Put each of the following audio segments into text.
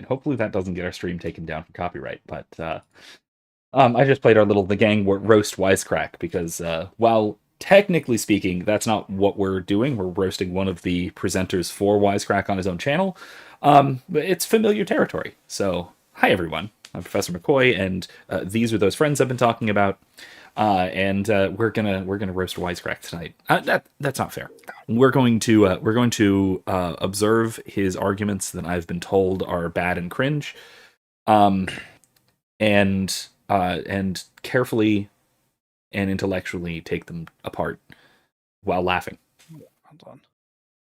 And hopefully that doesn't get our stream taken down for copyright. But I just played our little The Gang Roast Wisecrack because while technically speaking, that's not what we're doing. We're roasting one of the presenters for Wisecrack on his own channel. But it's familiar territory. So, hi everyone. I'm Professor McCoy, and these are those friends I've been talking about. And we're gonna roast Wisecrack tonight. That's not fair. We're going to observe his arguments that I've been told are bad and cringe, and carefully and intellectually take them apart while laughing. Hold on.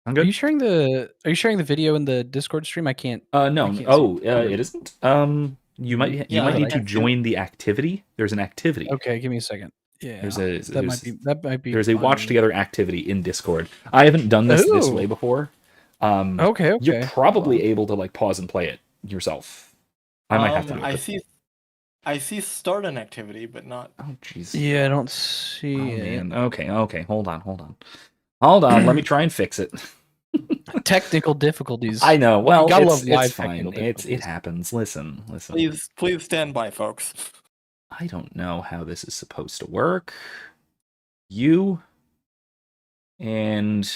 I'm good. Are you sharing the video in the Discord stream? I can't. No. It isn't. You might need to join the activity. There's an activity. Okay, give me a second. Yeah, that might be. There's a watch together activity in Discord. I haven't done this way before. Okay. You're probably able to like pause and play it yourself. I might have to do it. I see start an activity, but not. Oh jeez. Yeah, I don't see it. Man. Okay. Hold on. Let me try and fix it. Technical difficulties. I know. Well, you gotta it's love live fine. It happens. Listen. Please stand by, folks. I don't know how this is supposed to work. You and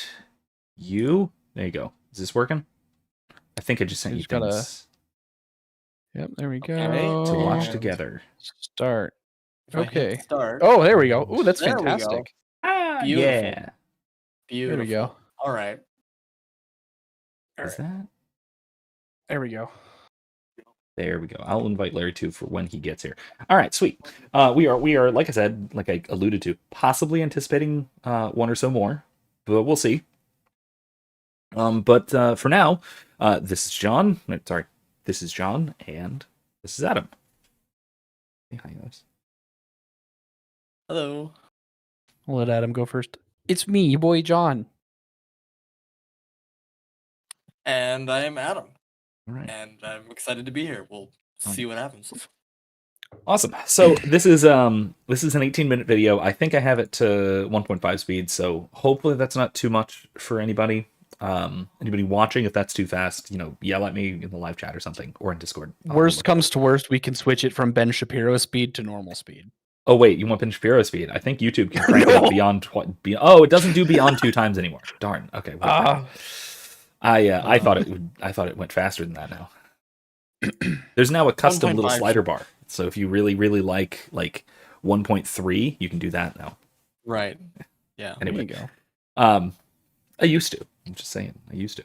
you. There you go. Is this working? I think I just sent you things. Yep, there we go. Okay. To watch together. Start. Okay. Start. Oh, there we go. Oh, that's fantastic. Beautiful. Yeah. Beautiful. There we go. All right. Is that? There we go. There we go. I'll invite Larry too for when he gets here. All right, sweet. We are like I said, like I alluded to, possibly anticipating one or so more, but we'll see. But for now, this is John. Sorry, this is John, and this is Adam. Hey, hi guys. Hello. I'll let Adam go first. It's me, your boy John. And I am Adam. All right. And I'm excited to be here. We'll see what happens. Awesome. So this is an 18-minute video. I think I have it to 1.5 speed, so hopefully that's not too much for anybody. Anybody watching, if that's too fast, yell at me in the live chat or something, or in Discord. Worst comes to worst, we can switch it from Ben Shapiro speed to normal speed. Oh wait, you want Ben Shapiro speed? I think YouTube can crank it up beyond it doesn't do beyond 2 times anymore. Darn. Okay. I thought it went faster than that now. There's now a custom little slider bar. So if you really, really like 1.3, you can do that now. Right. Yeah. Anyway, there you go. I used to. I'm just saying. I used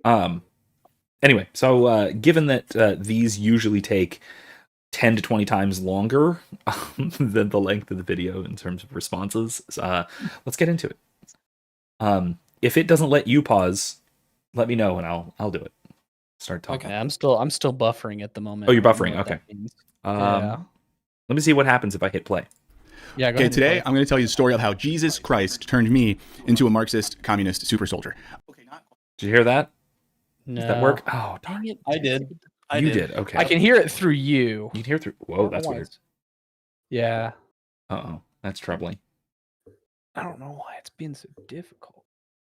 to. Anyway, so given that these usually take 10 to 20 times longer than the length of the video in terms of responses, let's get into it. If it doesn't let you pause, let me know and I'll do it. Start talking. Okay. I'm still buffering at the moment. Oh, you're buffering. Okay. Yeah. Let me see what happens if I hit play. Yeah. Okay. Today I'm going to tell you the story of how Jesus Christ turned me into a Marxist communist super soldier. Okay. Did you hear that? No. Does that work? Oh, darn it! I did. You did. Okay. I can hear it through you. You can hear it through. Whoa, that's weird. Yeah. Uh-oh, that's troubling. I don't know why it's being so difficult.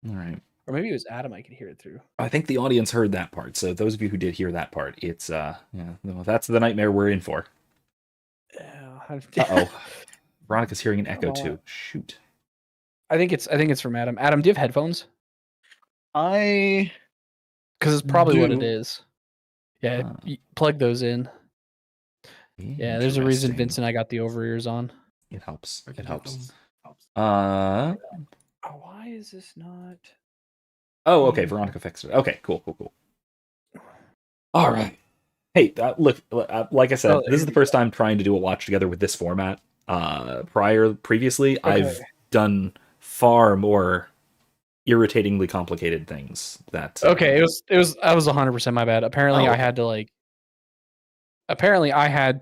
All right. Or maybe it was Adam I could hear it through. I think the audience heard that part. So those of you who did hear that part, it's that's the nightmare we're in for. Uh-oh. Veronica's hearing an echo too. Shoot. I think it's from Adam. Adam, do you have headphones? Because it's probably what it is. Yeah, plug those in. Yeah, there's a reason Vincent and I got the over-ears on. It helps. It helps. Why is this not... Oh, okay. Veronica fixed it. Okay, cool. All right. Hey, look, like I said, this is the first time trying to do a watch together with this format. Previously, okay. I've done far more irritatingly complicated things that... Okay, I was 100% my bad. Apparently, I had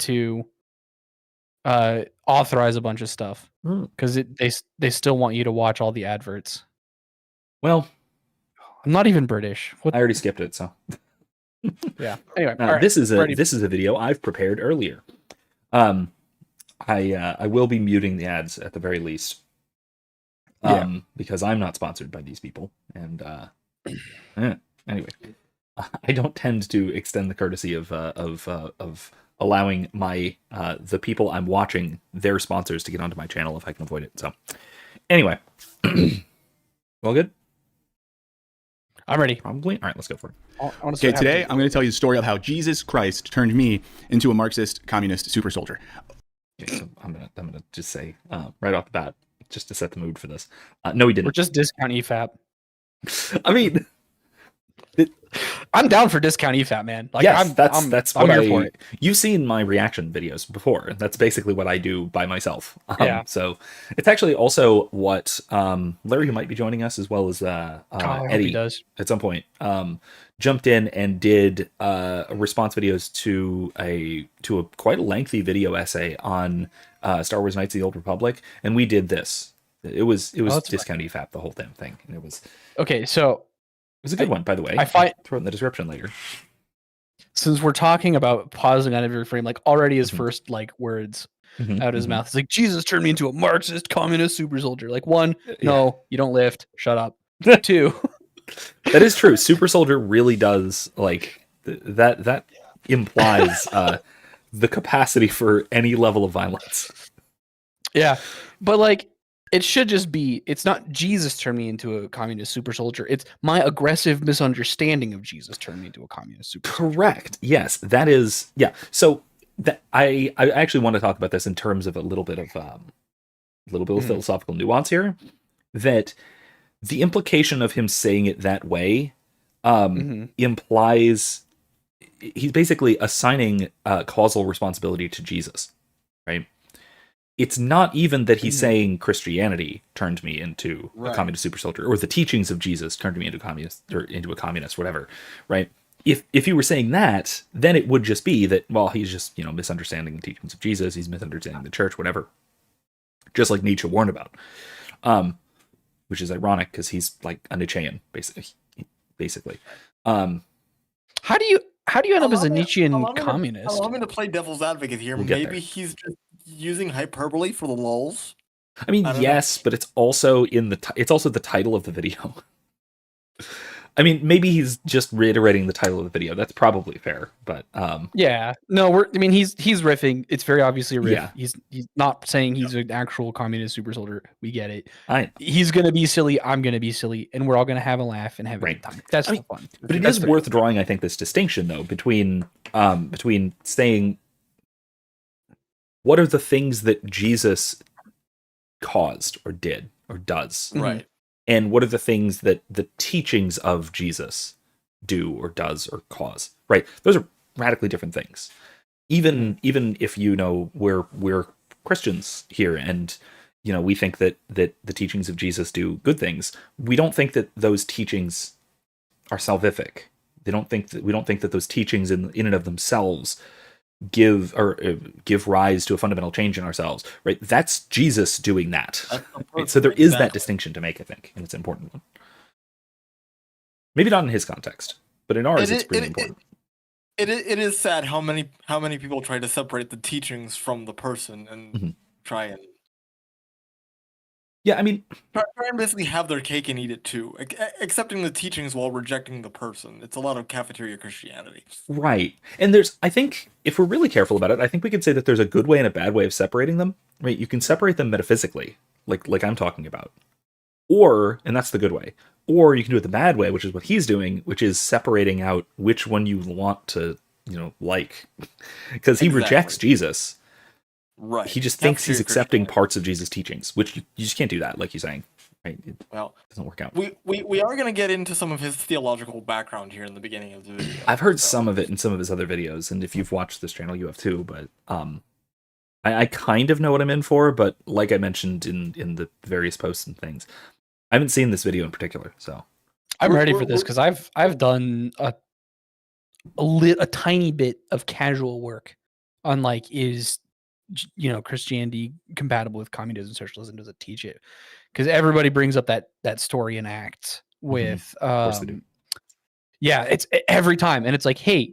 to authorize a bunch of stuff because they still want you to watch all the adverts. Well, I'm not even British. I already skipped it, so yeah. Anyway, right, this is a video I've prepared earlier. I will be muting the ads at the very least, because I'm not sponsored by these people. And anyway, I don't tend to extend the courtesy of allowing my the people I'm watching, their sponsors, to get onto my channel if I can avoid it. So anyway, well, good. I'm ready. Probably. All right, let's go for it. Okay, today I'm going to tell you the story of how Jesus Christ turned me into a Marxist communist super soldier. Okay, so I'm gonna just say right off the bat, just to set the mood for this. No, he didn't. We're just discount EFAP. I mean, I'm down for discount EFAP, man. Like, yes, I'm what here for it. You've seen my reaction videos before. That's basically what I do by myself. Yeah. So it's actually also what Larry, who might be joining us, as well as Eddie, does at some point, jumped in and did response videos to a quite lengthy video essay on Star Wars Knights of the Old Republic, and we did this. It was discount EFAP, the whole damn thing, and it was okay. So it was a good one, by the way. I find throw it in the description later. Since we're talking about pausing on every frame, like already his first like words out his mouth, it's like, Jesus turned me into a Marxist communist super soldier. Like, one, no, you don't lift. Shut up. Two, that is true. Super soldier really does like that implies the capacity for any level of violence. Yeah, but like, it should just be, it's not Jesus turned me into a communist super soldier. It's my aggressive misunderstanding of Jesus turned me into a communist super soldier. Correct. Yes, that is. Yeah. So that I actually want to talk about this in terms of a little bit of philosophical nuance here. That the implication of him saying it that way implies he's basically assigning causal responsibility to Jesus, right? It's not even that he's saying Christianity turned me into a communist super soldier, or the teachings of Jesus turned me into a communist, whatever, right? If he were saying that, then it would just be that, well, he's just, misunderstanding the teachings of Jesus, he's misunderstanding the church, whatever. Just like Nietzsche warned about. Which is ironic because he's like a Nietzschean, basically. How do you end up as a Nietzschean communist? Allow me to play devil's advocate here. Maybe he's just using hyperbole for the lulz. I mean, yes, but it's also it's also the title of the video. I mean, maybe he's just reiterating the title of the video. That's probably fair, but yeah, no, he's riffing. It's very obviously a riff. Yeah. He's not saying he's an actual communist super soldier. We get it. I He's gonna be silly. I'm gonna be silly, and we're all gonna have a laugh and have a good time. That's fun. But it is worth drawing, I think, this distinction though between saying what are the things that Jesus caused or did or does, right? And what are the things that the teachings of Jesus do or does or cause, right? Those are radically different things. Even if we're Christians here, and we think that the teachings of Jesus do good things, we don't think that those teachings are salvific. We don't think that those teachings in and of themselves give rise to a fundamental change in ourselves, right? That's Jesus doing that. Right? So there is that distinction to make, I think, and it's an important one. Maybe not in his context, but in ours, it's really important. It is sad how many people try to separate the teachings from the person and try and basically have their cake and eat it too, accepting the teachings while rejecting the person. It's a lot of cafeteria Christianity. Right. And I think, if we're really careful about it, I think we could say that there's a good way and a bad way of separating them, right? You can separate them metaphysically, like I'm talking about. And that's the good way. Or you can do it the bad way, which is what he's doing, which is separating out which one you want to, like. Because he rejects Jesus. Right. He just thinks he's accepting parts of Jesus' teachings, which you just can't do that, like you're saying. Right? It doesn't work out. We are going to get into some of his theological background here in the beginning of the video. I've heard some of it in some of his other videos, and if you've watched this channel, you have too. But I kind of know what I'm in for. But like I mentioned in the various posts and things, I haven't seen this video in particular, so I'm ready for this because I've done a tiny bit of casual work on like is Christianity compatible with communism, socialism? Does it teach it? Because everybody brings up that story in Acts with yeah, it's every time, and it's like, hey,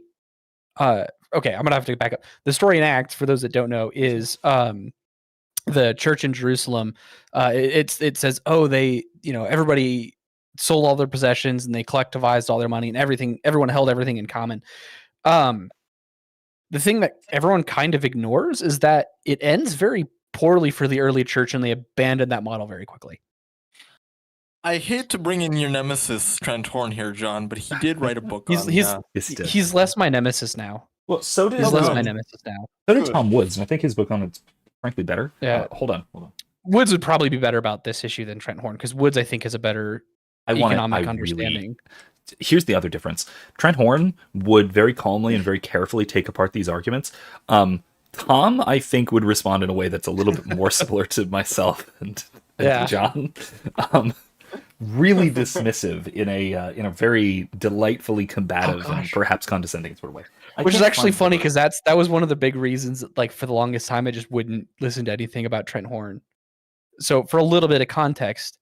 okay, I'm gonna have to back up. The story in Acts, for those that don't know, is the church in Jerusalem. It says, oh, they everybody sold all their possessions and they collectivized all their money and everything. Everyone held everything in common. The thing that everyone kind of ignores is that it ends very poorly for the early church, and they abandoned that model very quickly. I hate to bring in your nemesis Trent Horn here, John, but he did write a book he's less my nemesis now. Well, so did he's less my nemesis now. So did Tom Woods, and I think his book on it's frankly better. Yeah. Hold on. Woods would probably be better about this issue than Trent Horn, because Woods, I think, has a better economic understanding. Here's the other difference. Trent Horn would very calmly and very carefully take apart these arguments. Tom, I think, would respond in a way that's a little bit more similar to myself and to John. Really dismissive in a very delightfully combative and perhaps condescending sort of way. Which is actually funny, because that was one of the big reasons, like, for the longest time I just wouldn't listen to anything about Trent Horn. So for a little bit of context,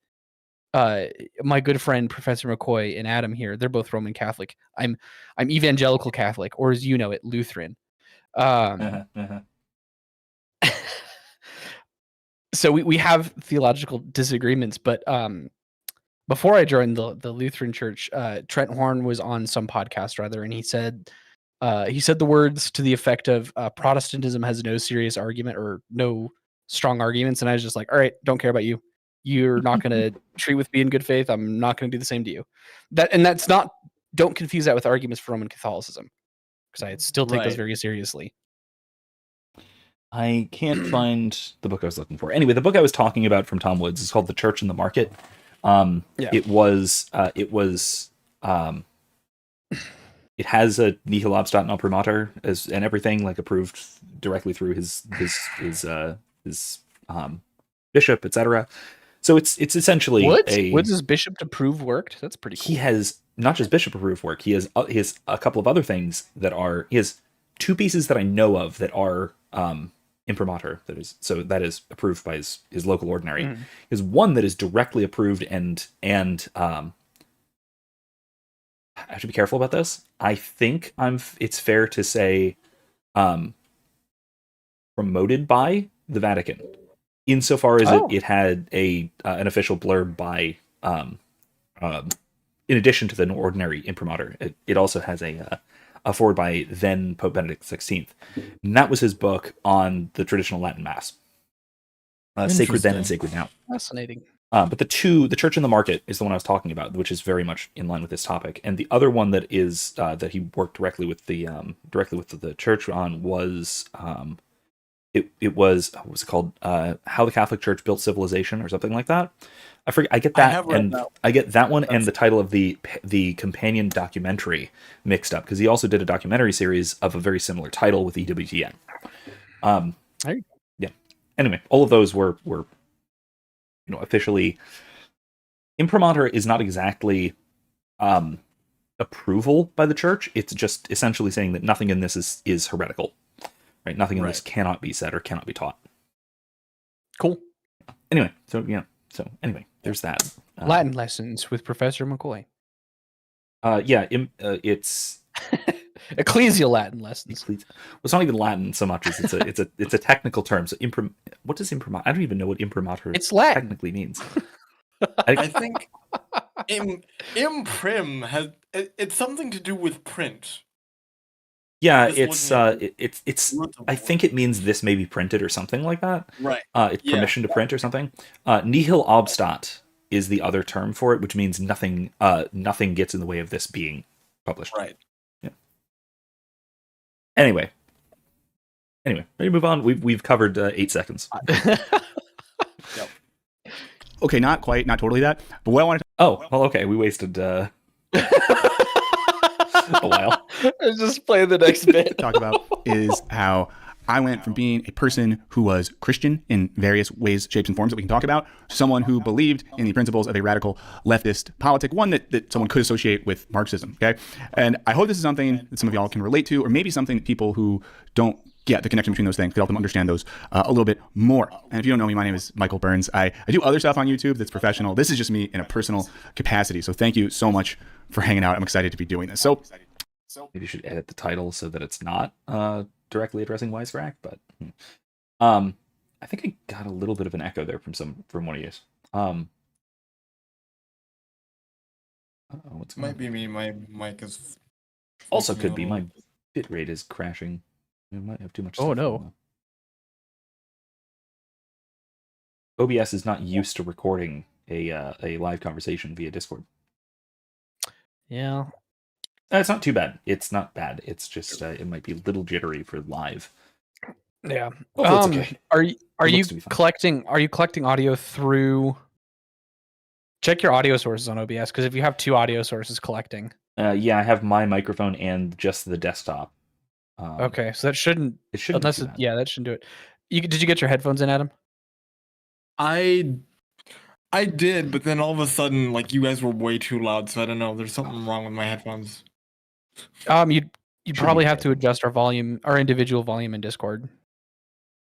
my good friend Professor McCoy and Adam here, they're both Roman Catholic. I'm evangelical Catholic, or as you know it, Lutheran. So we have theological disagreements, but before I joined the Lutheran Church, Trent Horn was on some podcast rather, and he said the words to the effect of Protestantism has no serious argument or no strong arguments, and I was just like, all right, don't care about you. You're not going to treat with me in good faith. I'm not going to do the same to you. That's not. Don't confuse that with arguments for Roman Catholicism, because I still take those very seriously. I can't find the book I was looking for. Anyway, the book I was talking about from Tom Woods is called The Church and the Market. It has a nihil obstat non primatur and everything, like, approved directly through his bishop, etc. So it's essentially Woods' bishop approved work. That's pretty cool. He has not just bishop approved work. He has a couple of other things that are. He has two pieces that I know of that are imprimatur. That is approved by his local ordinary. He has one that is directly approved and I have to be careful about this. I think it's fair to say promoted by the Vatican, insofar as it had an official blurb by in addition to the ordinary imprimatur. It also has a forward by then Pope Benedict XVI. And that was his book on the traditional Latin Mass. Sacred Then and Sacred Now. Fascinating. But the Church and the Market is the one I was talking about, which is very much in line with this topic. And the other one that is that he worked directly with the Church on was it was what was it called? How the Catholic Church Built Civilization, or something like that. I forget. I get that, I get that one and the title of the companion documentary mixed up, because he also did a documentary series of a very similar title with EWTN. Yeah. Anyway, all of those were officially. Imprimatur is not exactly approval by the Church. It's just essentially saying that nothing in this is heretical, right? Nothing in this cannot be said or cannot be taught. Cool. Anyway, so anyway, there's that. Latin lessons with Professor McCoy. It's ecclesial Latin lessons. Well, it's not even Latin so much as it's a technical term. So what does imprimatur? I don't even know what imprimatur technically means. I think imprim it's something to do with print. Yeah, it's I think it means this may be printed or something like that. Right. It's permission to print or something. Nihil obstat is the other term for it, which means nothing gets in the way of this being published. Right. Yeah. Anyway, ready to move on? We've covered 8 seconds. Yep. Okay, not totally that. But what I want to okay, we wasted a while. I was just playing the next bit. talk about is how I went from being a person who was Christian in various ways, shapes, and forms that we can talk about, to someone who believed in the principles of a radical leftist politic, one that someone could associate with Marxism. Okay, and I hope this is something that some of y'all can relate to, or maybe something that people who don't get the connection between those things could help them understand those a little bit more. And if you don't know me, my name is Michael Burns. I do other stuff on YouTube that's professional. This is just me in a personal capacity. So thank you so much for hanging out. I'm excited to be doing this. So maybe you should edit the title so that it's not directly addressing Wisecrack, but I think I got a little bit of an echo there from one of you. What's going Might on? be me. My mic is. Also flicking could be a my little. bitrate is crashing. I might have too much Oh, stuff no. going on. OBS is not used to recording a live conversation via Discord. Yeah. It's not too bad. It's not bad. It's just it might be a little jittery for live. Yeah. Hopefully it's okay. Are It you looks to be fine. collecting audio through? Check your audio sources on OBS, because if you have two audio sources collecting. Yeah, I have my microphone and just the desktop. Okay, so that shouldn't. It shouldn't Unless be too bad. yeah, that shouldn't do it. Did you get your headphones in, Adam? I did, but then all of a sudden, like, you guys were way too loud, so I don't know. There's something wrong with my headphones. You'd Should probably be have okay. to adjust our individual volume in Discord.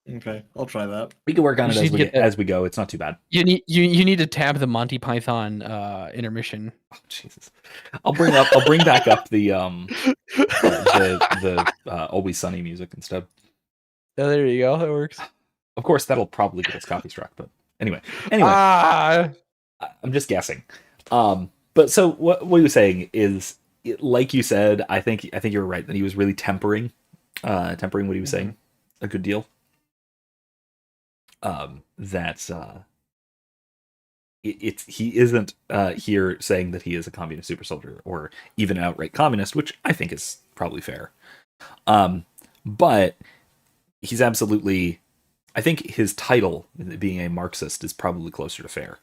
Okay, I'll try that. We can work on You it just as need to get that- as we go. It's not too bad. You need to tab the Monty Python intermission. Oh, Jesus, I'll bring back up the Always Sunny music instead. Oh, there you go. That works. Of course, that'll probably get us copy struck, but anyway, Ah, I'm just guessing. But so what he was saying is, like you said, I think you were right that he was really tempering what he was saying a good deal. That's he isn't here saying that he is a communist super soldier or even an outright communist, which I think is probably fair. But he's absolutely, I think his title, being a Marxist, is probably closer to fair.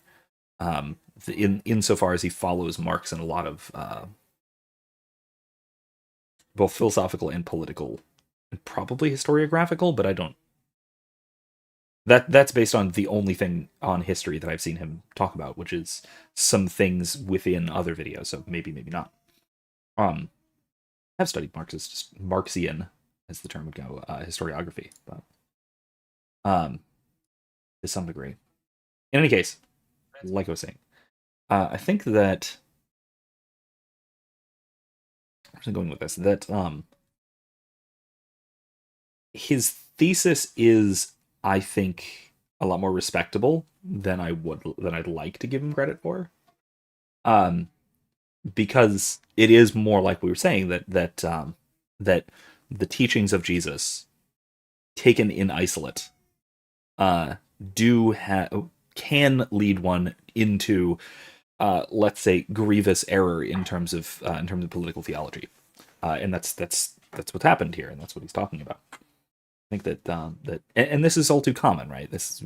Insofar as he follows Marx in a lot of both philosophical and political, and probably historiographical, but I don't. That's based on the only thing on history that I've seen him talk about, which is some things within other videos. So maybe not. I've studied Marxian, as the term would go, historiography, but to some degree. In any case, like I was saying, I think that I'm going with this, that his thesis is, I think, a lot more respectable than I'd like to give him credit for. Because it is more like we were saying that the teachings of Jesus, taken in isolate, can lead one into, let's say, grievous error in terms of political theology, and that's what's happened here, and that's what he's talking about. I think that and this is all too common, right? This is,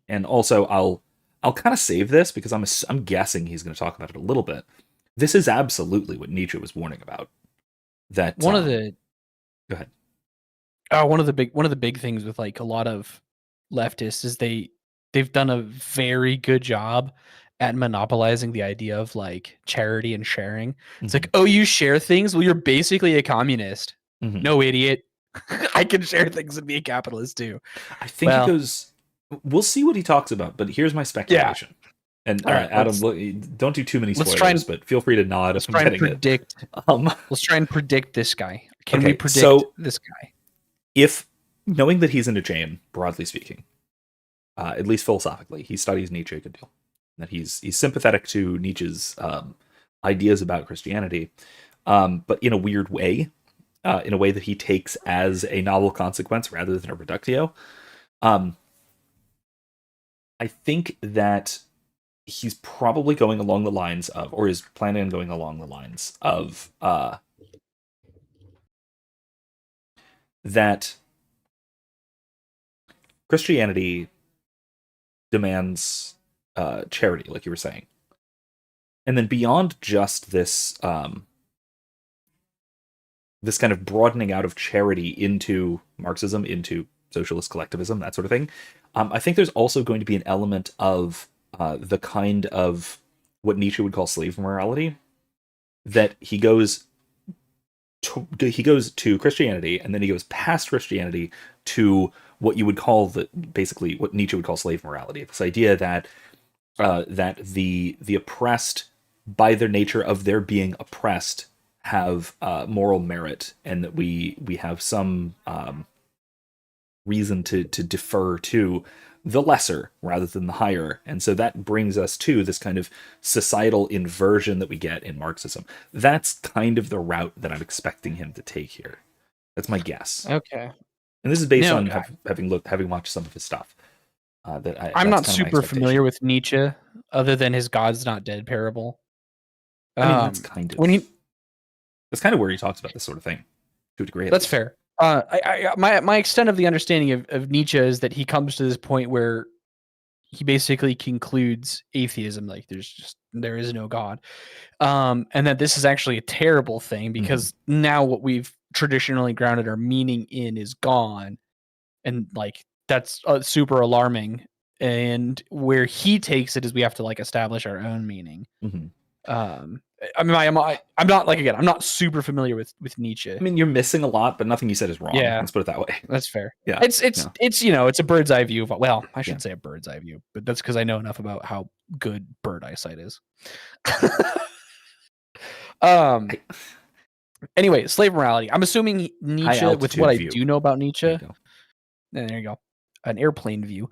and also I'll kind of save this because I'm guessing he's going to talk about it a little bit. This is absolutely what Nietzsche was warning about. That one of the go ahead. One of the big things with like a lot of leftists is they've done a very good job at monopolizing the idea of like charity and sharing. It's like, oh, you share things? Well, you're basically a communist. No, idiot. I can share things and be a capitalist too. I think it goes. We'll see what he talks about, but here's my speculation. Yeah. And right, Adam, don't do too many spoilers, but feel free to nod if I'm getting it. Let's try and predict this guy. Can we predict this guy? If, knowing that he's into Jain, broadly speaking, at least philosophically, he studies Nietzsche a good deal, that he's sympathetic to Nietzsche's ideas about Christianity, but in a weird way, in a way that he takes as a novel consequence rather than a reductio. I think that he's probably going along the lines of, or is planning on going along the lines of, that Christianity demands charity, like you were saying. And then beyond just this this kind of broadening out of charity into Marxism, into socialist collectivism, that sort of thing, I think there's also going to be an element of the kind of what Nietzsche would call slave morality, that he goes to Christianity, and then he goes past Christianity to what you would call basically what Nietzsche would call slave morality. This idea that that the oppressed, by their nature of their being oppressed, have moral merit, and that we have some reason to defer to the lesser rather than the higher. And so that brings us to this kind of societal inversion that we get in Marxism. That's kind of the route that I'm expecting him to take here. That's my guess. Okay. And this is based on having watched some of his stuff. I'm not super familiar with Nietzsche, other than his "God's Not Dead" parable. I mean, that's kind of that's kind of where he talks about this sort of thing to a degree. That's fair. My extent of the understanding of Nietzsche is that he comes to this point where he basically concludes atheism, like there is no God, and that this is actually a terrible thing because now what we've traditionally grounded our meaning in is gone, and like that's super alarming. And where he takes it is we have to like establish our own meaning. I mean, I'm not like, again, I'm not super familiar with Nietzsche. I mean, you're missing a lot, but nothing you said is wrong. Yeah, let's put it that way. That's fair. Yeah, it's it's a bird's eye view. Well, I should say a bird's eye view, but that's because I know enough about how good bird eyesight is. Anyway, slave morality. I'm assuming Nietzsche, with what I do know about Nietzsche. There you go. An airplane view.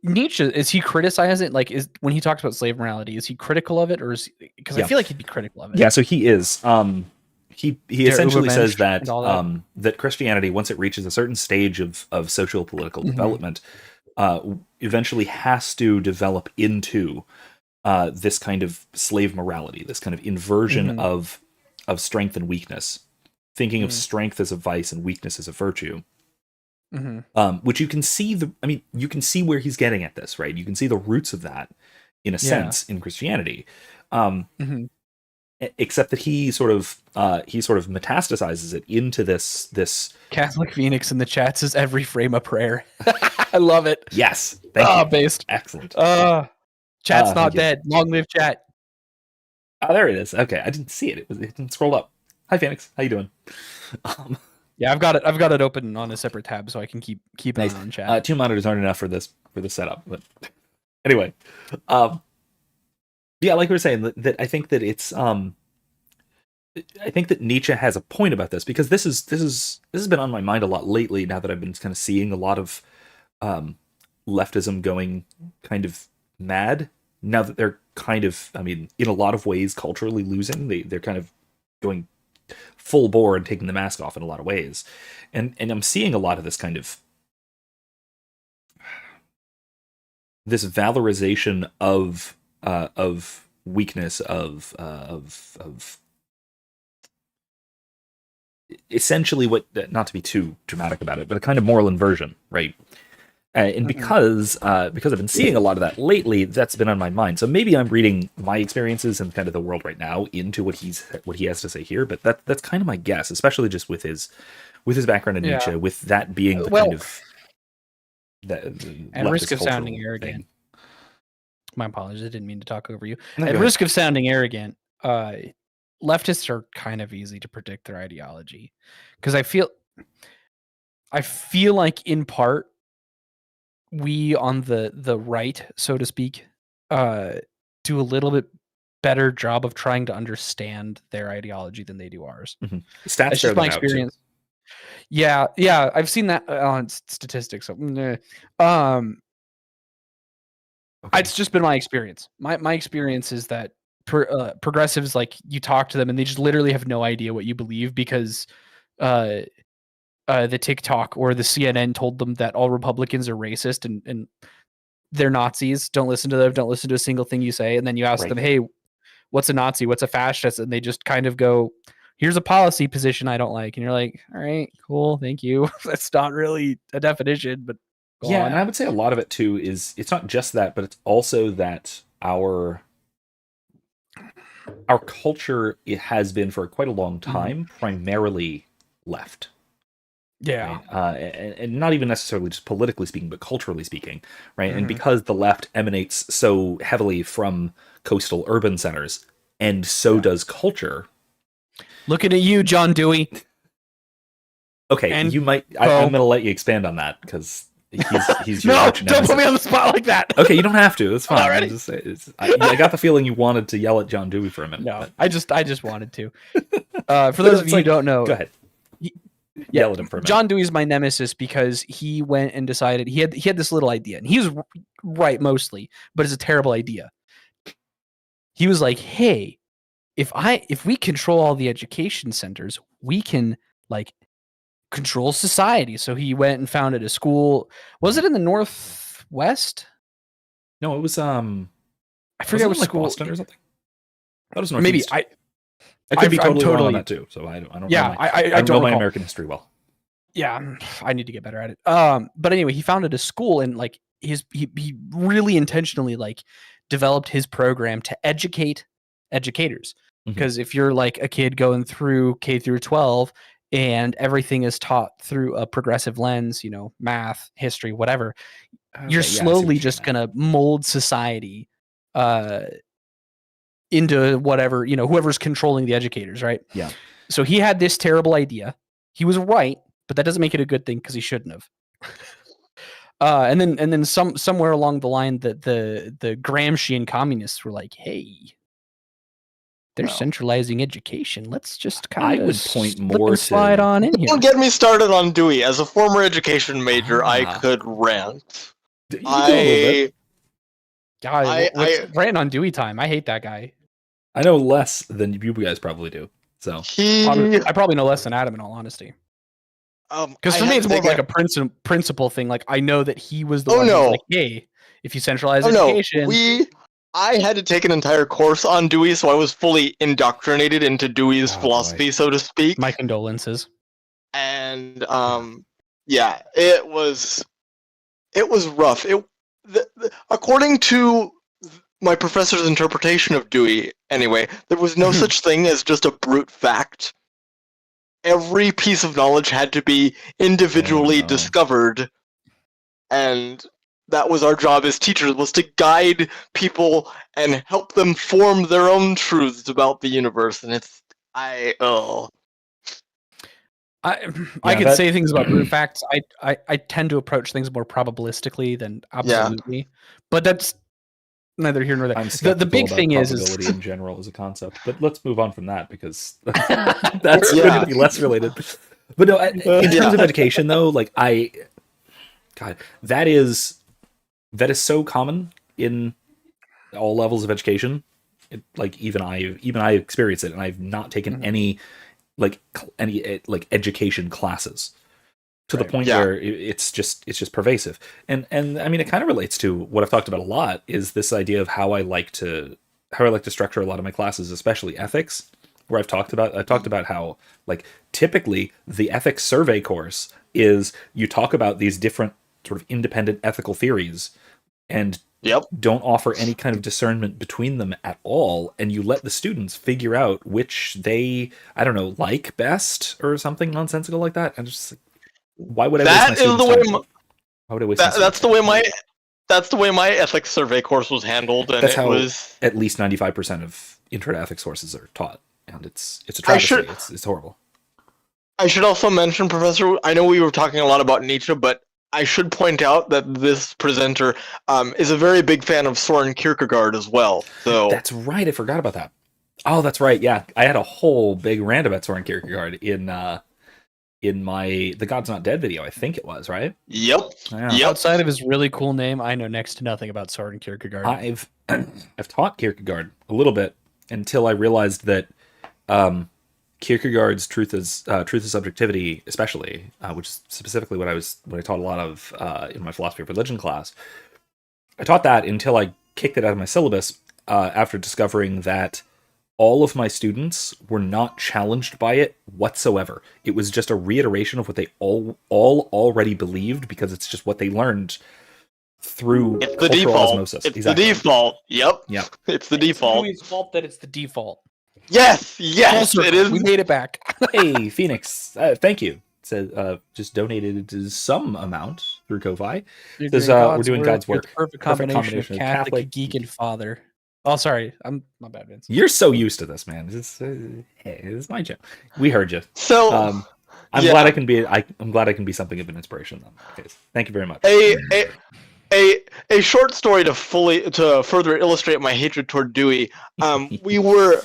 Nietzsche, is he criticizing, like, is when he talks about slave morality, is he critical of it, or is because I feel like he'd be critical of it? Yeah, so he is. He essentially says that that Christianity, once it reaches a certain stage of social political development, eventually has to develop into this kind of slave morality, this kind of inversion of strength and weakness, thinking of strength as a vice and weakness as a virtue. Which you can see you can see where he's getting at this, right? You can see the roots of that in a sense in Christianity. Except that he sort of metastasizes it into this Catholic Phoenix in the chat says every frame a prayer. I love it. Yes. Thank you. Based. Excellent. Chat's not dead. Long live chat. Oh, there it is. Okay. I didn't see it. It didn't scroll up. Hi Phoenix. How you doing? Yeah, I've got it open on a separate tab so I can keep an eye on chat. 2 monitors aren't enough for this setup, but anyway, yeah, like we were saying, that I think that it's I think that Nietzsche has a point about this, because this has been on my mind a lot lately, now that I've been kind of seeing a lot of leftism going kind of mad, now that they're kind of, I mean, in a lot of ways culturally losing. They're kind of going full bore and taking the mask off in a lot of ways, and I'm seeing a lot of this kind of this valorization of weakness, of essentially what, not to be too dramatic about it, but a kind of moral inversion, right? And because I've been seeing a lot of that lately, that's been on my mind. So maybe I'm reading my experiences and kind of the world right now into what he has to say here. But that's kind of my guess, especially just with his background in Nietzsche, with that being the kind of and risk of sounding arrogant. My apologies, I didn't mean to talk over you. At risk of sounding arrogant, leftists are kind of easy to predict their ideology, because I feel like in part, we on the right, so to speak, do a little bit better job of trying to understand their ideology than they do ours. Stats, that's just my experience. Yeah, I've seen that on statistics. So, it's just been my experience. My experience is that progressives, like, you talk to them and they just literally have no idea what you believe, because the TikTok or the CNN told them that all Republicans are racist and they're Nazis. Don't listen to them. Don't listen to a single thing you say. And then you ask them, hey, what's a Nazi? What's a fascist? And they just kind of go, here's a policy position I don't like. And you're like, all right, cool. Thank you. That's not really a definition, but yeah. And I would say a lot of it too is, it's not just that, but it's also that our culture, it has been for quite a long time, primarily left. Yeah. Right? And not even necessarily just politically speaking, but culturally speaking, right? And because the left emanates so heavily from coastal urban centers, and so does culture. Looking at you, John Dewey. Okay, and you might. I'm going to let you expand on that, because he's your no, don't put me on the spot like that. Okay, you don't have to. It's fine. Already? I got the feeling you wanted to yell at John Dewey for a minute. No, but I just wanted to. For those of you who don't know, go ahead. yell at him for a minute. John Dewey's my nemesis because he went and decided he had this little idea, and he was right mostly, but it's a terrible idea. He was like, "Hey, if we control all the education centers, we can like control society." So he went and founded a school. Was it in the Northwest? No, it was I forget what like school. Boston or something. That was Maybe Northeast. I could be I'm totally wrong totally- on that too. So I don't. Yeah, know I I don't know don't my recall. American history well. Yeah, I need to get better at it. But anyway, he founded a school, and like he really intentionally like developed his program to educate educators. Mhm. Because if you're like a kid going through K through 12 and everything is taught through a progressive lens, math, history, whatever, you're slowly just gonna mold society into whatever, whoever's controlling the educators, right? Yeah. So he had this terrible idea. He was right, but that doesn't make it a good thing because he shouldn't have. And then somewhere along the line, the Gramscian communists were like, "Hey, they're centralizing education. Let's just kind of I would point more slide to on in here." Don't get me started on Dewey. As a former education major, I could rant. You can do a little bit. God, let's rant on Dewey time. I hate that guy. I know less than you guys probably do. So I probably know less than Adam, in all honesty. Because for me, it's more of like a principle thing. Like I know that he was the one who was like, "Hey, if you centralize education." I had to take an entire course on Dewey, so I was fully indoctrinated into Dewey's philosophy, so to speak. My condolences. And yeah, it was rough. According to my professor's interpretation of Dewey, anyway, there was no such thing as just a brute fact. Every piece of knowledge had to be individually discovered, and that was our job as teachers, was to guide people and help them form their own truths about the universe. And I could say things about brute facts. I tend to approach things more probabilistically than absolutely, but that's neither here nor there. The big thing is probability in general as a concept. But let's move on from that because that's going to be less related. But no, in terms of education, though, like that is so common in all levels of education. Even I experience it, and I've not taken any education classes to the point where it's just pervasive. And I mean, it kind of relates to what I've talked about a lot, is this idea of how I like to structure a lot of my classes, especially ethics, where I've talked about how like typically the ethics survey course is you talk about these different sort of independent ethical theories and don't offer any kind of discernment between them at all, and you let the students figure out which they, I don't know, like best or something nonsensical like that. And just like, why would I waste my students' time? Why would I waste my that's the way my ethics survey course was handled, and that's how at least 95% of intro to ethics courses are taught, and it's a travesty. It's horrible. I should also mention, Professor, I know we were talking a lot about Nietzsche, but I should point out that this presenter is a very big fan of Soren Kierkegaard as well. So that's right. I forgot about that. Oh, that's right. Yeah, I had a whole big rant about Soren Kierkegaard in my The God's Not Dead video. I think it was, right? Yep. Yeah. Outside of his really cool name, I know next to nothing about Soren Kierkegaard. I've taught Kierkegaard a little bit until I realized that Kierkegaard's truth is subjectivity, especially, which is specifically what I taught a lot of in my philosophy of religion class. I taught that until I kicked it out of my syllabus after discovering that all of my students were not challenged by it whatsoever. It was just a reiteration of what they all already believed, because it's just what they learned through cultural osmosis. It's the default. Yep. It's the default. It's fault that it's the default. Yes, it is. We made it back. Hey, Phoenix, thank you. Said just donated some amount through Ko-Fi. We're doing God's work. It's a perfect combination of Catholic, geek, and father. Oh, sorry, my bad, Vince. You're so used to this, man. It's my joke. We heard you. So I'm glad I can be. I'm glad I can be something of an inspiration. Then, okay, thank you very much. A short story to further illustrate my hatred toward Dewey. We were.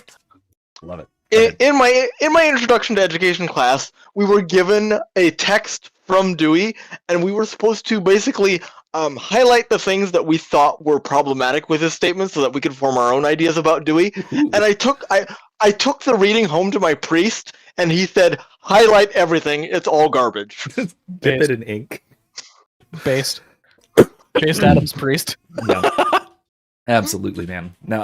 Love it. In my introduction to education class, we were given a text from Dewey, and we were supposed to basically highlight the things that we thought were problematic with his statements, so that we could form our own ideas about Dewey. Ooh. And I took the reading home to my priest, and he said, "Highlight everything. It's all garbage." Dip it in ink. Based Adam's priest. No. Absolutely, man. No,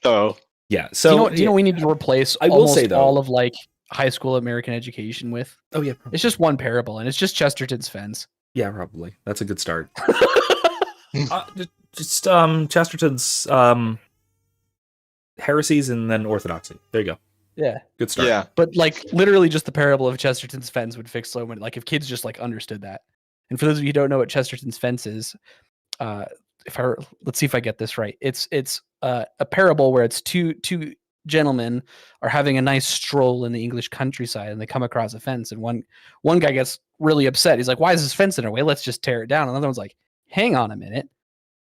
So yeah. So do you know we need to replace I will almost say, though, all of like high school American education with? Oh yeah, It's just one parable, and it's just Chesterton's fence. yeah, probably. That's a good start. Just Chesterton's heresies and then orthodoxy. There you go. Yeah. Good start. yeah, But like literally just the parable of Chesterton's fence would fix so many. Like if kids just like understood that. And for those of you who don't know what Chesterton's fence is, let's see if I get this right. It's a parable where it's two gentlemen are having a nice stroll in the English countryside, and they come across a fence, and one guy gets really upset. He's like, "Why is this fence in our way? Let's just tear it down." And another one's like, "Hang on a minute.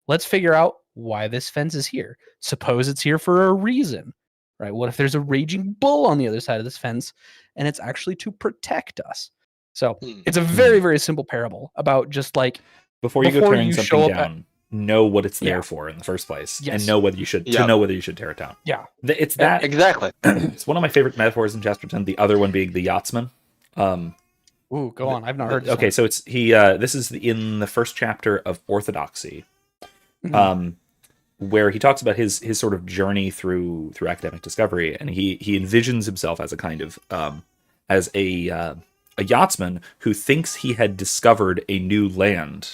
Let's figure out why this fence is here. Suppose it's here for a reason, right? What if there's a raging bull on the other side of this fence, and it's actually to protect us?" So it's a very, very simple parable about just like Before you go tearing show something up down, know what it's there Yeah. for in the first place, Yes. and know whether you should Yeah. to know whether you should tear it down. Yeah. It's that. exactly. It's one of my favorite metaphors in Chesterton. The other one being the yachtsman. Ooh, go on. I've not heard. This Okay, one. so it's this is in the first chapter of Orthodoxy, Mhm. where he talks about his sort of journey through academic discovery, and he envisions himself as a kind of as a yachtsman who thinks he had discovered a new land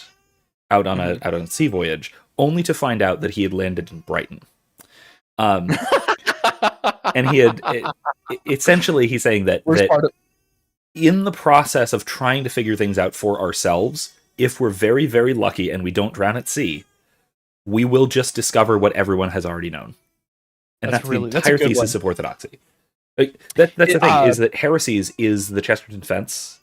out on a sea voyage, only to find out that he had landed in Brighton. And he had essentially he's saying that in the process of trying to figure things out for ourselves, if we're very, very lucky and we don't drown at sea, we will just discover what everyone has already known. And that's the entire thesis of orthodoxy. Like, that's the thing, is that Heresies is the Chesterton Fence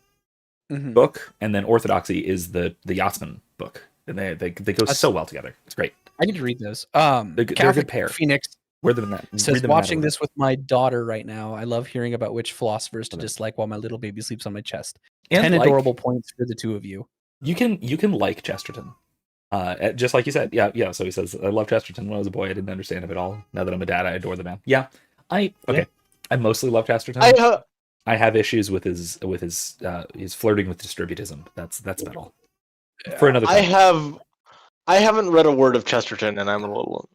book, and then Orthodoxy is the Yachtsman book. And they go so well together. It's great. I need to read those. They're a good pair. Phoenix Read them in that. says, watching this with my daughter right now. I love hearing about which philosophers to dislike while my little baby sleeps on my chest. And 10 adorable points for the two of you. You can like Chesterton. Just like you said. Yeah. So he says, I love Chesterton. When I was a boy, I didn't understand him at all. Now that I'm a dad, I adore the man. Yeah. I mostly love Chesterton. I have issues with his flirting with distributism. That's metal. For another time. I haven't read a word of Chesterton, and I'm a little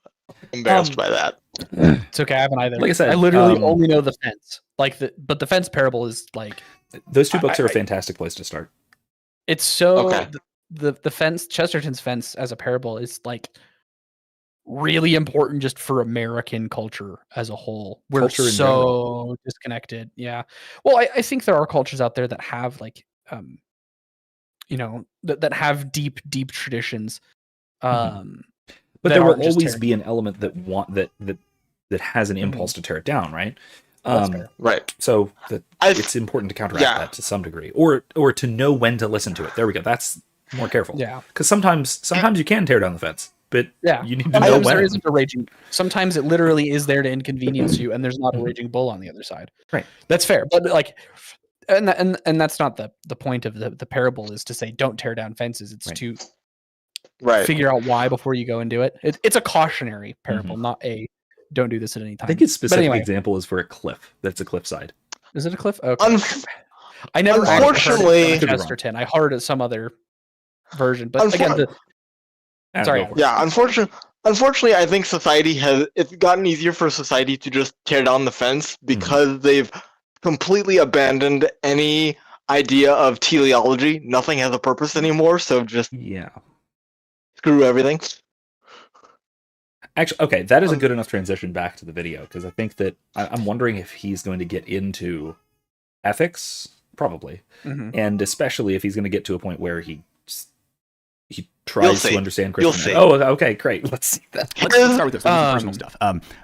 embarrassed by that. It's okay, I haven't either. Like I said, I literally only know the fence. But the fence parable is like those two books are a fantastic place to start. It's so Okay. the fence, Chesterton's fence as a parable is like really important just for American culture as a whole. We're Culture in so disconnected. Yeah. Well, I think there are cultures out there that have like that have deep traditions. But there will always be an element that has an impulse to tear it down, right? Right. So it's important to counteract that to some degree, or to know when to listen to it. There we go. That's more careful. Yeah. Because sometimes you can tear down the fence, but you need to know Sometimes when. there isn't a raging. Sometimes it literally is there to inconvenience you, and there's not a raging bull on the other side. Right. That's fair, but like, and that's not the point of the parable is to say don't tear down fences. It's to figure out why before you go and do it. It's a cautionary parable, not a don't do this at any time. I think his specific example is for a cliff. That's a cliffside. Is it a cliff? Okay. I never unfortunately heard it from Chesterton. I heard it some other version, but again, unfortunately, I think it's gotten easier for society to just tear down the fence because they've completely abandoned any idea of teleology. Nothing has a purpose anymore, so just screw everything. Actually, okay, that is a good enough transition back to the video, because I think that I'm wondering if he's going to get into ethics, probably, and especially if he's going to get to a point where he tries see. to understand You'll Christianity. see. Oh, okay, great. Let's see that. Let's start with this. Let's do some personal stuff.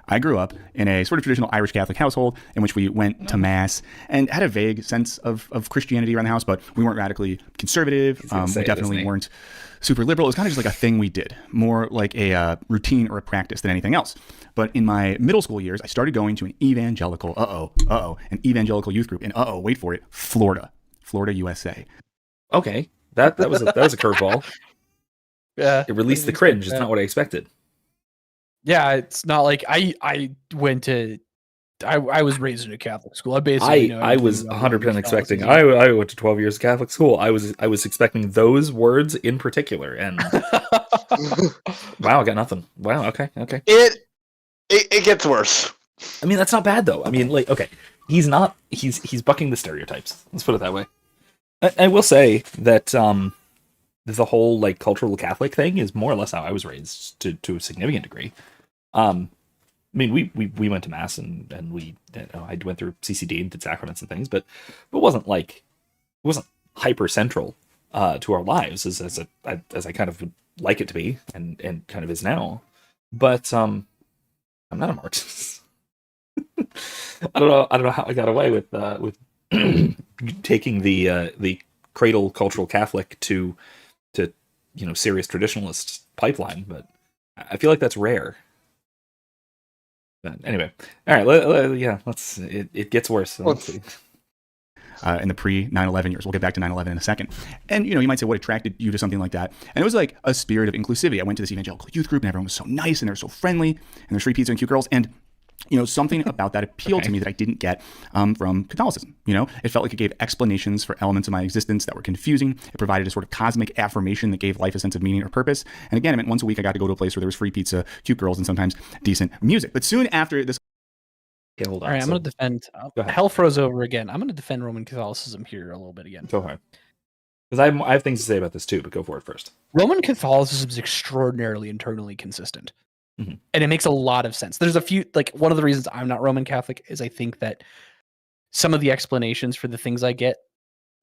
I grew up in a sort of traditional Irish Catholic household in which we went to mass and had a vague sense of Christianity around the house, but we weren't radically conservative. We definitely weren't super liberal. It was kind of just like a thing we did, more like a routine or a practice than anything else. But in my middle school years, I started going to an evangelical, an evangelical youth group in, wait for it, Florida, USA. Okay, that was a curveball. Yeah, It released the cringe. It's not what I expected. Yeah, it's not like I went to. I was raised in a Catholic school. I basically know I was 100% expecting. I went to 12 years of Catholic school. I was expecting those words in particular, and wow, I got nothing. Wow, okay. It gets worse. I mean, that's not bad though. I mean, like, okay, he's bucking the stereotypes. Let's put it that way. I will say that the whole like cultural Catholic thing is more or less how I was raised to a significant degree. I mean, we went to mass and I went through CCD and did sacraments and things, but it wasn't hyper central to our lives as I kind of would like it to be and kind of is now. But I'm not a Marxist. I don't know how I got away with taking the cradle cultural Catholic to serious traditionalist pipeline, but I feel like that's rare. But anyway, all right, it gets worse. So let's see. In the pre-9/11 years. We'll get back to 9/11 in a second. And, you might say, what attracted you to something like that? And it was like a spirit of inclusivity. I went to this evangelical youth group and everyone was so nice and they were so friendly and there's free pizza and cute girls. And, something about that appealed to me that I didn't get from Catholicism. It felt like it gave explanations for elements of my existence that were confusing. It provided a sort of cosmic affirmation that gave life a sense of meaning or purpose. And again, it meant once a week I got to go to a place where there was free pizza, cute girls, and sometimes decent music. But soon after this... Okay, hold on. All right, I'm going to defend... Hell froze over again. I'm going to defend Roman Catholicism here a little bit again. Go ahead. Because I have things to say about this too, but go for it first. Roman Catholicism is extraordinarily internally consistent. Mm-hmm. And it makes a lot of sense. There's a few, like, one of the reasons I'm not Roman Catholic is I think that some of the explanations for the things I get,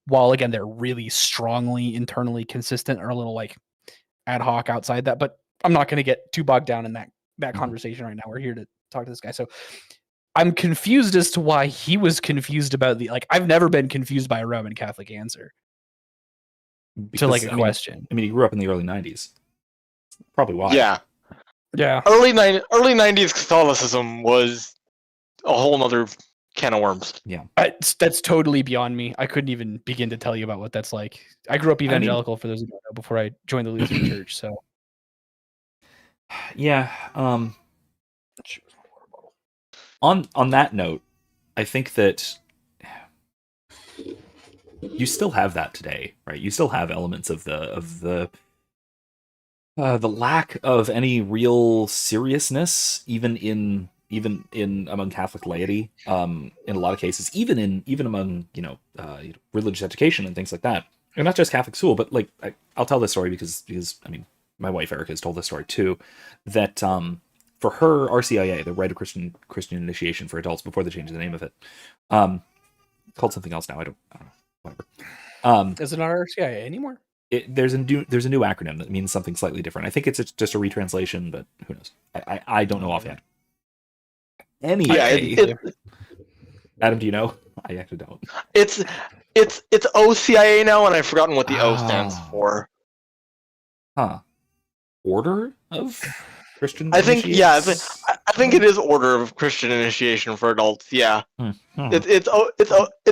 while again they're really strongly internally consistent, are a little like ad hoc outside that. But I'm not going to get too bogged down in that conversation right now. We're here to talk to this guy. So I'm confused as to why he was confused about I've never been confused by a Roman Catholic answer to like a question. I mean, he grew up in the early 90s. Probably why. Yeah. Early 90s Catholicism was a whole nother can of worms. Yeah. That's totally beyond me. I couldn't even begin to tell you about what that's like. I grew up evangelical, for those who don't know, before I joined the Lutheran Church. So. Yeah. On that note, I think that you still have that today, right? You still have elements of the lack of any real seriousness, even in among Catholic laity, in a lot of cases, even among religious education and things like that, and not just Catholic school, but I'll tell this story because I mean my wife Erica has told this story too, that for her RCIA, the Rite of Christian Initiation for Adults, before they changed the name of it, called something else now. I don't know, whatever. Is it not RCIA anymore? There's a new acronym that means something slightly different. I think it's just a retranslation, but who knows? I don't know offhand. Anyway, Adam, do you know? I actually don't. It's OCIA now, and I've forgotten what the O stands for. Huh? Order of Christian. I think I think it is Order of Christian Initiation for Adults. Yeah, it's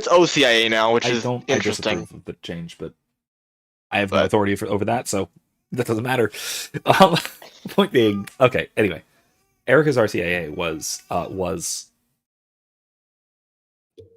OCIA now, which is interesting. I disapprove of the change, but I have no authority over that, so that doesn't matter. Point being, okay. Anyway, Erica's RCIA was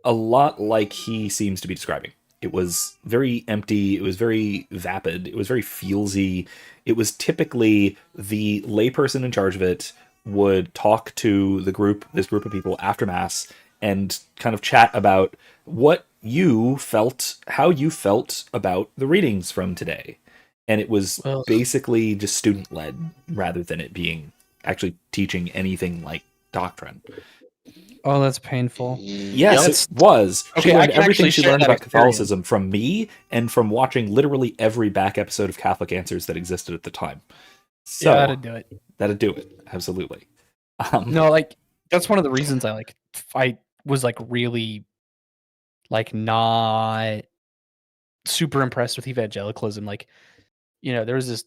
a lot like he seems to be describing. It was very empty. It was very vapid. It was very feelsy. It was typically the layperson in charge of it would talk to this group of people after Mass and kind of chat about how you felt about the readings from today. And it was basically just student-led rather than it being actually teaching anything like doctrine. Oh, that's painful. Yes, Yep. it was. She Okay, I learned can everything actually she share learned that about experience. Catholicism from me and from watching literally every back episode of Catholic Answers that existed at the time. So, Yeah, that'd do it. that'd do it. Absolutely. No, like that's one of the reasons I was like really like not super impressed with evangelicalism. Like, there was this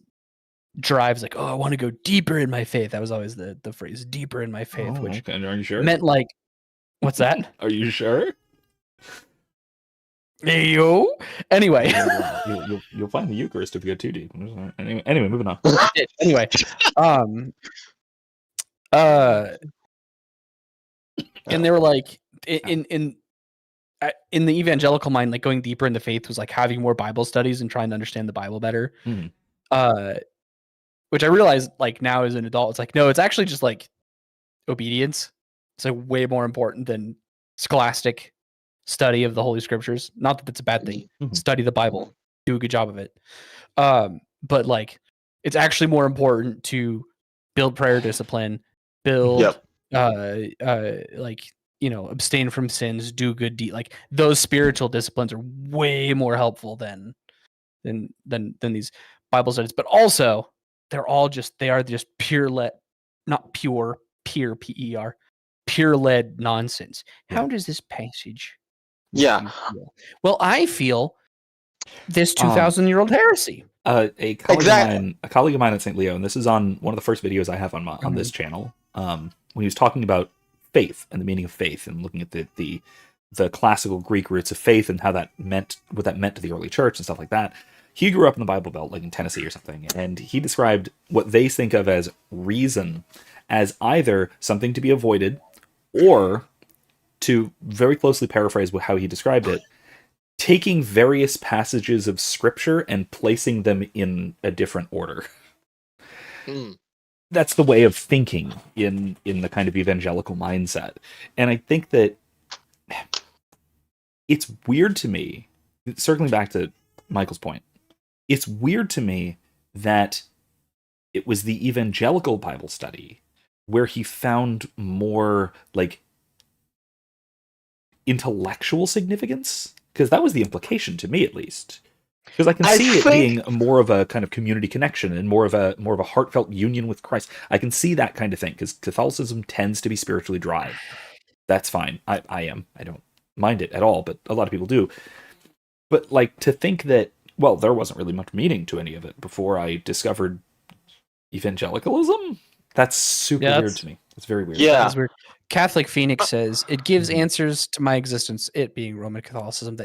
drives like, oh, I want to go deeper in my faith. That was always the phrase, deeper in my faith, which okay. Are you sure? meant like, what's that? Are you sure? Yo. Anyway, You'll find the Eucharist if you go too deep. Anyway, moving on. anyway, and they were like in the evangelical mind, like going deeper into faith was like having more Bible studies and trying to understand the Bible better. Which I realized like now as an adult, it's like, no, it's actually just like obedience. It's like way more important than scholastic study of the Holy Scriptures. Not that that's a bad thing. Study the Bible, do a good job of it. But like, it's actually more important to build prayer discipline, build, abstain from sins, do good deed. Like those spiritual disciplines are way more helpful than these Bible studies. But also, they are just pure led nonsense. How does this passage? Well, I feel this 2,000-year-old heresy. A colleague of mine at St. Leo, and this is on one of the first videos I have on this channel, when he was talking about faith and the meaning of faith and looking at the classical Greek roots of faith and how what that meant to the early church and stuff like that. He grew up in the Bible Belt, like in Tennessee or something, and he described what they think of as reason as either something to be avoided or, to very closely paraphrase how he described it, taking various passages of scripture and placing them in a different order. That's the way of thinking in the kind of evangelical mindset. And I think that it's weird to me, circling back to Michael's point, it's weird to me that it was the evangelical Bible study where he found more like intellectual significance, because that was the implication to me, at least. Because I can see it being more of a kind of community connection and more of a heartfelt union with Christ. I can see that kind of thing, because Catholicism tends to be spiritually dry. That's fine. I don't mind it at all, but a lot of people do. But like, to think that, well, there wasn't really much meaning to any of it before I discovered evangelicalism? That's super weird to me. It's very weird. Yeah. It's weird. Catholic Phoenix says, it gives answers to my existence, it being Roman Catholicism,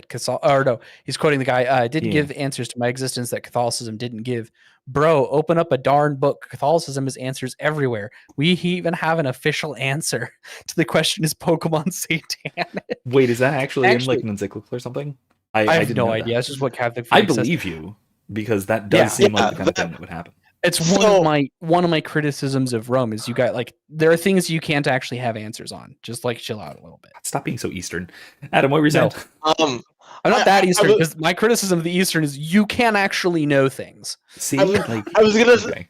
he's quoting the guy, didn't give answers to my existence that Catholicism didn't give. Bro, open up a darn book. Catholicism has answers everywhere. We even have an official answer to the question, is Pokemon satanic? Wait, is that actually in like an encyclical or something? I have no idea. That's just what Catholic Phoenix says. I believe you, because that does seem like the kind of thing that would happen. It's one of my criticisms of Rome is you got like, there are things you can't actually have answers on. Just like chill out a little bit. Stop being so Eastern. Adam, what were you saying? I'm not that Eastern, because my criticism of the Eastern is you can't actually know things. See, I was gonna say.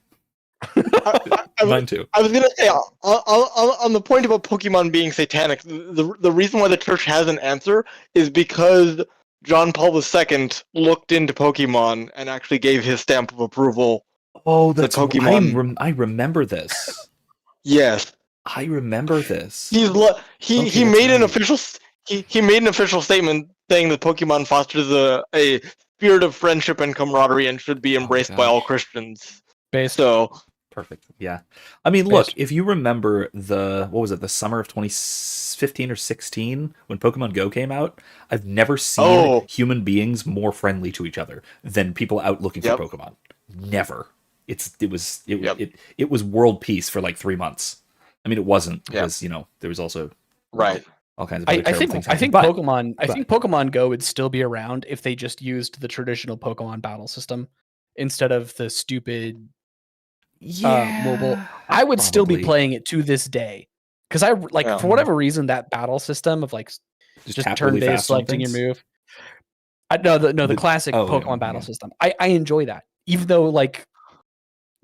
Mine too. I was gonna say on the point about Pokemon being satanic, the reason why the church has an answer is because John Paul II looked into Pokemon and actually gave his stamp of approval. Oh, that's Pokemon. I remember this. Yes, I remember this. He made an official statement saying that Pokemon fosters a spirit of friendship and camaraderie and should be embraced by all Christians. Perfect. Yeah. I mean, look, if you remember the summer of 2015 or 16 when Pokemon Go came out, I've never seen human beings more friendly to each other than people out looking for Pokemon. Never. It was world peace for like 3 months. I mean, it wasn't, because there was also all kinds of other terrible things. I think Pokemon Go would still be around if they just used the traditional Pokemon battle system instead of the stupid mobile. I would still be playing it to this day, because for whatever reason, that battle system of like just turn-based selecting your move. The classic Pokemon battle system. I enjoy that, even though like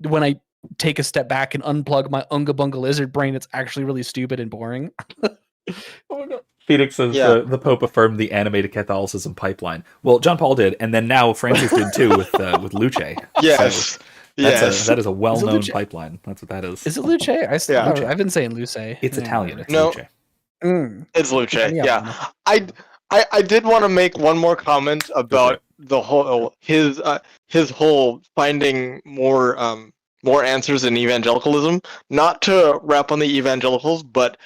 when I take a step back and unplug my Unga Bunga lizard brain, it's actually really stupid and boring. Phoenix says the Pope affirmed the animated Catholicism pipeline. Well, John Paul did, and then now Francis did too with Luce. Yes. So yes. that is a well-known pipeline. That's what that is. Is it Luce? I've been saying Luce. It's Italian. It's No. Luce. It's Luce. Yeah. I did want to make one more comment about the whole his whole finding more answers in evangelicalism. Not to rap on the evangelicals, but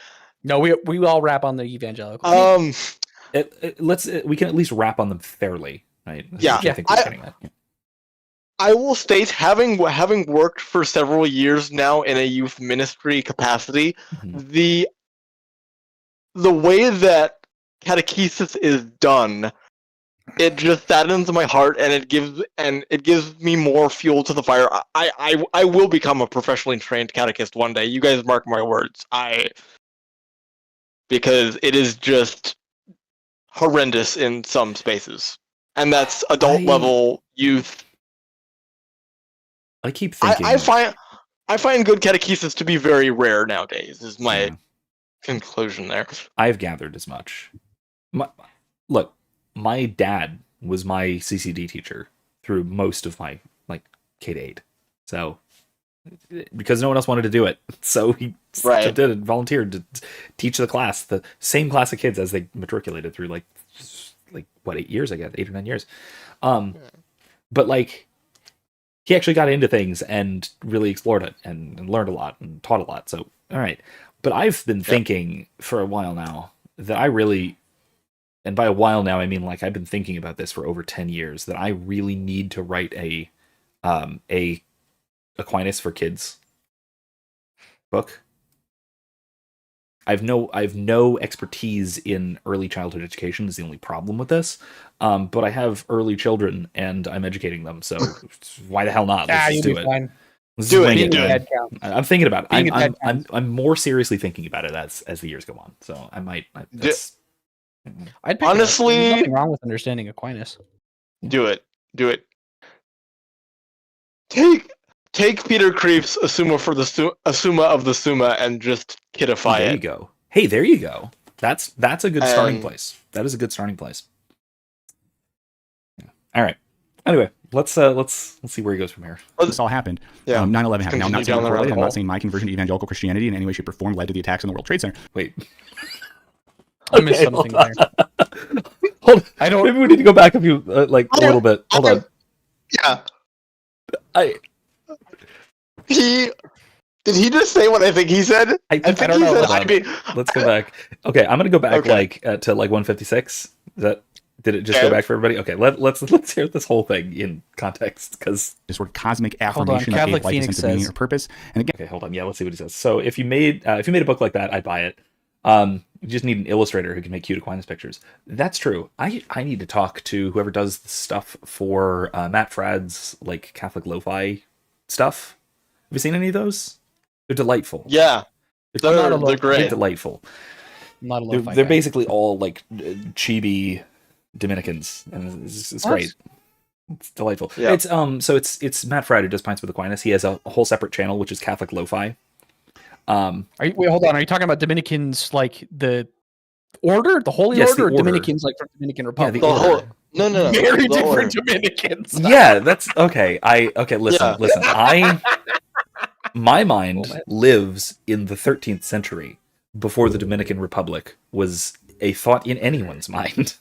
no, we all rap on the evangelicals. We can at least rap on them fairly, right? Yeah. I think we're getting that. Yeah. I will state, having worked for several years now in a youth ministry capacity, the way that catechesis is done, it just saddens my heart, and it gives me more fuel to the fire. I will become a professionally trained catechist one day. You guys mark my words. Because it is just horrendous in some spaces, and that's adult level youth. I keep thinking. I find good catechesis to be very rare nowadays. Is my conclusion there. I've gathered as much. Look, my dad was my CCD teacher through most of my K to 8. So because no one else wanted to do it, so he did it, volunteered to teach the class, the same class of kids as they matriculated through 8 years, I guess, 8 or 9 years. But he actually got into things and really explored it and learned a lot and taught a lot. So, all right. But I've been thinking for a while now that I really, and by a while now, I mean I've been thinking about this for over 10 years, that I really need to write a Aquinas for Kids book. I've no expertise in early childhood education is the only problem with this. But I have early children and I'm educating them, so why the hell not? Let's do it. Fine. Let's do it. I'm thinking about it. I'm more seriously thinking about it as the years go on. So I might. I'd honestly, there's nothing wrong with understanding Aquinas. Do it. Take Peter Kreeft's Summa of the Summa and just kidify it. There you go. Hey, there you go. That's a good starting place. That is a good starting place. Yeah. All right. Anyway, let's see where he goes from here. This all happened. 9/11 happened. Now, I'm not saying it correlated. I'm not saying my conversion to evangelical Christianity in any way, shape, or form led to the attacks on the World Trade Center. Wait. I missed something there. Hold on. Maybe we need to go back a little bit. Hold on. Yeah. Did he just say what I think he said? I think he said. Let's go back. Okay, I'm gonna go back to 156. Did it just go back for everybody? Okay, let's hear this whole thing in context, because this sort of cosmic affirmation that gave life a sense of meaning or purpose. And again, okay, hold on. Yeah, let's see what he says. So if you made a book like that, I'd buy it. You just need an illustrator who can make cute Aquinas pictures. That's true. I need to talk to whoever does the stuff for Matt Fradd's Catholic lo-fi stuff. Have you seen any of those? They're delightful. Yeah, they're great. They're delightful. Not a lo-fi they're guy. basically all chibi Dominicans, and it's great. It's delightful. Yeah. It's it's Matt Fradd who does Pints with Aquinas. He has a whole separate channel which is Catholic lo-fi. Hold on. Are you talking about Dominicans the order, the Holy Order, or Dominicans from Dominican Republic? Yeah, No. Very different Dominicans. Yeah, that's okay. Listen. My mind lives in the 13th century, before the Dominican Republic was a thought in anyone's mind.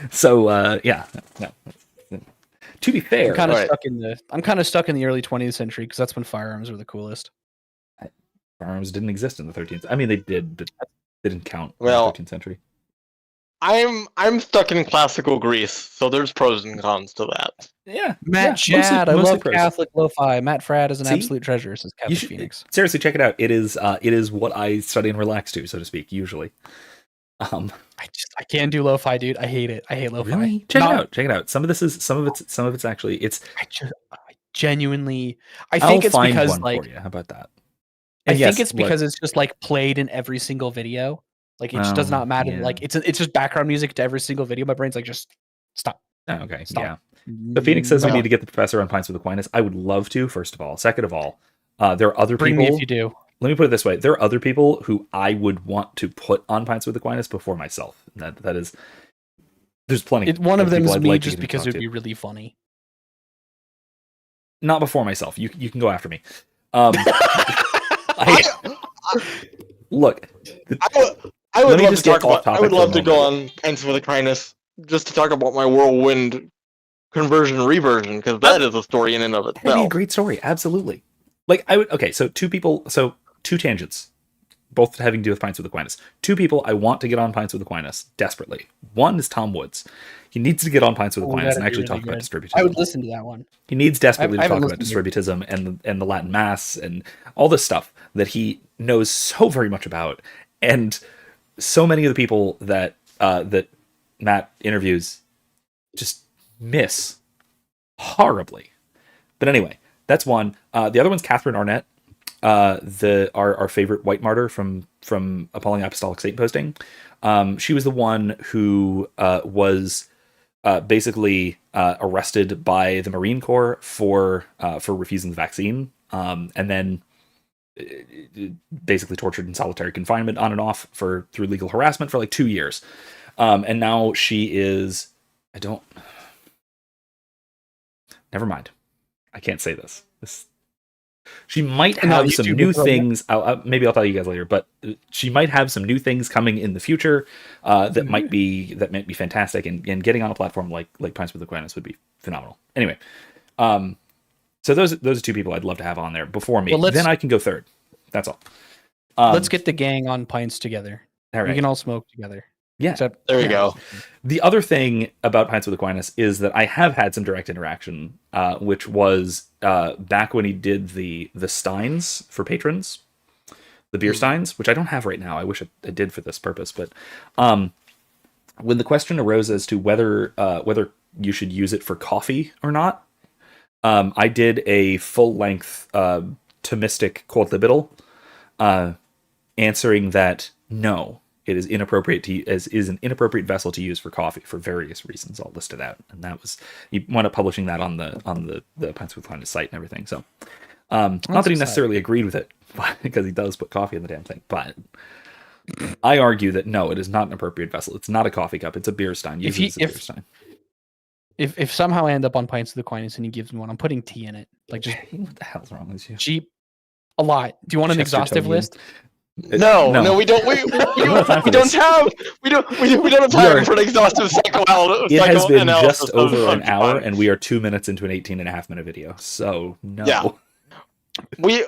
So no. To be fair, I'm kind of stuck in the early 20th century, because that's when firearms were the coolest. Firearms didn't exist in the 13th. I mean, they did, but they didn't count in the 13th century. I'm stuck in classical Greece, so there's pros and cons to that. Yeah, Matt Chad, I love Catholic lo-fi. Matt Fradd is an absolute treasure, says Catholic Phoenix. Seriously, check it out. It is what I study and relax to, so to speak. Usually, I can't do lo-fi, dude. I hate it. I hate lo-fi. Really? Check it out. Some of it's actually I genuinely. I think it's because for you. How about that? I think it's because it's just played in every single video. It just does not matter. Yeah. It's just background music to every single video. My brain's just stop. Oh, okay. Stop. Yeah. But Phoenix says we need to get the professor on Pints with Aquinas. I would love to, first of all. Second of all, there are other people. Bring me if you do. let me put it this way: there are other people who I would want to put on Pints with Aquinas before myself. That is, there's plenty. One of them people is I'd me, like to just get because to it'd talk be to. really funny. Not before myself. You can go after me. Look, I would let me love just to get talk off about. I topic would for a love to go moment. on Pints with Aquinas just to talk about my whirlwind conversion reversion, because that is a story in and of That'd be a itself. great story. Absolutely. Like I would. Okay, so two tangents, both having to do with Pints with Aquinas. Two people I want to get on Pints with Aquinas desperately. One is Tom Woods. He needs to get on Pints with Aquinas and That'd be actually really talk about good. distributism. I would listen to that one. He needs desperately I to haven't talk about listened to it. distributism and the Latin Mass and all this stuff that he knows so very much about. And so many of the people that that Matt interviews just miss horribly. But anyway, that's one. The other one's Catherine Arnett, our favorite white martyr from Appalling Apostolic Satan Posting. She was the one who was basically arrested by the Marine Corps for refusing the vaccine, and then basically tortured in solitary confinement on and off through legal harassment for like 2 years. And now she is, never mind. I can't say this. She might have some new things. Maybe I'll tell you guys later, but she might have some new things coming in the future that might be fantastic. And getting on a platform like Pints with Aquinas would be phenomenal. Anyway, so those are two people I'd love to have on there before me. Then I can go third. That's all. Let's get the gang on Pints together. All right. We can all smoke together. Yeah. There you go. The other thing about Pints with Aquinas is that I have had some direct interaction, which was back when he did the steins for patrons, the beer steins, which I don't have right now. I wish I did for this purpose. But when the question arose as to whether you should use it for coffee or not, I did a full-length Thomistic quodlibetal answering that no. It is inappropriate is an inappropriate vessel to use for coffee for various reasons. I'll list it out, and that was he wound up publishing that on the Pints with Aquinas site and everything. So, not that he necessarily agreed with it, because he does put coffee in the damn thing. But I argue that no, it is not an appropriate vessel. It's not a coffee cup. It's a beer stein. Use it as a beer stein. If somehow I end up on Pints with Aquinas and he gives me one, I'm putting tea in it. Like, just what the hell's wrong with you? Cheap, a lot. Do you want an exhaustive list? No, we don't. We don't have time for an exhaustive psychoanalysis. It has been just over an hour, and we are 2 minutes into an 18.5-minute video. So no. Yeah. We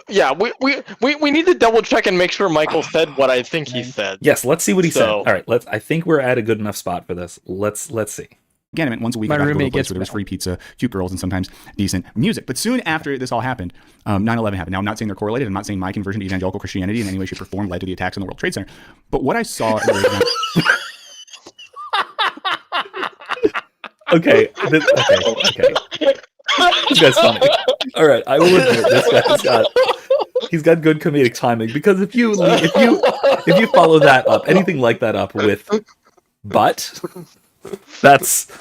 need to double check and make sure Michael said what I think he said. Yes, let's see what he said. All right, I think we're at a good enough spot for this. Let's see. Again, I meant once a week I got to go to a place where there was free pizza, cute girls, and sometimes decent music. But soon after this all happened, 9/11 happened. Now, I'm not saying they're correlated. I'm not saying my conversion to evangelical Christianity in any way, shape, or form led to the attacks on the World Trade Center. But what I saw... Okay. This guy's funny. All right, I will admit this he's got good comedic timing, because if you follow that up, anything like that up with but... That's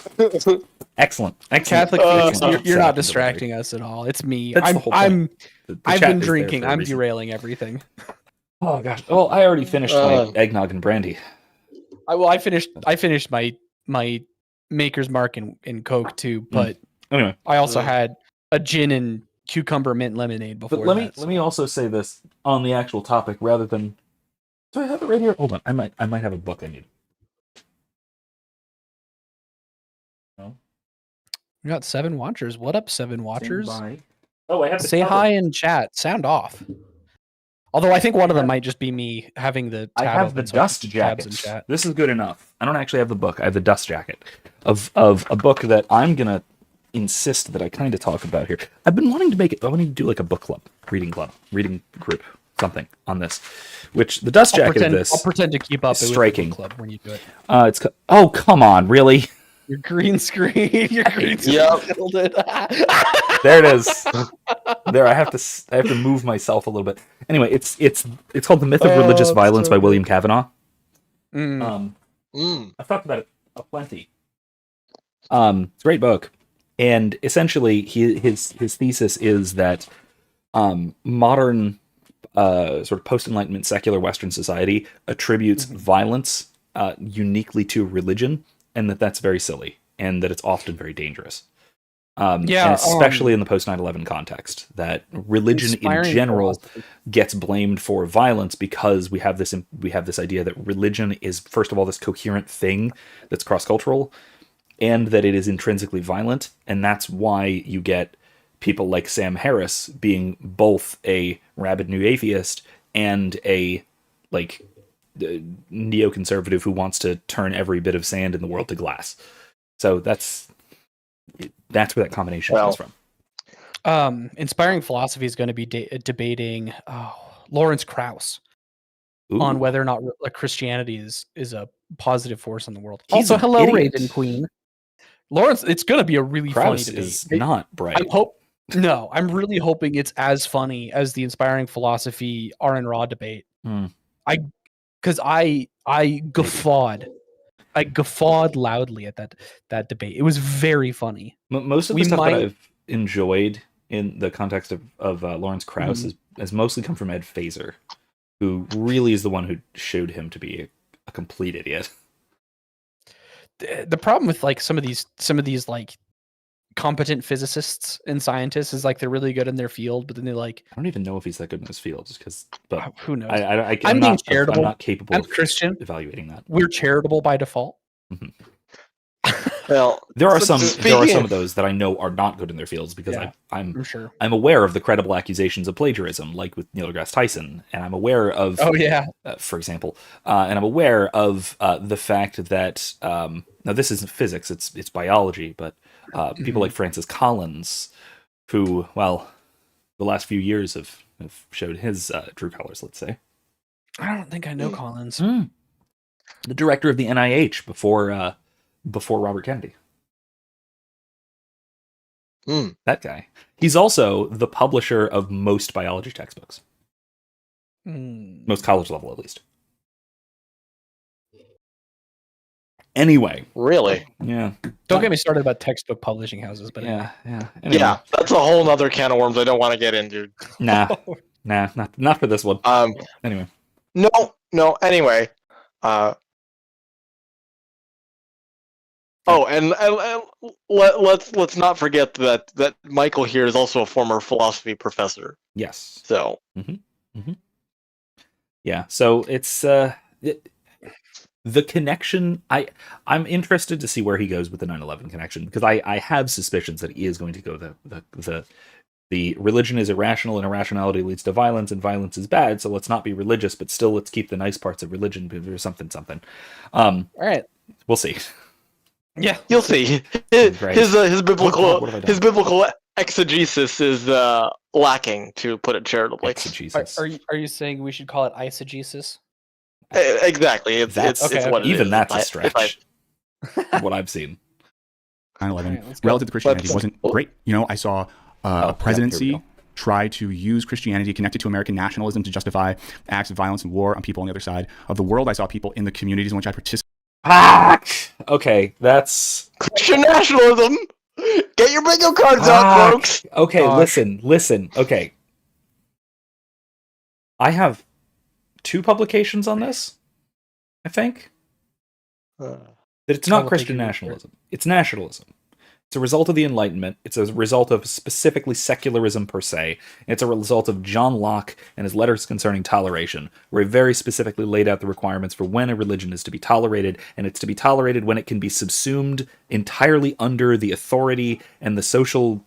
excellent. Catholic, you're not distracting us at all. It's me. I've been drinking. I'm derailing everything. Oh gosh. Well, I already finished my eggnog and brandy. I finished my Maker's Mark and Coke too, but anyway, I also had a gin and cucumber mint lemonade before. But let me also say this on the actual topic rather than. Do I have it right here? Hold on. I might have a book I need. We got 7 watchers. What up, 7 watchers? Oh, I have to say hi in chat. Sound off. Although I think one of them might just be me having the. I have the dust jacket. This is good enough. I don't actually have the book. I have the dust jacket of a book that I'm gonna insist that I kind of talk about here. I've been wanting to make it. I want to do like a book club, reading group, something on this. Which the dust jacket of this. I'll pretend to keep up. Striking. With the book club when you do it. Oh, come on, really? Your green screen. Your green screen. Killed it. There it is. There, I have to move myself a little bit. Anyway, it's called The Myth of Religious Violence by William Kavanaugh. I've talked about it plenty. It's a great book, and essentially his thesis is that modern sort of post-Enlightenment secular Western society attributes violence uniquely to religion, and that's very silly, and that it's often very dangerous. And especially in the post 9/11 context, that religion in general gets blamed for violence because we have this idea that religion is, first of all, this coherent thing that's cross-cultural, and that it is intrinsically violent, and that's why you get people like Sam Harris being both a rabid new atheist and a neoconservative who wants to turn every bit of sand in the world to glass. So that's where that combination comes from. Inspiring Philosophy is going to be debating Lawrence Krauss on whether or not Christianity is a positive force in the world. He's also, an hello, idiot. Raven Queen. Lawrence, it's going to be a really Krauss funny debate. is not bright. I'm really hoping it's as funny as the Inspiring Philosophy R and Raw debate. Because I guffawed. I guffawed loudly at that debate. It was very funny. Most of the stuff that I've enjoyed in the context of Lawrence Krauss has mostly come from Ed Fazer, who really is the one who showed him to be a complete idiot. The problem with some of these competent physicists and scientists is they're really good in their field, but then they I don't even know if he's that good in his field, just because. But who knows? I'm being not charitable. I'm not capable. I'm of Christian. Evaluating that. We're charitable by default. Mm-hmm. Well, there are some of those that I know are not good in their fields because I'm sure. I'm aware of the credible accusations of plagiarism, like with Neil deGrasse Tyson, and I'm aware of for example, and I'm aware of the fact that now this isn't physics, it's biology, but people like Francis Collins, who, well, the last few years have showed his true colors, let's say. I don't think I know Collins. The director of the NIH before Robert Kennedy. That guy. He's also the publisher of most biology textbooks. Most college level, at least. Anyway. Really? Yeah. Don't get me started about textbook publishing houses, but yeah. Anyway. Yeah, that's a whole other can of worms I don't want to get into. Nah, not for this one. Anyway. No, anyway. And let's not forget that Michael here is also a former philosophy professor. Yes. So. Yeah. So it's the connection. I'm interested to see where he goes with the 9/11 connection, because I have suspicions that he is going to go the religion is irrational and irrationality leads to violence and violence is bad. So let's not be religious, but still let's keep the nice parts of religion or something. All right. We'll see. Yeah, you'll see. His biblical exegesis is lacking, to put it charitably. Exegesis. Are you saying we should call it eisegesis? Exactly. It's what it even is. That's a stretch. What I've seen. 9/11 relative to Christianity wasn't great. I saw a presidency try to use Christianity connected to American nationalism to justify acts of violence and war on people on the other side of the world. I saw people in the communities in which I participated. Okay, that's Christian nationalism. Get your bingo cards out, folks. Okay, listen. Okay, I have 2 publications on this. I think that it's not Christian nationalism; it's nationalism. It's a result of the Enlightenment. It's a result of specifically secularism per se. It's a result of John Locke and his letters concerning toleration, where he very specifically laid out the requirements for when a religion is to be tolerated, and it's to be tolerated when it can be subsumed entirely under the authority and the social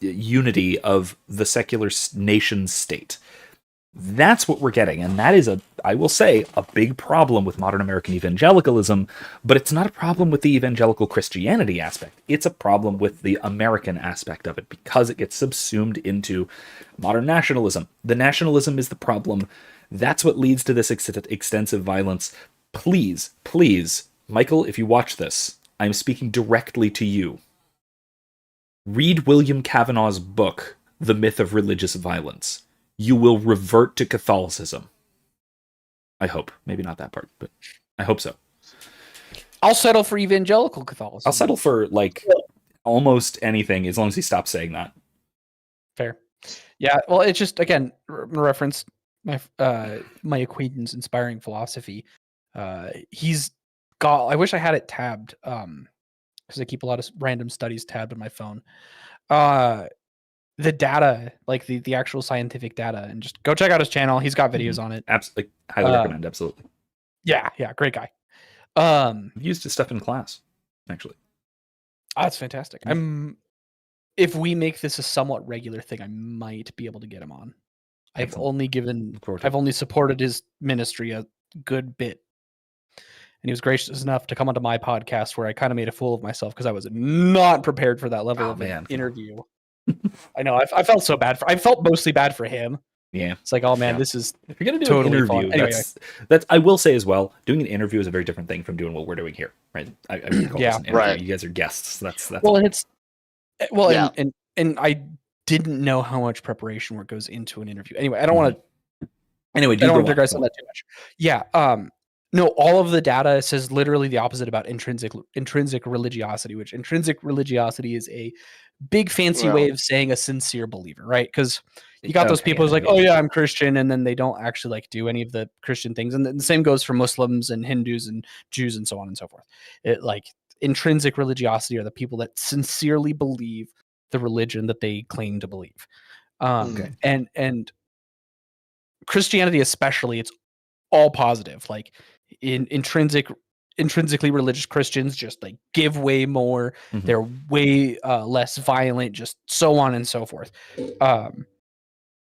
unity of the secular nation state. That's what we're getting, and that is I will say, a big problem with modern American evangelicalism, but it's not a problem with the evangelical Christianity aspect. It's a problem with the American aspect of it, because it gets subsumed into modern nationalism. The nationalism is the problem. That's what leads to this extensive violence. Please, Michael, if you watch this, I'm speaking directly to you. Read William Kavanaugh's book, The Myth of Religious Violence. You will revert to Catholicism. I hope. Maybe not that part, but I hope so. I'll settle for evangelical Catholicism. I'll settle for almost anything as long as he stops saying that. Fair. Yeah, well, it's just, again, reference my acquaintance, Inspiring Philosophy. He's got. I wish I had it tabbed. Because I keep a lot of random studies tabbed on my phone. The data, like the actual scientific data, and just go check out his channel. He's got videos on it. Absolutely, highly recommend. Absolutely. Yeah, great guy. I've used his stuff in class, actually. That's fantastic. If we make this a somewhat regular thing, I might be able to get him on. I've only supported his ministry a good bit. And he was gracious enough to come onto my podcast where I kind of made a fool of myself because I was not prepared for that level of interview. I know. I felt so bad. I felt mostly bad for him. Yeah. It's like, oh man, this is if you're gonna do totally an interview, anyway. that's I will say as well, doing an interview is a very different thing from doing what we're doing here, right? I wouldn't call this an interview. Right. You guys are guests. That's well, and it's and I didn't know how much preparation work goes into an interview. Anyway, I don't want to. Anyway, I don't want to digress on that too much. Yeah. No, all of the data says literally the opposite about intrinsic religiosity, which intrinsic religiosity is a big fancy way of saying a sincere believer, right? Because you got those people who's like, oh yeah, I'm Christian, and then they don't actually like do any of the Christian things, and the same goes for Muslims and Hindus and Jews and so on and so forth. It like intrinsic religiosity are the people that sincerely believe the religion that they claim to believe. And Christianity especially, it's all positive. Like in intrinsically religious Christians just like give way more. They're way less violent, just so on and so forth.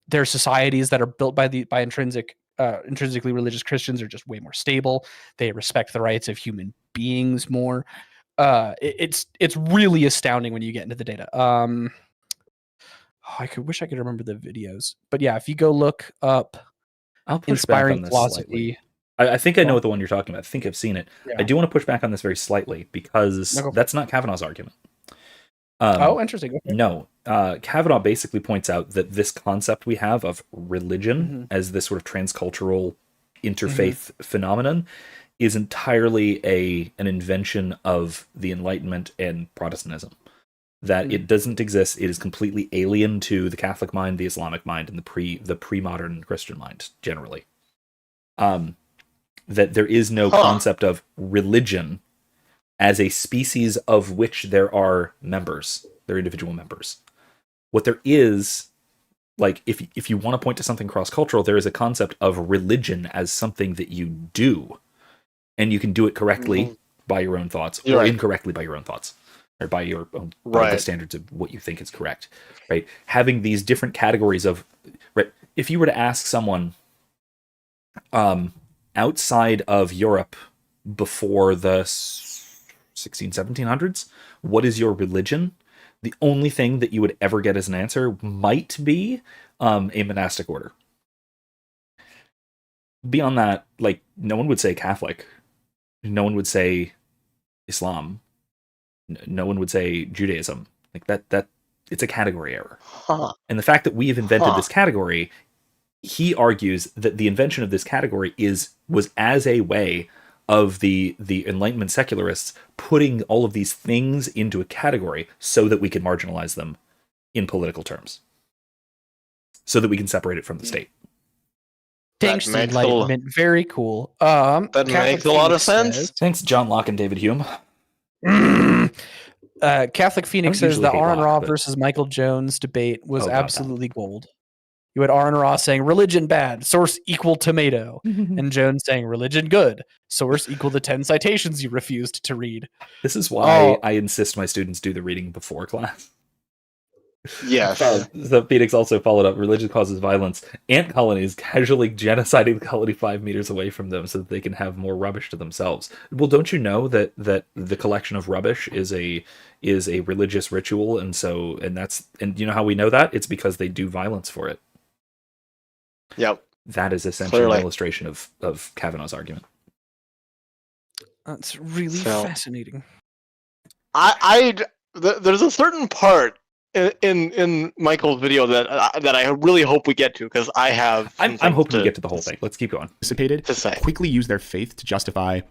Their societies that are built by intrinsically religious Christians are just way more stable. They respect the rights of human beings more. It's really astounding when you get into the data. I wish I could remember the videos, but yeah, if you go look up Inspiring Philosophy. I think I know what the one you're talking about. I think I've seen it. Yeah. I do want to push back on this very slightly because that's not Kavanaugh's argument. Interesting. Okay. No, Kavanaugh basically points out that this concept we have of religion as this sort of transcultural interfaith phenomenon is entirely an invention of the Enlightenment and Protestantism. That it doesn't exist. It is completely alien to the Catholic mind, the Islamic mind, and the pre-modern Christian mind generally. That there is no concept of religion as a species of which there are members, they're individual members. What there is, like, if you want to point to something cross-cultural, there is a concept of religion as something that you do, and you can do it correctly by your own thoughts, or incorrectly by your own thoughts, or by your own by the standards of what you think is correct, right? Having these different categories of, right? If you were to ask someone, outside of Europe before the 1700s, what is your religion? The only thing that you would ever get as an answer might be a monastic order. Beyond that, like, no one would say Catholic. No one would say Islam. No one would say Judaism. Like that it's a category error. And the fact that we have invented this category, he argues that the invention of this category was as a way of the Enlightenment secularists putting all of these things into a category so that we can marginalize them in political terms, so that we can separate it from the state. Thanks, Enlightenment. Very cool. That makes a lot of sense. Thanks, John Locke and David Hume. Catholic Phoenix says the Aaron Ra versus Michael Jones debate was absolutely gold. You had Aaron Ross saying religion bad, source equal tomato, and Jones saying religion good, source equal the 10 citations you refused to read. This is why I insist my students do the reading before class. Yes. So Phoenix also followed up, religion causes violence. Ant colonies casually genociding the colony 5 meters away from them so that they can have more rubbish to themselves. Well, don't you know that the collection of rubbish is a religious ritual, and you know how we know that? It's because they do violence for it. Yep. That is essentially an illustration of Kavanaugh's argument. That's really fascinating. There's a certain part in Michael's video that I really hope we get to, because I'm hoping to get to the whole thing. Let's keep going. Quickly use their faith to justify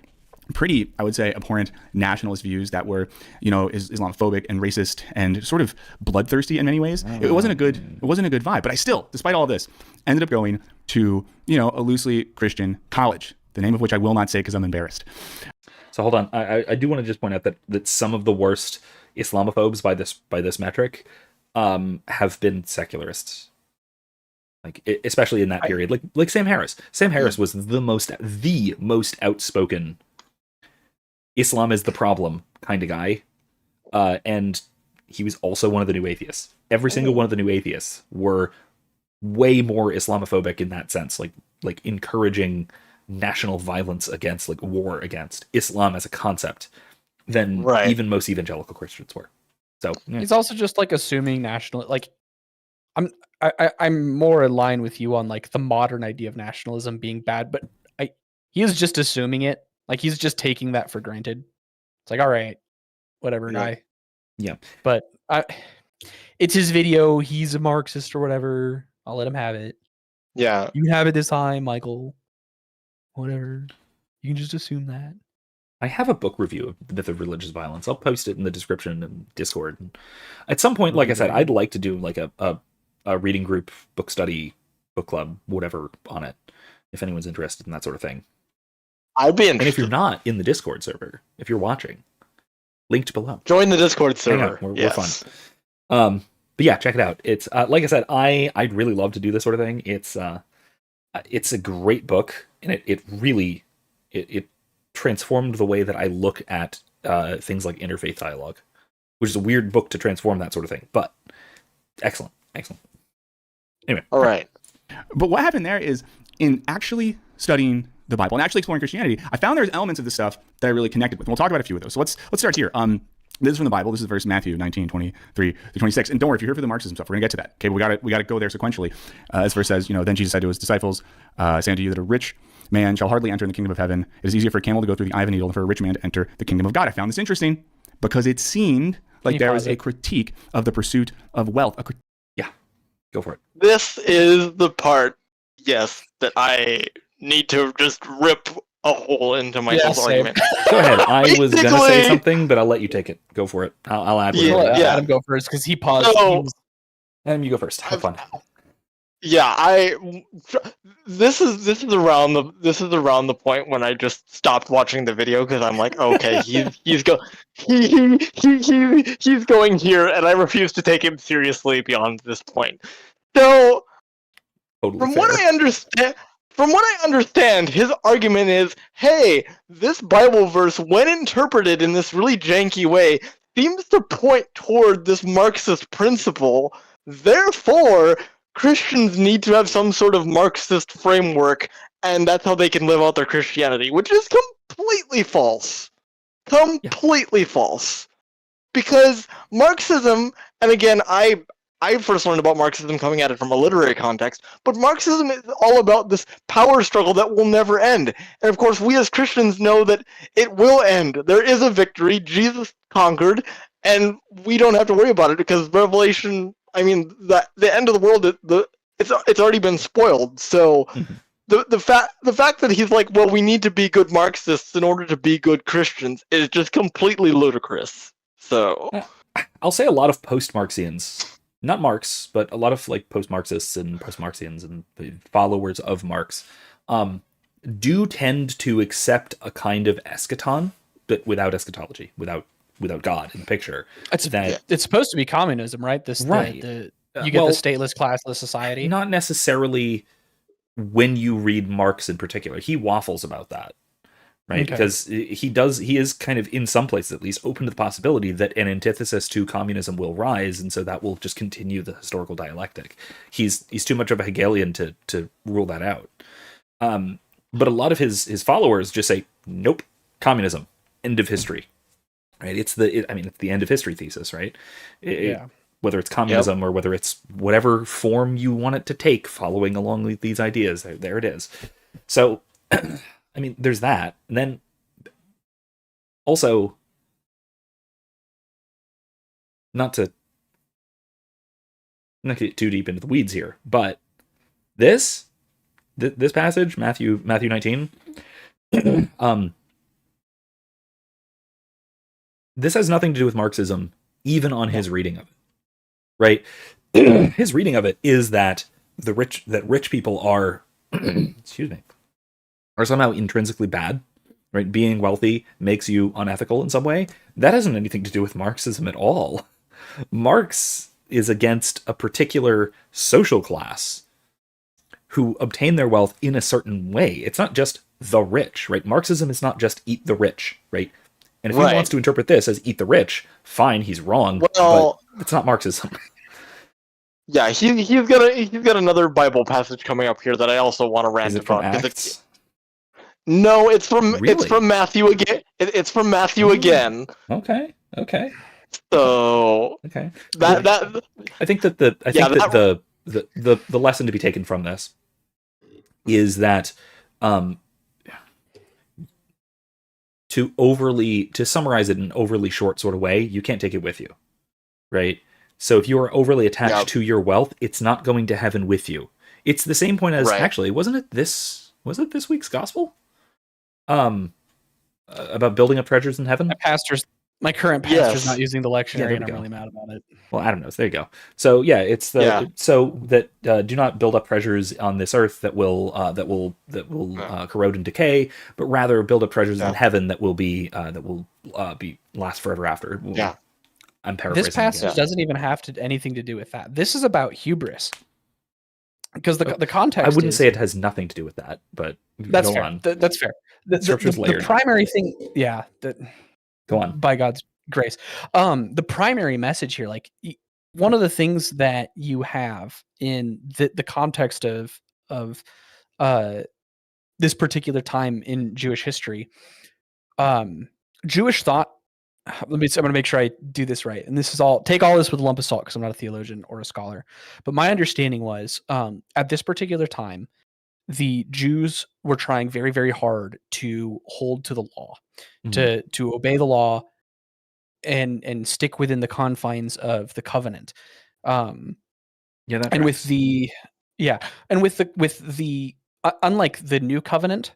pretty, I would say, abhorrent nationalist views that were, Islamophobic and racist and sort of bloodthirsty in many ways. It wasn't a good vibe. But I still, despite all of this, ended up going to, a loosely Christian college, the name of which I will not say because I'm embarrassed. So hold on. I do want to just point out that some of the worst Islamophobes by this metric have been secularists. Like especially in that period. Like Sam Harris. Sam Harris was the most outspoken Islam is the problem kind of guy. And he was also one of the new atheists. Every single one of the new atheists were way more Islamophobic in that sense, like encouraging national violence against, like war against Islam as a concept, than even most evangelical Christians were. So he's also just like assuming national. Like I'm more in line with you on like the modern idea of nationalism being bad, but he is just assuming it. Like he's just taking that for granted. It's like, all right, whatever, guy. Yeah, but it's his video. He's a Marxist or whatever. I'll let him have it. Yeah. You can have it this time, Michael. Whatever. You can just assume that. I have a book review of The Myth of Religious Violence. I'll post it in the description and Discord. And at some point, like I said, I'd like to do like a reading group, book study, book club, whatever on it, if anyone's interested in that sort of thing. I'd be interested. And if you're not in the Discord server, if you're watching, linked below. Join the Discord server. We're fun. But yeah, check it out. It's like I said, I'd really love to do this sort of thing. It's a great book, and it really transformed the way that I look at things like interfaith dialogue, which is a weird book to transform that sort of thing, but excellent. Anyway. All right. But what happened there is, in actually studying the Bible and actually exploring Christianity, I found there's elements of this stuff that I really connected with. And we'll talk about a few of those. So let's start here. This is from the Bible. This is verse Matthew 19:23-26. And don't worry, if you're here for the Marxism stuff, we're gonna get to that. Okay, we got to go there sequentially. This verse says, then Jesus said to his disciples, "Say unto you that a rich man shall hardly enter in the kingdom of heaven. It is easier for a camel to go through the eye of a needle than for a rich man to enter the kingdom of God." I found this interesting because it seemed like there was a critique of the pursuit of wealth. Yeah, go for it. This is the part, yes, that I need to just rip a hole into my argument. Go ahead. I was going to say something, but I'll let you take it. Go for it. I'll add. Adam go first because he paused. Adam, you go first. Have fun. Yeah, this is around the point when I just stopped watching the video because I'm like, okay, he's going here, and I refuse to take him seriously beyond this point. So, from what I understand, his argument is, hey, this Bible verse, when interpreted in this really janky way, seems to point toward this Marxist principle. Therefore, Christians need to have some sort of Marxist framework, and that's how they can live out their Christianity, which is completely false. Completely false. Because Marxism, and again, I first learned about Marxism coming at it from a literary context, but Marxism is all about this power struggle that will never end. And of course, we as Christians know that it will end. There is a victory. Jesus conquered, and we don't have to worry about it because Revelation, I mean, the end of the world, it's already been spoiled. So the fact that he's like, well, we need to be good Marxists in order to be good Christians is just completely ludicrous. So I'll say a lot of post-Marxians, not Marx, but a lot of like post-Marxists and post-Marxians and the followers of Marx do tend to accept a kind of eschaton, but without eschatology, without God in the picture. It's supposed to be communism, right? You get the stateless, classless society. Not necessarily when you read Marx in particular. He waffles about that, right? Okay. Because he is kind of, in some places at least, open to the possibility that an antithesis to communism will rise, and so that will just continue the historical dialectic. He's too much of a Hegelian to rule that out. But a lot of his followers just say, nope, communism, end of history. Right, it's the end of history thesis, right? Whether it's communism or whether it's whatever form you want it to take, following along with these ideas, there it is. So, I mean, there's that, and then also, not to get too deep into the weeds here, but this passage, Matthew 19. This has nothing to do with Marxism, even on his reading of it, right? His reading of it is that rich people are excuse me, are somehow intrinsically bad, right? Being wealthy makes you unethical in some way. That hasn't anything to do with Marxism at all. Marx is against a particular social class who obtain their wealth in a certain way. It's not just the rich, right? Marxism is not just eat the rich, right? And if he wants to interpret this as eat the rich, fine, he's wrong, but it's not Marxism. Yeah, he's got another Bible passage coming up here that I also want to rant Is it from about. Acts? No, it's from Really? Matthew again. It's from Matthew again. Okay. So Okay. that I think that the lesson to be taken from this is that to summarize it in an overly short sort of way, you can't take it with you, right? So if you are overly attached to your wealth, it's not going to heaven with you. It's the same point as actually, was it this week's gospel? About building up treasures in heaven. My current pastor's not using the lectionary, and I'm really mad about it. Well, Adam knows. There you go. So yeah, it's so that do not build up treasures on this earth that will corrode and decay, but rather build up treasures in heaven that will last forever after. Yeah. I'm paraphrasing. This passage doesn't even have anything to do with that. This is about hubris. Because the context I wouldn't say it has nothing to do with that, but that's go fair. on. That's fair. The primary thing, go on. By God's grace. The primary message here, like one of the things that you have in the context of this particular time in Jewish history, Jewish thought. I'm going to make sure I do this right. And take all this with a lump of salt because I'm not a theologian or a scholar. But my understanding was at this particular time, the Jews were trying very, very hard to hold to the law, to obey the law and stick within the confines of the covenant. Unlike the new covenant,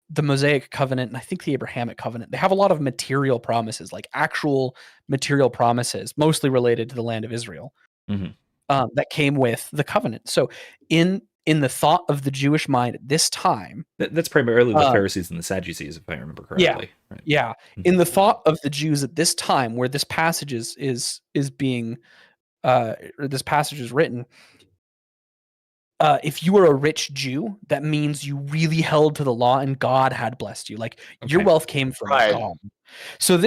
the Mosaic covenant, and I think the Abrahamic covenant, they have a lot of material promises, like actual material promises, mostly related to the land of Israel, that came with the covenant. So in the thought of the Jewish mind at this time, that's primarily the Pharisees and the Sadducees, if I remember correctly. In the thought of the Jews at this time, where this passage is being, or this passage is written, if you were a rich Jew, that means you really held to the law and God had blessed you. Like your wealth came from God. So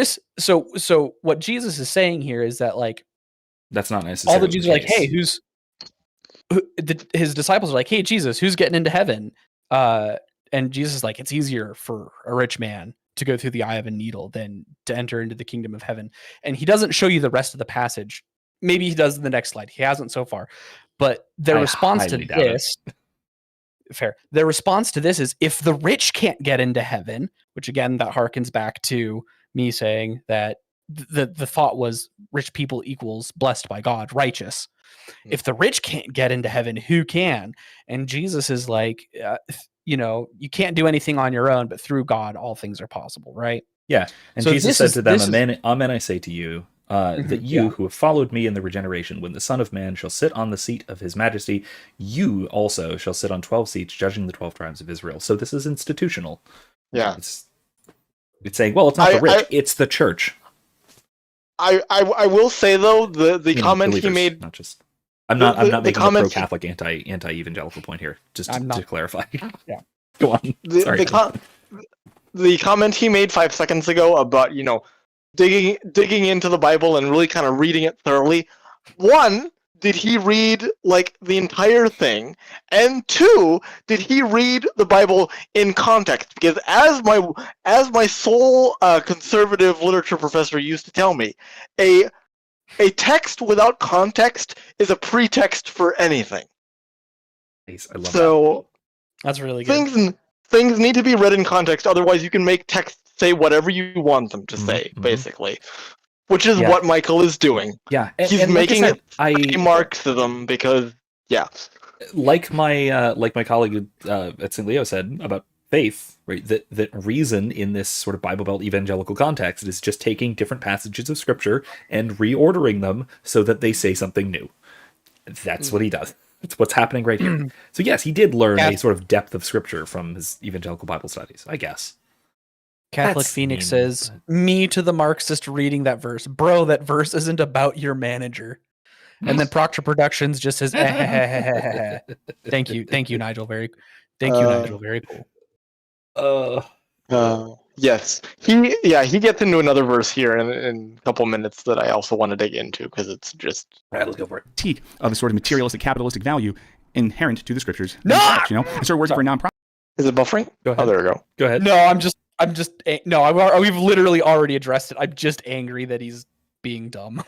what Jesus is saying here is that like that's not necessarily all the Jews are like, hey, his disciples are like, hey, Jesus, who's getting into heaven? And Jesus is like, it's easier for a rich man to go through the eye of a needle than to enter into the kingdom of heaven. And he doesn't show you the rest of the passage. Maybe he does in the next slide. He hasn't so far. But their response to this, their response to this is, if the rich can't get into heaven, which again, that harkens back to me saying that the thought was rich people equals blessed by God, righteous. If the rich can't get into heaven, who can? And Jesus is like, you can't do anything on your own, but through God, all things are possible, right? Yeah. And so Jesus said to them, Amen, I say to you, that you who have followed me in the regeneration, when the Son of Man shall sit on the seat of his majesty, you also shall sit on 12 seats, judging the 12 tribes of Israel. So this is institutional. Yeah. It's saying, well, it's not the rich, it's the church. I will say though, the comment he made, not just I'm not making a pro-Catholic anti-evangelical point here, just to clarify. Yeah. Go on. The comment he made 5 seconds ago about, digging into the Bible and really kind of reading it thoroughly. One, did he read like the entire thing? And two, did he read the Bible in context? Because as my sole conservative literature professor used to tell me, a text without context is a pretext for anything. Nice. I love that. That's really good. Things need to be read in context, otherwise you can make text say whatever you want them to say, basically. Which is what Michael is doing. Yeah. He's making it a Marxism because, Like my colleague at St. Leo said about faith, right? That reason in this sort of Bible Belt evangelical context is just taking different passages of scripture and reordering them so that they say something new. That's what he does. It's what's happening right here. So yes, he did learn Yeah. a sort of depth of scripture from his evangelical Bible studies, I guess. Catholic That's Phoenix mean, says, me to the Marxist reading that verse. Bro, that verse isn't about your manager. And then Proctor Productions just says, Thank you, Nigel. Thank you, Nigel. Very cool. Yes. He gets into another verse here in a couple minutes that I also want to dig into because it's just. All right, let's go for it. Critique of the sort of materialistic capitalistic value inherent to the scriptures. No! themselves, you know, I started working for a nonprofit. Is it buffering? Go ahead. Oh, there we go. Go ahead. No, we've literally already addressed it. I'm just angry that he's being dumb.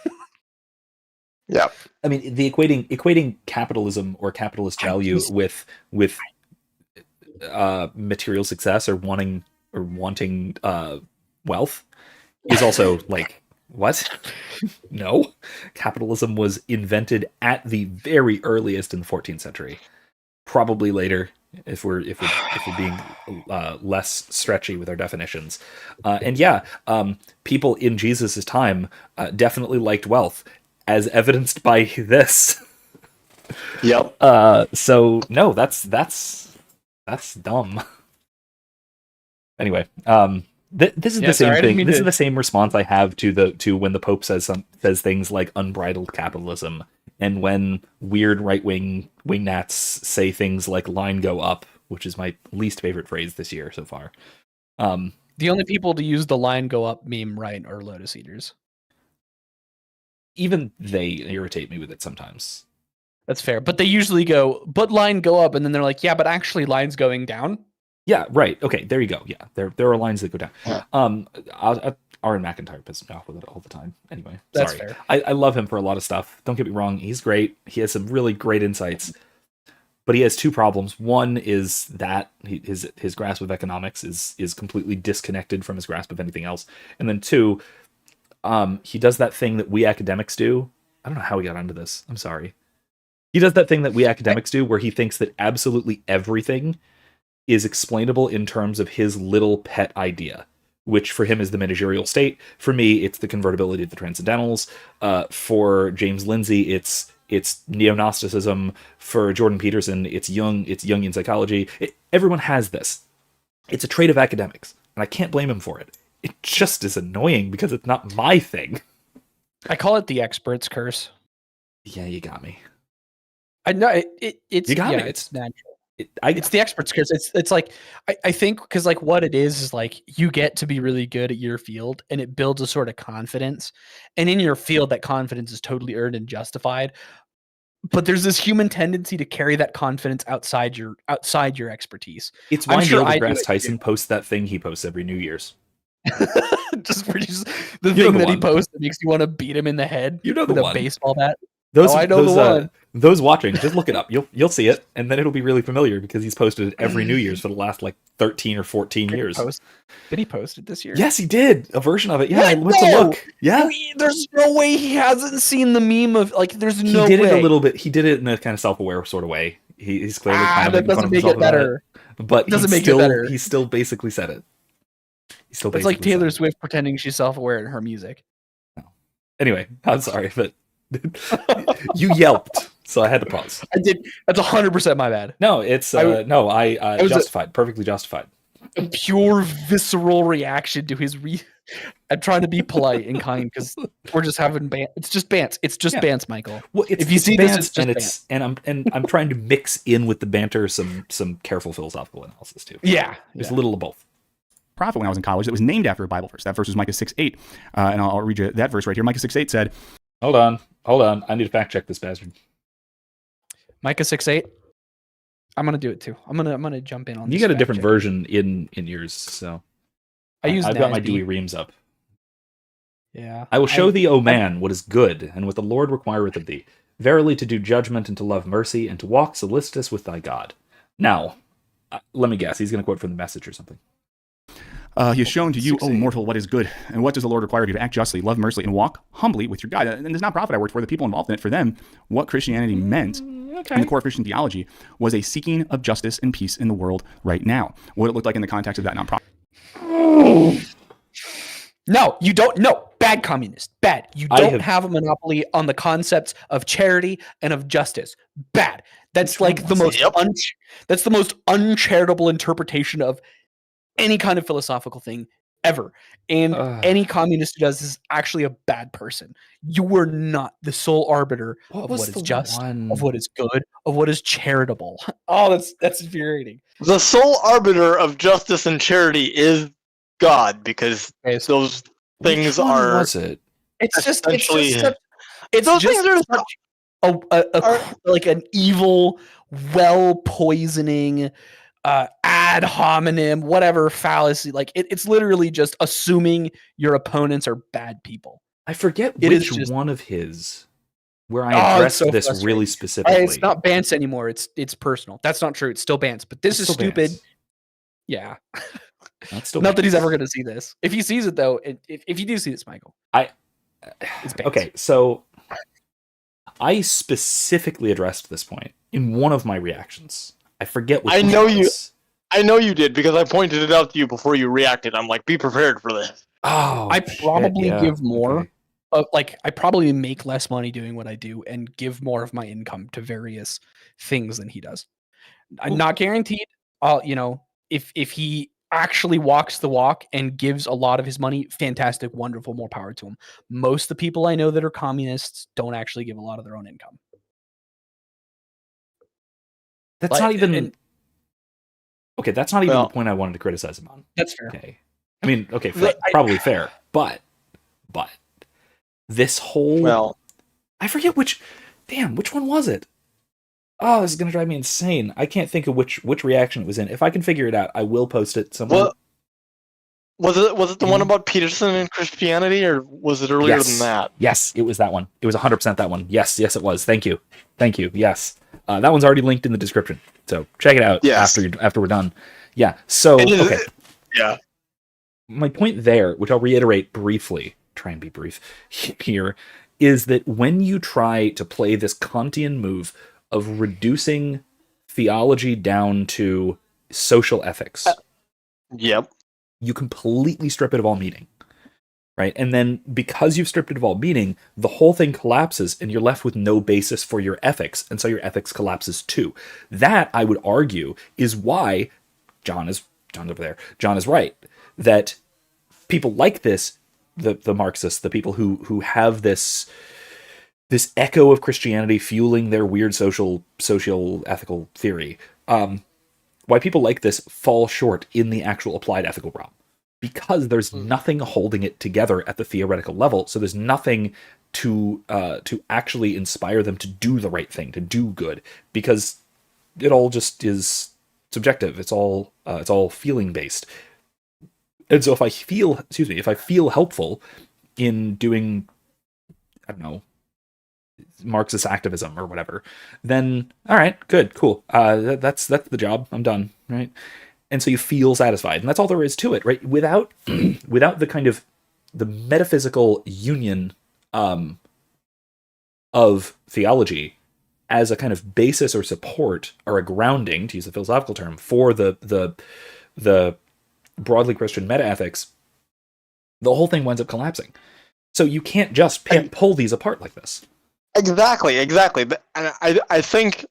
Yeah. I mean, the equating capitalism or capitalist value with material success or wanting wealth is also like, what? No, capitalism was invented at the very earliest in the 14th century. Probably later, if we're being less stretchy with our definitions. People in Jesus's time definitely liked wealth, as evidenced by this. Yep. So no, that's dumb. Anyway, this is the same thing. This is the same response I have to when the Pope says things like unbridled capitalism, and when weird right-wing wingnats say things like "line go up," which is my least favorite phrase this year so far. The only people to use the line go up meme right are Lotus Eaters. Even they irritate me with it sometimes. That's fair, but they usually go, but line go up, and then they're like, yeah, but actually line's going down. Yeah, right. Okay, there you go. Yeah, there are lines that go down. Yeah. Aaron McIntyre pisses me off with it all the time. Anyway, That's sorry. fair. I love him for a lot of stuff. Don't get me wrong. He's great. He has some really great insights. But he has two problems. One is that his grasp of economics is completely disconnected from his grasp of anything else. And then two, he does that thing that we academics do. I don't know how we got onto this. I'm sorry. He does that thing that we academics do where he thinks that absolutely everything is explainable in terms of his little pet idea, which for him is the managerial state. For me, it's the convertibility of the transcendentals. For James Lindsay, it's neo-Gnosticism. For Jordan Peterson, it's Jungian psychology. Everyone has this. It's a trait of academics, and I can't blame him for it. It just is annoying because it's not my thing. I call it the expert's curse. Yeah, you got me. I know it's You got me. It's natural. It's the expert's curse. It's like I think because like what it is like you get to be really good at your field, and it builds a sort of confidence. And in your field, that confidence is totally earned and justified. But there's this human tendency to carry that confidence outside your expertise. It's why sure Neil I do deGrasse it Tyson too. posts that thing he posts every New Year's. just the You know thing the that he one. posts that makes you want to beat him in the head. You know the with one. a baseball bat. I know the one. Those watching, just look it up. You'll see it, and then it'll be really familiar because he's posted it every New Year's for the last like 13 or 14 years. Did he post it this year? Yes, he did a version of it. Yeah, I What? went to No! look. Yeah, There's no way he hasn't seen the meme of like. There's he no did way. it a little bit. He did it in a kind of self-aware sort of way. He's clearly kind of that making fun doesn't of make himself it better. about it, but Doesn't make it better. He still basically said it. He still It's like basically Taylor said it. Swift pretending she's self-aware in her music. Anyway, I'm sorry, but you yelped, so I had to pause. I did. That's 100% my bad. No, it's I was justified, perfectly justified. A pure visceral reaction to his I'm trying to be polite and kind because we're just having it's just bants. It's just bants, Michael. Well, if you see this, bants, it's just and bants. I'm trying to mix in with the banter some careful philosophical analysis too. Yeah, There's a little of both. Prophet when I was in college that was named after a Bible verse. That verse was Micah 6:8. And I'll read you that verse right here. Micah 6:8 said, Hold on. I need to fact check this bastard. Micah 6:8. I'm gonna do it too. I'm gonna jump in on. You this got a fact different check. version in yours, so I've got my Dewey Reams up. Yeah. I will show thee, O man, what is good, and what the Lord requireth of thee. Verily to do judgment and to love mercy, and to walk solicitous with thy God. Now, let me guess. He's going to quote from the Message or something. He has shown to you, 6:8. O mortal, what is good, and what does the Lord require of you to act justly, love mercy, and walk humbly with your God. And this nonprofit I worked for, the people involved in it, for them, what Christianity meant and the core of Christian theology was a seeking of justice and peace in the world right now. What it looked like in the context of that nonprofit. No, you don't. No, bad communist. Bad. You don't have a monopoly on the concepts of charity and of justice. Bad. That's like the most that's the most uncharitable interpretation of any kind of philosophical thing ever. And any communist who does this is actually a bad person. You were not the sole arbiter of what is just, of what is good, of what is charitable. Oh, that's infuriating. The sole arbiter of justice and charity is God, because those things are. Was it? It's just like an evil, well poisoning, ad hominem, whatever fallacy. Like it's literally just assuming your opponents are bad people. I forget which one of his where I addressed this really specifically. It's not Bance anymore. It's personal. That's not true. It's still Bance, but this is stupid. Bance. Yeah. Not that he's ever going to see this. If he sees it, though, if you do see this, Michael, okay. So I specifically addressed this point in one of my reactions. I forget which. I know you did, because I pointed it out to you before you reacted. I'm like, be prepared for this. Oh, I probably give more. Okay. I probably make less money doing what I do and give more of my income to various things than he does. I'm not guaranteed. If he actually walks the walk and gives a lot of his money, fantastic, wonderful, more power to him. Most of the people I know that are communists don't actually give a lot of their own income. That's not even the point I wanted to criticize him on. That's fair. Okay. I mean, okay, probably fair, but this whole I forget which one was it? Oh, this is gonna drive me insane. I can't think of which reaction it was in. If I can figure it out, I will post it somewhere. Was it the one about Peterson and Christianity, or was it earlier than that? Yes, it was that one. It was 100% that one. Yes, it was. Thank you. Yes, that one's already linked in the description, so check it out after we're done. Yeah. So okay. Yeah. My point there, which I'll reiterate briefly, try and be brief here, is that when you try to play this Kantian move of reducing theology down to social ethics. Yep. You completely strip it of all meaning. Right? And then because you've stripped it of all meaning, the whole thing collapses and you're left with no basis for your ethics. And so your ethics collapses too. That, I would argue, is why John's over there. John is right. That people like this, the Marxists, the people who have this echo of Christianity fueling their weird social ethical theory. Why people like this fall short in the actual applied ethical realm. Because there's nothing holding it together at the theoretical level, so there's nothing to actually inspire them to do the right thing, to do good, because it all just is subjective. It's all feeling based. And so if I feel helpful in doing, I don't know, Marxist activism or whatever, then all right, good, cool. That's the job. I'm done, right? And so you feel satisfied, and that's all there is to it, right? Without the kind of the metaphysical union of theology as a kind of basis or support or a grounding, to use a philosophical term, for the broadly Christian metaethics, the whole thing winds up collapsing. So you can't just pull these apart like this. Exactly. And I think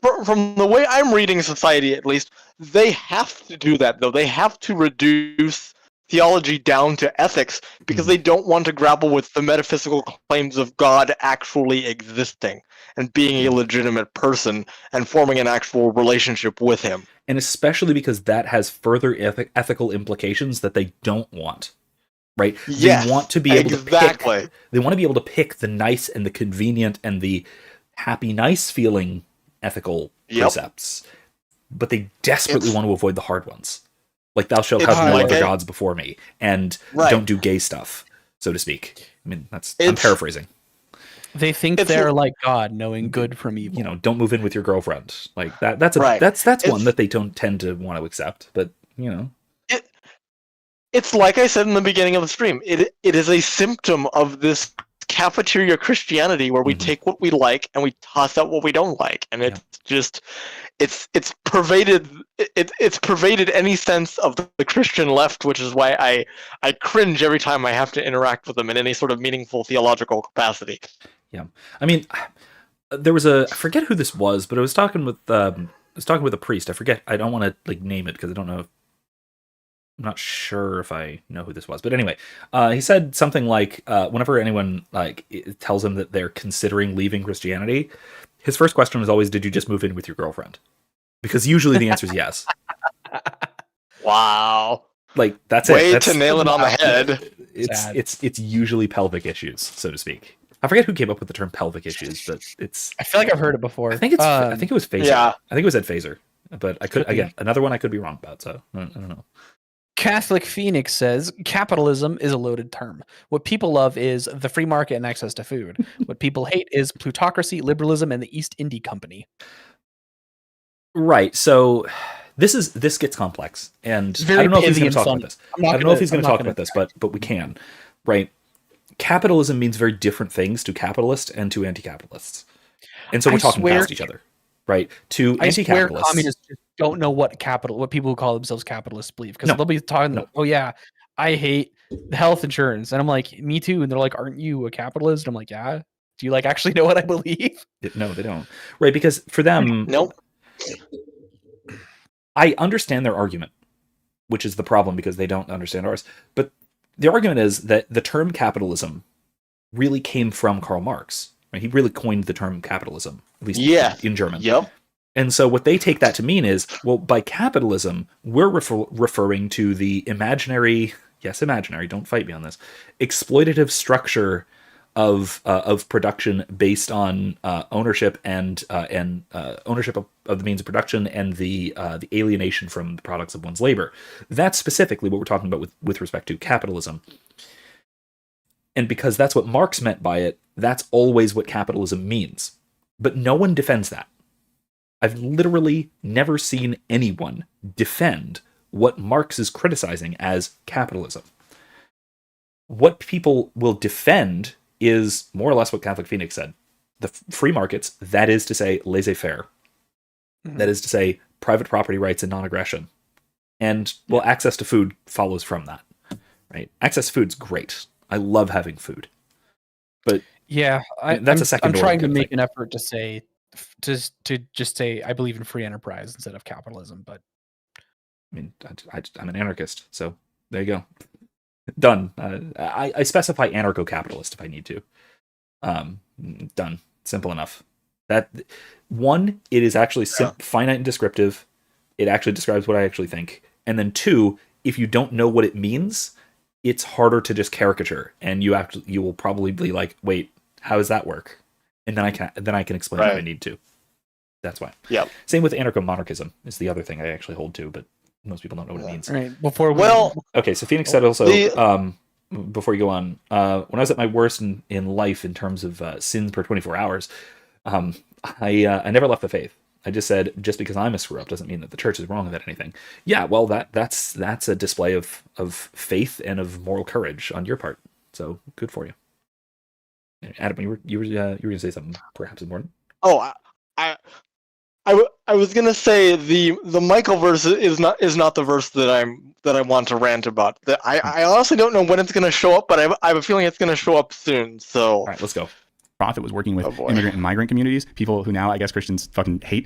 from the way I'm reading society, at least, they have to do that, though. They have to reduce theology down to ethics because they don't want to grapple with the metaphysical claims of God actually existing and being a legitimate person and forming an actual relationship with him. And especially because that has further ethical implications that they don't want. Right? Yes, they want to be able to pick. They want to be able to pick the nice and the convenient and the happy, nice feeling ethical precepts, but they desperately want to avoid the hard ones. Like, thou shalt have no other gods before me, and don't do gay stuff, so to speak. I mean, I'm paraphrasing. They think they're like God, knowing good from evil. You know, don't move in with your girlfriend. Like that. That's one that they don't tend to want to accept. But you know. It's like I said in the beginning of the stream. It is a symptom of this cafeteria Christianity where we take what we like and we toss out what we don't like, and it's just it's pervaded it's pervaded any sense of the Christian left, which is why I cringe every time I have to interact with them in any sort of meaningful theological capacity. Yeah, I mean, there was I forget who this was, but I was talking with a priest. I forget. I don't want to like name it because I don't know. I'm not sure if I know who this was, but anyway, he said something like, whenever anyone like tells him that they're considering leaving Christianity, his first question was always, "Did you just move in with your girlfriend?" Because usually the answer is yes. Wow. Like that's Way it. That's, to nail it on the head. It's usually pelvic issues, so to speak. I forget who came up with the term pelvic issues, but I feel like I've heard it before. I think it was Phaser. Yeah. I think it was Ed Phaser, but I could again another one I could be wrong about. So I don't know. Catholic Phoenix says capitalism is a loaded term. What people love is the free market and access to food. What people hate is plutocracy, liberalism, and the East India Company. Right. So this gets complex, and I don't know if he's going to talk about this. I don't know if he's going to talk about this, but we can. Right. Capitalism means very different things to capitalists and to anti-capitalists, and so we're talking past each other. Right. To I swear anti-capitalists, communists just don't know what people who call themselves capitalists believe, because they'll be talking, oh yeah, I hate the health insurance, and I'm like, me too, and they're like, aren't you a capitalist? And I'm like, yeah. Do you like actually know what I believe? No, they don't. Right, because for them, nope. I understand their argument, which is the problem because they don't understand ours. But the argument is that the term capitalism really came from Karl Marx. Right? He really coined the term capitalism, at least in German. Yep. And so what they take that to mean is, well, by capitalism, we're referring to the imaginary, don't fight me on this, exploitative structure of production based on ownership and ownership of the means of production and the alienation from the products of one's labor. That's specifically what we're talking about with respect to capitalism. And because that's what Marx meant by it, that's always what capitalism means. But no one defends that. I've literally never seen anyone defend what Marx is criticizing as capitalism. What people will defend is more or less what Catholic Phoenix said. The free markets, that is to say laissez-faire. Mm-hmm. That is to say private property rights and non-aggression. And, well, access to food follows from that. Right? Access to food's great. I love having food. But yeah, that's a second. I'm trying to make an effort to say, to just say I believe in free enterprise instead of capitalism. But I mean, I'm an anarchist, so there you go. Done. I specify anarcho-capitalist if I need to. Done. Simple enough. That one, it is actually finite and descriptive. It actually describes what I actually think. And then two, if you don't know what it means, it's harder to just caricature, and you will probably be like, wait, how does that work? And then I can explain if I need to. That's why. Yeah. Same with anarcho-monarchism is the other thing I actually hold to, but most people don't know what it means. Right. Okay. So Phoenix said also, before you go on, when I was at my worst in life in terms of sins per 24 hours, I never left the faith. I just said, just because I'm a screw up doesn't mean that the church is wrong about anything. Yeah, well, that's a display of faith and of moral courage on your part. So good for you, Adam. You were gonna say something perhaps important. Oh, I was gonna say the Michael verse is not the verse that I want to rant about. I honestly don't know when it's gonna show up, but I have a feeling it's gonna show up soon. So all right, let's go. Prophet was working with immigrant and migrant communities, people who now I guess Christians fucking hate,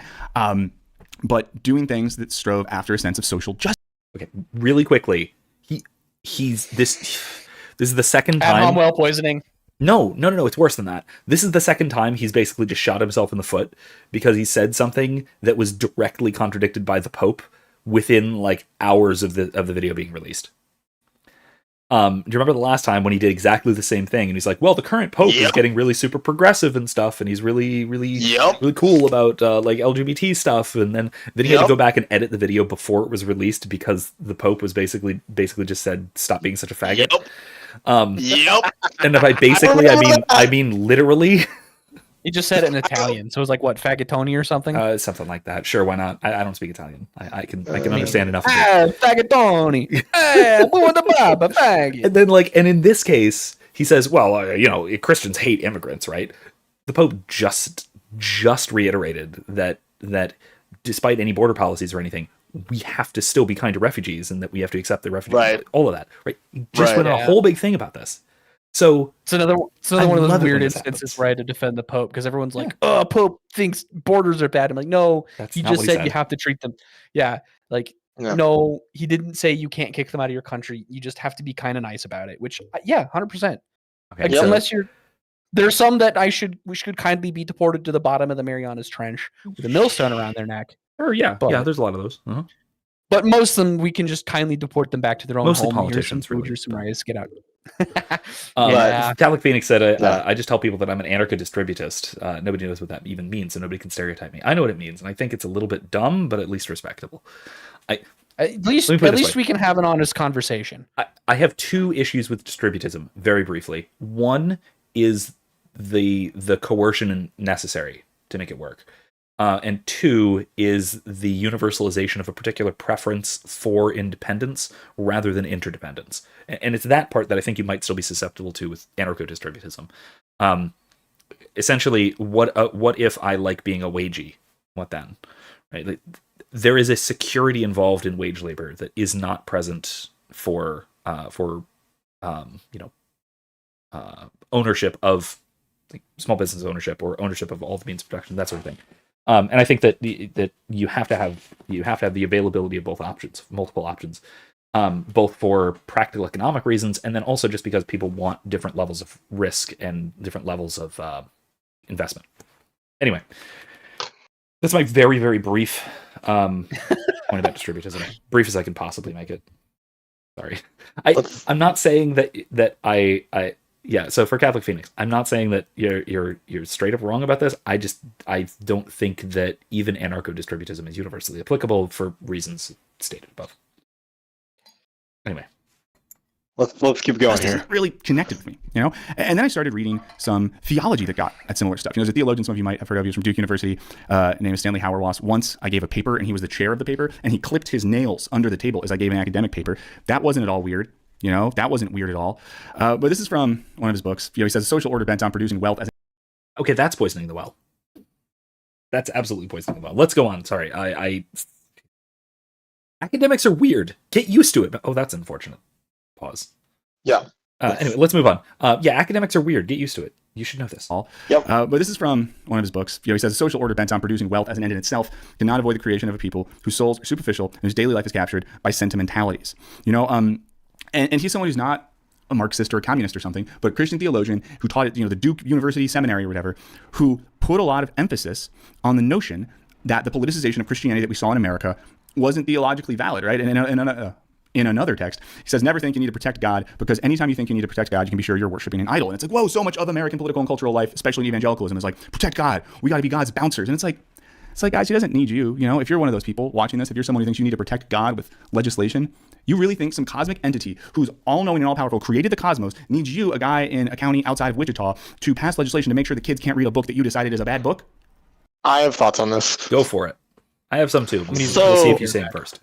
but doing things that strove after a sense of social justice. Okay, really quickly, this is the second time. At-home well poisoning. No, it's worse than that. This is the second time he's basically just shot himself in the foot because he said something that was directly contradicted by the Pope within like hours of the video being released. Do you remember the last time when he did exactly the same thing? And he's like, well, the current Pope is getting really super progressive and stuff, and he's really cool about like LGBT stuff. And then he had to go back and edit the video before it was released because the Pope was basically just said, stop being such a faggot. And if I mean literally. He just said it in Italian, so it was like what, faggottoni or something? Something like that. Sure, why not? I don't speak Italian. I can understand enough of it. Faggottoni. Faggot. And then and in this case, he says, well, Christians hate immigrants, right? The Pope just reiterated that despite any border policies or anything, we have to still be kind to refugees and that we have to accept the refugees. Right. All of that, right? He just went on a Yeah. whole big thing about this. So It's another one of love those it weird when this instances happens. where I had to defend the Pope because everyone's like, "Oh, Pope thinks borders are bad." I'm like, "No, That's he not just what he said you said. have to treat them." Yeah, like Yeah. no, he didn't say you can't kick them out of your country. You just have to be kind of nice about it. Which, yeah, 100%. Okay, Like, so- unless there's some that we should kindly be deported to the bottom of the Marianas Trench with a millstone around their neck. Or yeah, But- there's a lot of those. Uh-huh. But most of them, we can just kindly deport them back to their own Mostly home. politicians, Here's some food, really, here's some but- rice, get out. Yeah. Catholic Phoenix said, Yeah. I just tell people that I'm an anarcho-distributist. Nobody knows what that even means, so nobody can stereotype me. I know what it means, and I think it's a little bit dumb, but at least respectable. At least Let me put it this way. we can have an honest conversation. I have two issues with distributism, very briefly. One is the coercion necessary to make it work. And two is the universalization of a particular preference for independence rather than interdependence. And it's that part that I think you might still be susceptible to with anarcho-distributism. Essentially, what if I like being a wagee? What then? Right? Like, there is a security involved in wage labor that is not present for ownership of small business ownership or ownership of all the means of production, that sort of thing. And I think that you have to have the availability of both options, multiple options, both for practical economic reasons and then also just because people want different levels of risk and different levels of investment. Anyway, that's my very, very brief point about distributism. Brief as I can possibly make it. Sorry, I'm not saying that I. Yeah, so for Catholic Phoenix, I'm not saying that you're straight up wrong about this. I don't think that even anarcho-distributism is universally applicable for reasons stated above. Anyway, let's keep going This here. isn't really connected with me, And then I started reading some theology that got at similar stuff. There's a theologian some of you might have heard of. He was from Duke University. Name is Stanley Hauerwas. Once I gave a paper, and he was the chair of the paper, and he clipped his nails under the table as I gave an academic paper. That wasn't at all weird. That wasn't weird at all. But this is from one of his books. He says, social order bent on producing wealth as... Okay, that's poisoning the well. That's absolutely poisoning the well. Let's go on. Sorry. Academics are weird. Get used to it. Oh, that's unfortunate. Pause. Yeah. Anyway, let's move on. Academics are weird. Get used to it. You should know this. Yep. But this is from one of his books. He says, social order bent on producing wealth as an end in itself cannot avoid the creation of a people whose souls are superficial and whose daily life is captured by sentimentalities. And he's someone who's not a Marxist or a communist or something, but a Christian theologian who taught at the Duke University Seminary or whatever, who put a lot of emphasis on the notion that the politicization of Christianity that we saw in America wasn't theologically valid, right? And in another text, he says, never think you need to protect God, because anytime you think you need to protect God, you can be sure you're worshiping an idol. And it's like, whoa, so much of American political and cultural life, especially evangelicalism, is like, protect God. We got to be God's bouncers. And it's like, guys, he doesn't need you. If you're one of those people watching this, if you're someone who thinks you need to protect God with legislation, you really think some cosmic entity who's all-knowing and all-powerful, created the cosmos, needs you, a guy in a county outside of Wichita, to pass legislation to make sure the kids can't read a book that you decided is a bad book? I have thoughts on this. Go for it. I have some too. We'll see if you say them first.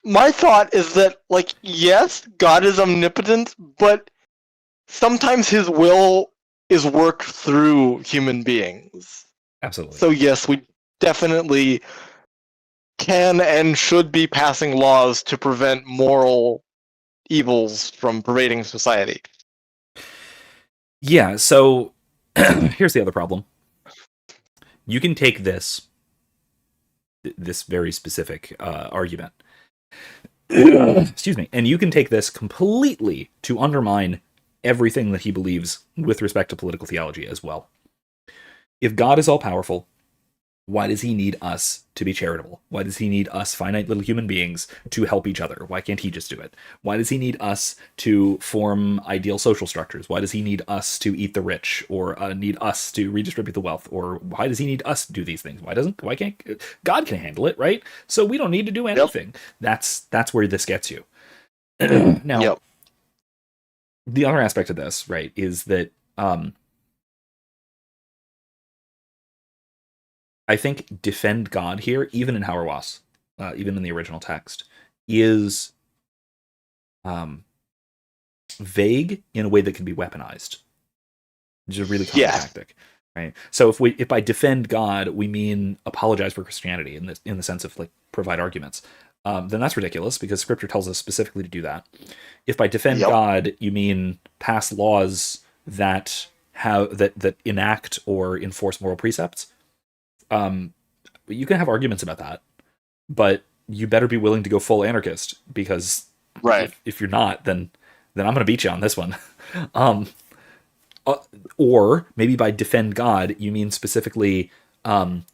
My thought is that, yes, God is omnipotent, but sometimes his will is worked through human beings. Absolutely. So yes, we definitely can and should be passing laws to prevent moral evils from pervading society. Yeah, so here's the other problem. You can take this very specific argument, excuse me, and you can take this completely to undermine everything that he believes with respect to political theology as well. If God is all-powerful, why does he need us to be charitable? Why does he need us finite little human beings to help each other? Why can't he just do it? Why does he need us to form ideal social structures? Why does he need us to eat the rich, or need us to redistribute the wealth? Or why does he need us to do these things? Why can't God can handle it, right? So we don't need to do anything. Yep. That's where this gets you. Now, yep. The other aspect of this, right, is that I think defend God here, even in Hauerwas, even in the original text, is vague in a way that can be weaponized, which is a really common tactic. Right. So if by defend God we mean apologize for Christianity in the sense of like provide arguments, then that's ridiculous because Scripture tells us specifically to do that. If by defend God you mean pass laws that enact or enforce moral precepts, you can have arguments about that, but you better be willing to go full anarchist because if you're not, then I'm going to beat you on this one. Or maybe by defend God, you mean specifically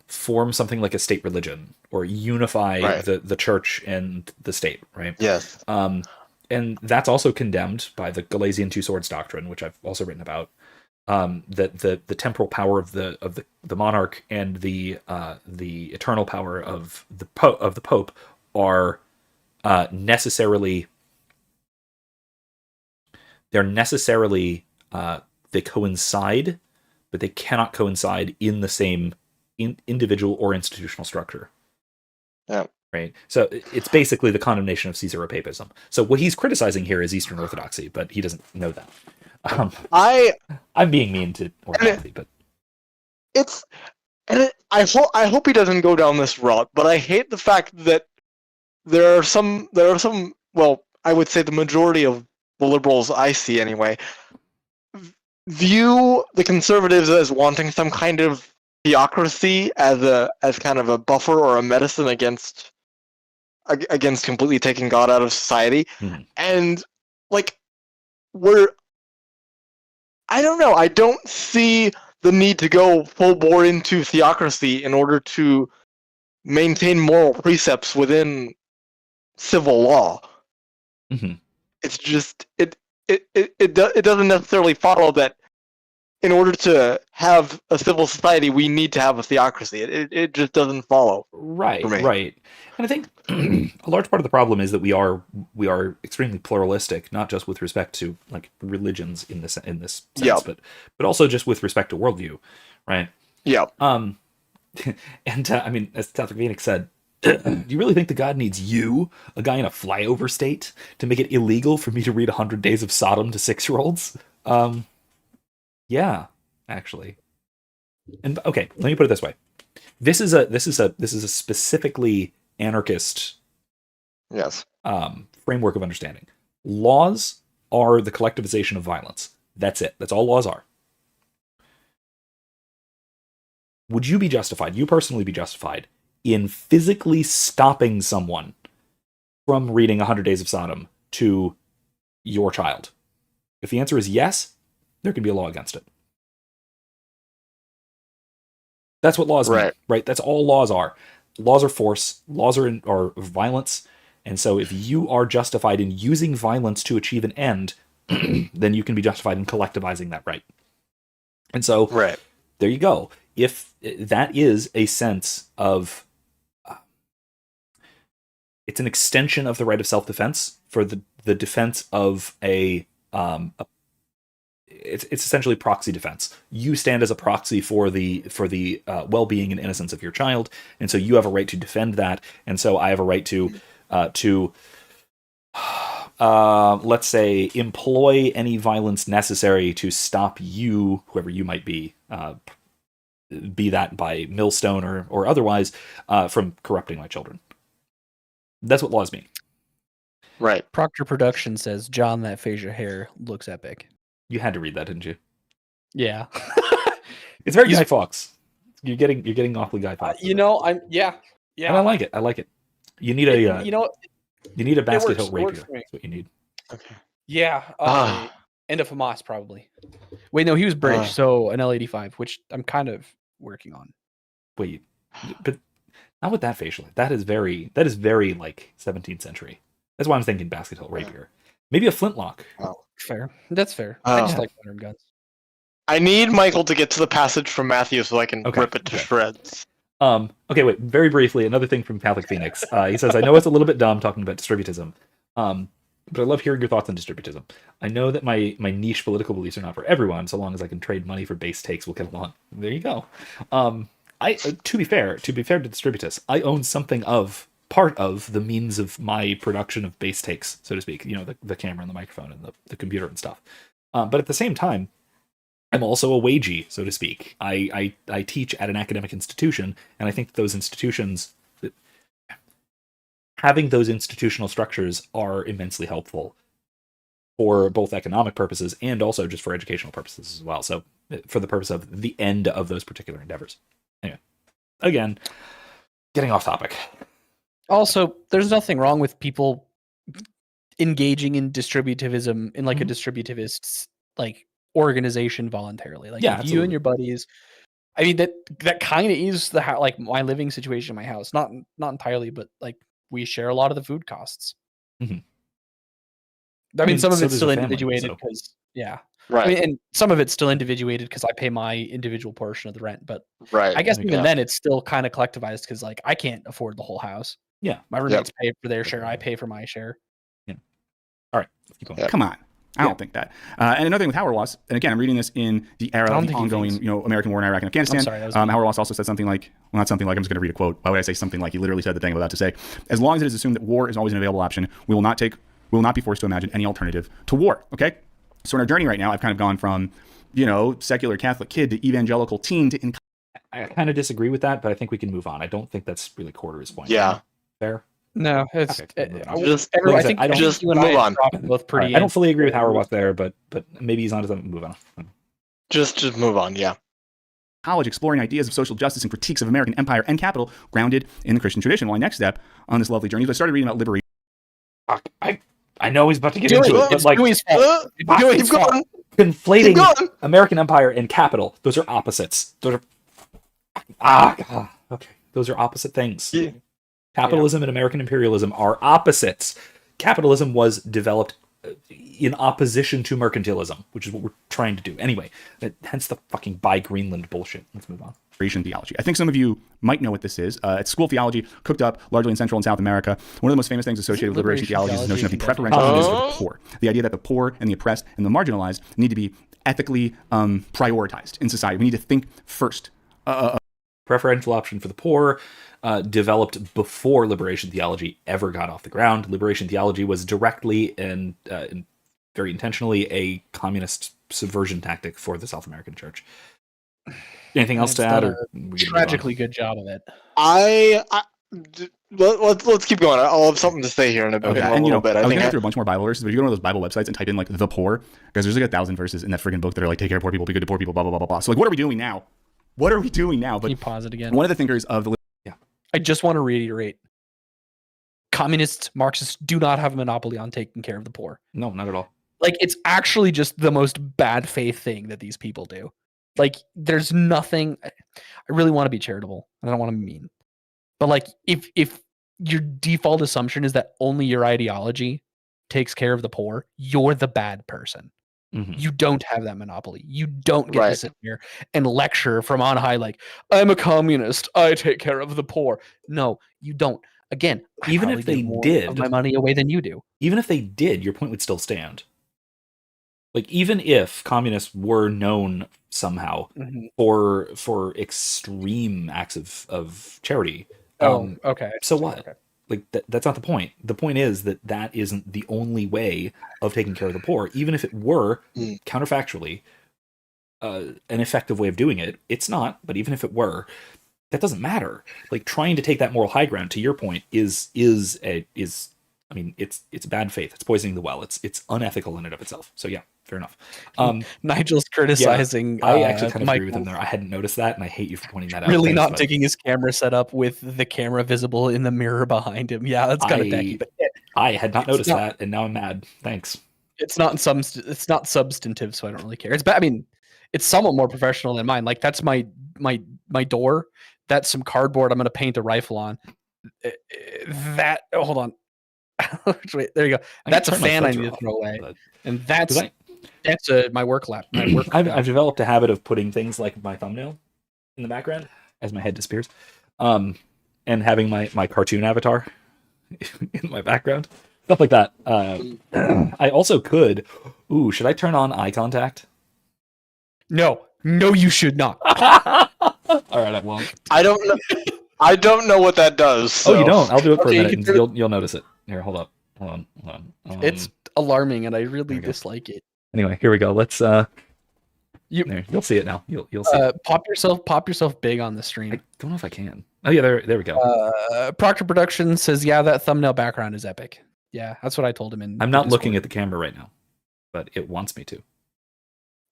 form something like a state religion or unify the church and the state, right? Yes. And that's also condemned by the Galatian two swords doctrine, which I've also written about. That the temporal power of the monarch and the eternal power of the Pope are necessarily they coincide, but they cannot coincide in the same individual or institutional structure. Yeah. Right. So it's basically the condemnation of Caesaropapism. So what he's criticizing here is Eastern Orthodoxy, but he doesn't know that. I'm being mean to Orthodoxy, but I hope he doesn't go down this route. But I hate the fact that there are some. Well, I would say the majority of the liberals I see anyway view the conservatives as wanting some kind of theocracy as kind of a buffer or a medicine against completely taking God out of society. And like I don't know, I don't see the need to go full bore into theocracy in order to maintain moral precepts within civil law. It's just it doesn't necessarily follow that in order to have a civil society we need to have a theocracy. It just doesn't follow. Right. And I think a large part of the problem is that we are extremely pluralistic, not just with respect to like religions in this sense, but also just with respect to worldview, right? Yeah. And I mean, as Catholic Phoenix said, do you really think that God needs you, a guy in a flyover state, to make it illegal for me to read 100 Days of Sodom to 6-year-olds? Yeah, actually. And okay, let me put it this way: this is a specifically anarchist framework of understanding. Laws are the collectivization of violence. That's it. That's all laws are. Would you be justified, you personally be justified, in physically stopping someone from reading 100 Days of Sodom to your child? If the answer is yes, there can be a law against it. That's what laws mean, right? That's all laws are. Laws are force. Laws are violence. And so if you are justified in using violence to achieve an end, then you can be justified in collectivizing that right. And so there you go. If that is a sense of... it's an extension of the right of self-defense for the defense of it's essentially proxy defense. You stand as a proxy for the well-being and innocence of your child, and so you have a right to defend that. And so I have a right to let's say employ any violence necessary to stop you, whoever you might be that by millstone or otherwise, from corrupting my children. That's what laws mean. Right. Proctor Production says, John, that facial hair looks epic. You had to read that, didn't you? Yeah. It's very Guy Fawkes. You're getting awfully Guy Fawkes. And I like it. I like it. You need you need a basket hilt rapier. That's what you need. Okay. Yeah. And a FAMAS probably. Wait, no, he was British, so an L85, which I'm kind of working on. Wait, but not with that facial. That is very like 17th century. That's why I'm thinking basket hilt rapier. Maybe a flintlock. Oh. Fair. That's fair. I just like modern guns. I need Michael to get to the passage from Matthew so I can rip it to shreds. Okay, wait. Very briefly, another thing from Catholic Phoenix. He says, I know it's a little bit dumb talking about distributism, but I love hearing your thoughts on distributism. I know that my niche political beliefs are not for everyone, so long as I can trade money for base takes, we'll get along. There you go. To be fair to Distributus, I own something of part of the means of my production of base takes, so to speak. You know, the camera and the microphone and the computer and stuff. But at the same time, I'm also a wagee, so to speak. I teach at an academic institution, and I think that those institutions, having those institutional structures are immensely helpful for both economic purposes and also just for educational purposes as well. So for the purpose of the end of those particular endeavors. Anyway, again, getting off topic. Also, there's nothing wrong with people engaging in distributivism in like a distributivist like organization voluntarily. Like if you and your buddies, I mean that kind of is the like my living situation in my house. Not entirely, but like we share a lot of the food costs. Mm-hmm. I mean, some of it's still individuated because, right. I mean, and some of it's still individuated because I pay my individual portion of the rent. But right. I guess even then, it's still kind of collectivized because, like, I can't afford the whole house. Yeah, my roommates pay for their share. I pay for my share. Yeah. All right. Keep going. Come on. I don't think that. And another thing with Hauerwas, and again, I'm reading this in the era of the ongoing, American war in Iraq and Afghanistan. Hauerwas also said something like, well, not something like, I'm just going to read a quote. Why would I say something like? He literally said the thing I'm about to say. As long as it is assumed that war is always an available option, we will not be forced to imagine any alternative to war. Okay? So in our journey right now, I've kind of gone from, secular Catholic kid to evangelical teen to... I kind of disagree with that, but I think we can move on. I don't think that's really core to his point. Yeah. Fair? No, it's just move on. Both pretty. I don't fully agree with Hauerwas there, but maybe he's on to something. Move on. Just move on. Yeah. College exploring ideas of social justice and critiques of American empire and capital grounded in the Christian tradition. My next step on this lovely journey is I started reading about liberation. I know he's about to get into it, but like Dewey's fault. Conflating American empire and capital, those are opposites. Those are okay. Those are opposite things. Yeah. Capitalism and American imperialism are opposites. Capitalism was developed in opposition to mercantilism, which is what we're trying to do. Anyway, hence the fucking buy Greenland bullshit. Let's move on. Liberation theology. I think some of you might know what this is. It's school theology cooked up largely in Central and South America. One of the most famous things associated with liberation theology is the notion of the preferential treatment of the poor. The idea that the poor and the oppressed and the marginalized need to be ethically prioritized in society. We need to think first. Preferential option for the poor developed before liberation theology ever got off the ground. Liberation theology was directly and very intentionally a communist subversion tactic for the South American church. Anything else to add? Or tragically good job of it. Let's keep going. I'll have something to say here in a bit. And I was going to go through a bunch more Bible verses, but if you go to those Bible websites and type in like the poor, because there's like 1,000 verses in that friggin' book that are like take care of poor people, be good to poor people, blah blah blah blah blah. So like, what are we doing now? What are we doing now? But can you pause it again? One of the thinkers of the I just want to reiterate: communists, Marxists do not have a monopoly on taking care of the poor. No, not at all. Like, it's actually just the most bad faith thing that these people do. Like, there's nothing. I really want to be charitable, and I don't want to be mean. But like, if your default assumption is that only your ideology takes care of the poor, you're the bad person. Mm-hmm. You don't have that monopoly. You don't get to sit here and lecture from on high like, I'm a communist, I take care of the poor. No, you don't. Again, even if they did, of my money away than you do. Even if they did, your point would still stand. Like, even if communists were known somehow for extreme acts of charity. Okay. So what? Okay. Like, that's not the point. The point is that isn't the only way of taking care of the poor. Even if it were, counterfactually, an effective way of doing it, it's not. But even if it were, that doesn't matter. Like, trying to take that moral high ground, to your point, is I mean, it's bad faith. It's poisoning the well. It's unethical in and of itself. So yeah, fair enough. Nigel's criticizing. I actually kind of agree with him there. I hadn't noticed that, and I hate you for pointing that out. Really not taking his camera set up with the camera visible in the mirror behind him. Yeah, that's kind of tacky. But I had not noticed that, and now I'm mad. Thanks. It's not substantive, so I don't really care. It's bad. I mean, it's somewhat more professional than mine. Like, that's my door. That's some cardboard I'm going to paint a rifle on. Hold on. Wait, there you go. That's a fan I need to throw away, and that's my work lap. I've developed a habit of putting things like my thumbnail in the background as my head disappears, and having my cartoon avatar in my background, stuff like that. I also could. Ooh, should I turn on eye contact? No, you should not. All right, I won't. I don't know. I don't know what that does. So. Oh, you don't? I'll do it for a Okay, minute, and you'll notice it. Here, hold up. Hold on. It's alarming, and I really There we go. dislike it. Anyway, here we go. Let's You there, you'll see it now. You'll see it. pop yourself big on the stream. I don't know if I can. Oh yeah, there we go. Proctor Productions says, yeah, that thumbnail background is epic. Yeah, that's what I told him. I'm not looking at the camera right now, but it wants me to.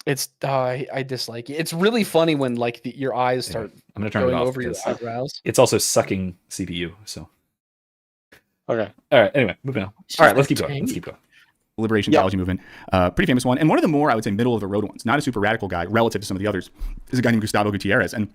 It's I dislike it. It's really funny when like your eyes start I'm gonna turn it going off over your because eyebrows. it's also sucking CPU. So Okay. all right. Anyway, moving on. All right, let's keep going. liberation theology movement, pretty famous one. And one of the more, I would say, middle of the road ones, not a super radical guy relative to some of the others, is a guy named Gustavo Gutierrez. And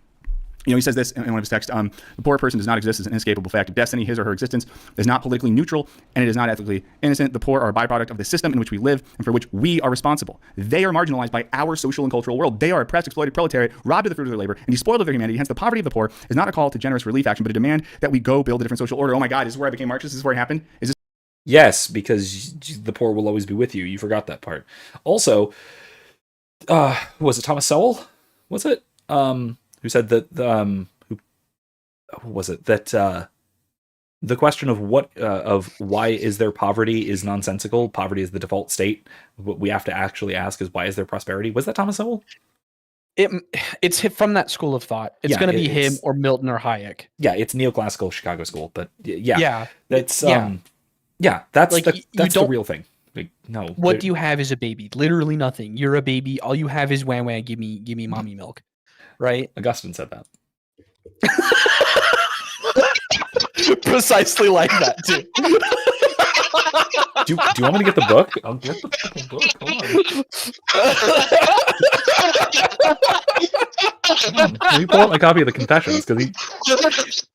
he says this in one of his texts, the poor person does not exist as an inescapable fact of destiny. His or her existence is not politically neutral, and it is not ethically innocent. The poor are a byproduct of the system in which we live and for which we are responsible. They are marginalized by our social and cultural world. They are oppressed, exploited proletariat, robbed of the fruit of their labor, and despoiled of their humanity. Hence, the poverty of the poor is not a call to generous relief action, but a demand that we go build a different social order. Oh my God, this is where I became Marxist? This is where it happened? Is this? Yes, because the poor will always be with you. You forgot that part. Also, was it Thomas Sowell? Was it? Who said that was it that the question of why is there poverty is nonsensical? Poverty is the default state. What we have to actually ask is, why is there prosperity? Was that Thomas Sowell? It's from that school of thought. It's going to be him or Milton or Hayek. Yeah, it's neoclassical Chicago school, but yeah, that's that's like, that's the real thing. Like, no, what do you have as a baby? Literally nothing. You're a baby. All you have is wah wah. Give me mommy milk, right? Augustine said that. Precisely like that too. Do you want me to get the book? I'll get the fucking book. Hold on. Let me pull out my copy of the Confessions because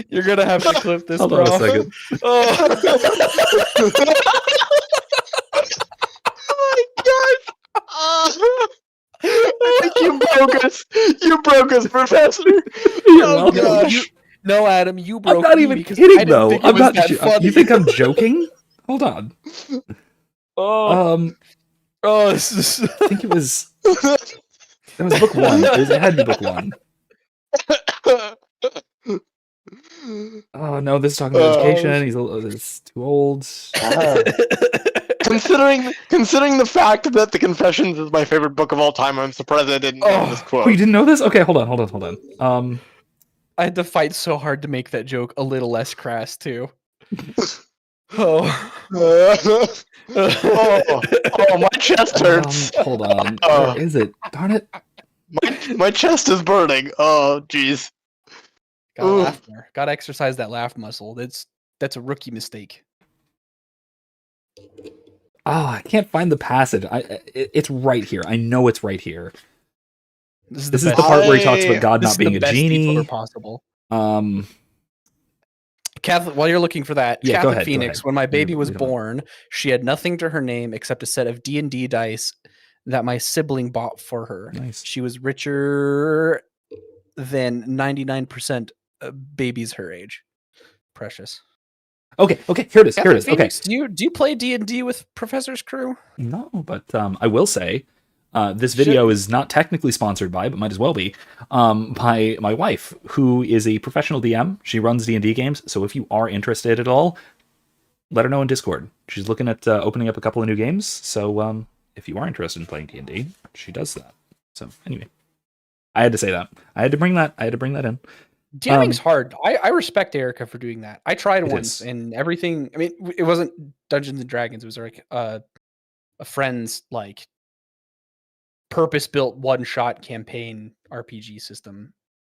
You're gonna have to clip this. Hold bro. on a second. I think you broke us. You broke us, Professor. Oh gosh. No, Adam, you broke. I'm not me even because kidding though. I'm not. You think I'm joking? Hold on. This is... I think it was. That was book one. It had to be book one. Oh no, this is talking about education. He's too old. Considering the fact that the Confessions is my favorite book of all time, I'm surprised I didn't know this quote. Oh, you didn't know this? Okay, hold on. I had to fight so hard to make that joke a little less crass too. Oh, my chest hurts. Hold on. Where is it? Darn it. My chest is burning. Oh, jeez. Gotta laugh more. Gotta exercise that laugh muscle. That's a rookie mistake. Oh, I can't find the passage. It's right here. I know it's right here. This is the part where he talks about God not being a genie. Possible. Catholic, while you're looking for that, yeah, Catholic go ahead, Phoenix, when my baby was born, she had nothing to her name except a set of D&D dice that my sibling bought for her. Nice. She was richer than 99% of babies her age. Precious. Okay, here it is. Catholic Phoenix, okay. Do you play D&D with Professor's crew? No, but I will say this video is not technically sponsored by, but might as well be, by my wife, who is a professional DM. She runs D&D games, so if you are interested at all, let her know in Discord. She's looking at opening up a couple of new games, so if you are interested in playing D&D, she does that. So anyway, I had to say that. I had to bring that in. DMing's hard. I respect Erica for doing that. I tried once and everything. I mean, it wasn't Dungeons and Dragons. It was like a friend's like purpose-built one-shot campaign RPG system,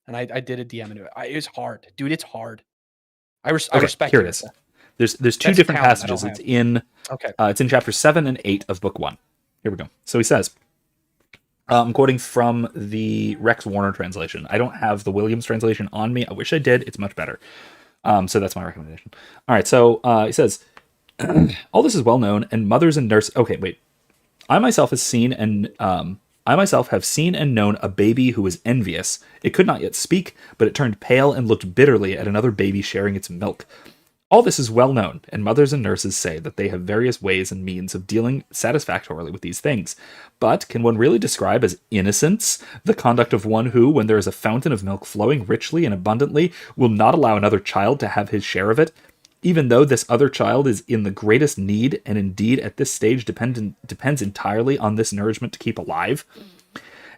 and I did a DM into it. It was hard, dude. It's hard. I respect. Here it is. There's two different passages. It's in chapter 7 and 8 of book 1. Here we go. So he says, I'm quoting from the Rex Warner translation. I don't have the Williams translation on me. I wish I did. It's much better. So that's my recommendation. All right. So he says, all this is well known, and mothers and nurses. Okay, wait. I myself have seen and known a baby who was envious. It could not yet speak, but it turned pale and looked bitterly at another baby sharing its milk. All this is well known, and mothers and nurses say that they have various ways and means of dealing satisfactorily with these things. But can one really describe as innocence the conduct of one who, when there is a fountain of milk flowing richly and abundantly, will not allow another child to have his share of it, even though this other child is in the greatest need, and indeed at this stage depends entirely on this nourishment to keep alive?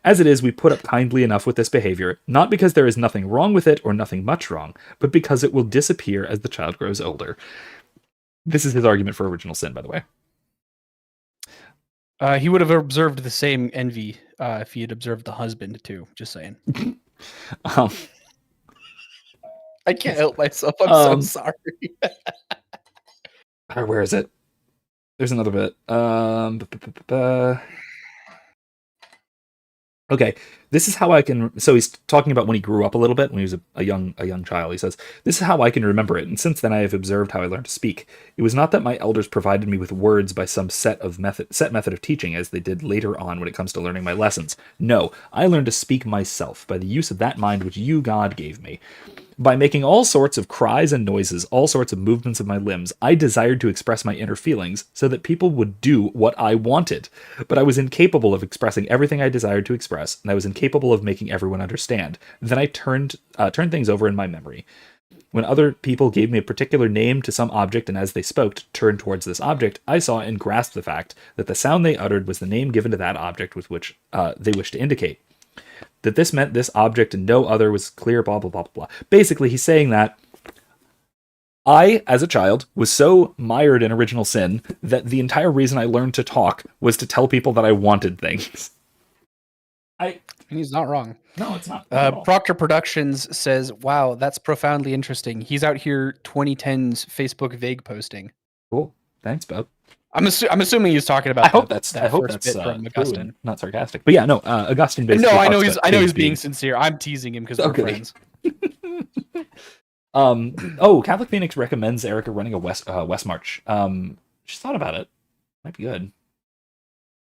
As it is, we put up kindly enough with this behavior, not because there is nothing wrong with it or nothing much wrong, but because it will disappear as the child grows older. This is his argument for original sin, by the way. He would have observed the same envy if he had observed the husband too. Just saying. Um, I can't help myself. I'm so sorry. Where is it? There's another bit. Okay, this is how I can. So he's talking about when he grew up a little bit, when he was a young child. He says, "This is how I can remember it, and since then I have observed how I learned to speak. It was not that my elders provided me with words by some set method of teaching, as they did later on when it comes to learning my lessons. No, I learned to speak myself by the use of that mind which you, God, gave me. By making all sorts of cries and noises, all sorts of movements of my limbs, I desired to express my inner feelings so that people would do what I wanted. But I was incapable of expressing everything I desired to express, and I was incapable of making everyone understand. Then I turned things over in my memory. When other people gave me a particular name to some object, and as they spoke, turned towards this object, I saw and grasped the fact that the sound they uttered was the name given to that object with which they wished to indicate. That this meant this object and no other was clear, blah, blah, blah, blah, blah." Basically, he's saying that I, as a child, was so mired in original sin that the entire reason I learned to talk was to tell people that I wanted things. And he's not wrong. No, it's not. Proctor Productions says, "Wow, that's profoundly interesting. He's out here 2010's Facebook vague posting." Cool. Thanks, Bob. I'm assuming he's talking about. I hope that's bit from Augustine. Not sarcastic. But yeah, no, Augustine basically. No, I know he's being sincere. I'm teasing him because we're friends. Catholic Phoenix recommends Erica running a West March. She's thought about it. Might be good.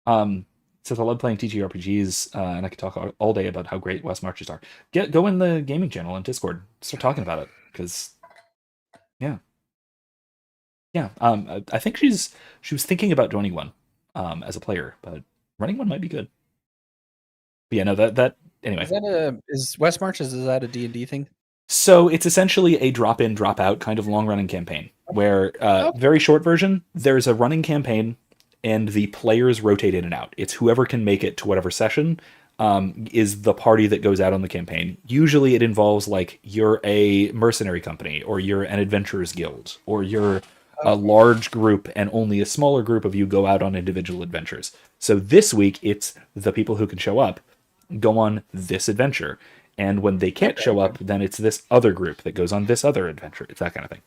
Says I love playing TTRPGs, and I could talk all day about how great West Marches are. Go in the gaming channel on Discord. Start talking about it, because I think she was thinking about joining one as a player, but running one might be good. But yeah, no, that anyway. Is West Marches, is that a D&D thing? So it's essentially a drop in, drop out kind of long running campaign where very short version, there's a running campaign and the players rotate in and out. It's whoever can make it to whatever session is the party that goes out on the campaign. Usually it involves like you're a mercenary company, or you're an adventurers guild, or you're a large group and only a smaller group of you go out on individual adventures. So this week it's the people who can show up go on this adventure. And when they can't show up, then it's this other group that goes on this other adventure. It's that kind of thing.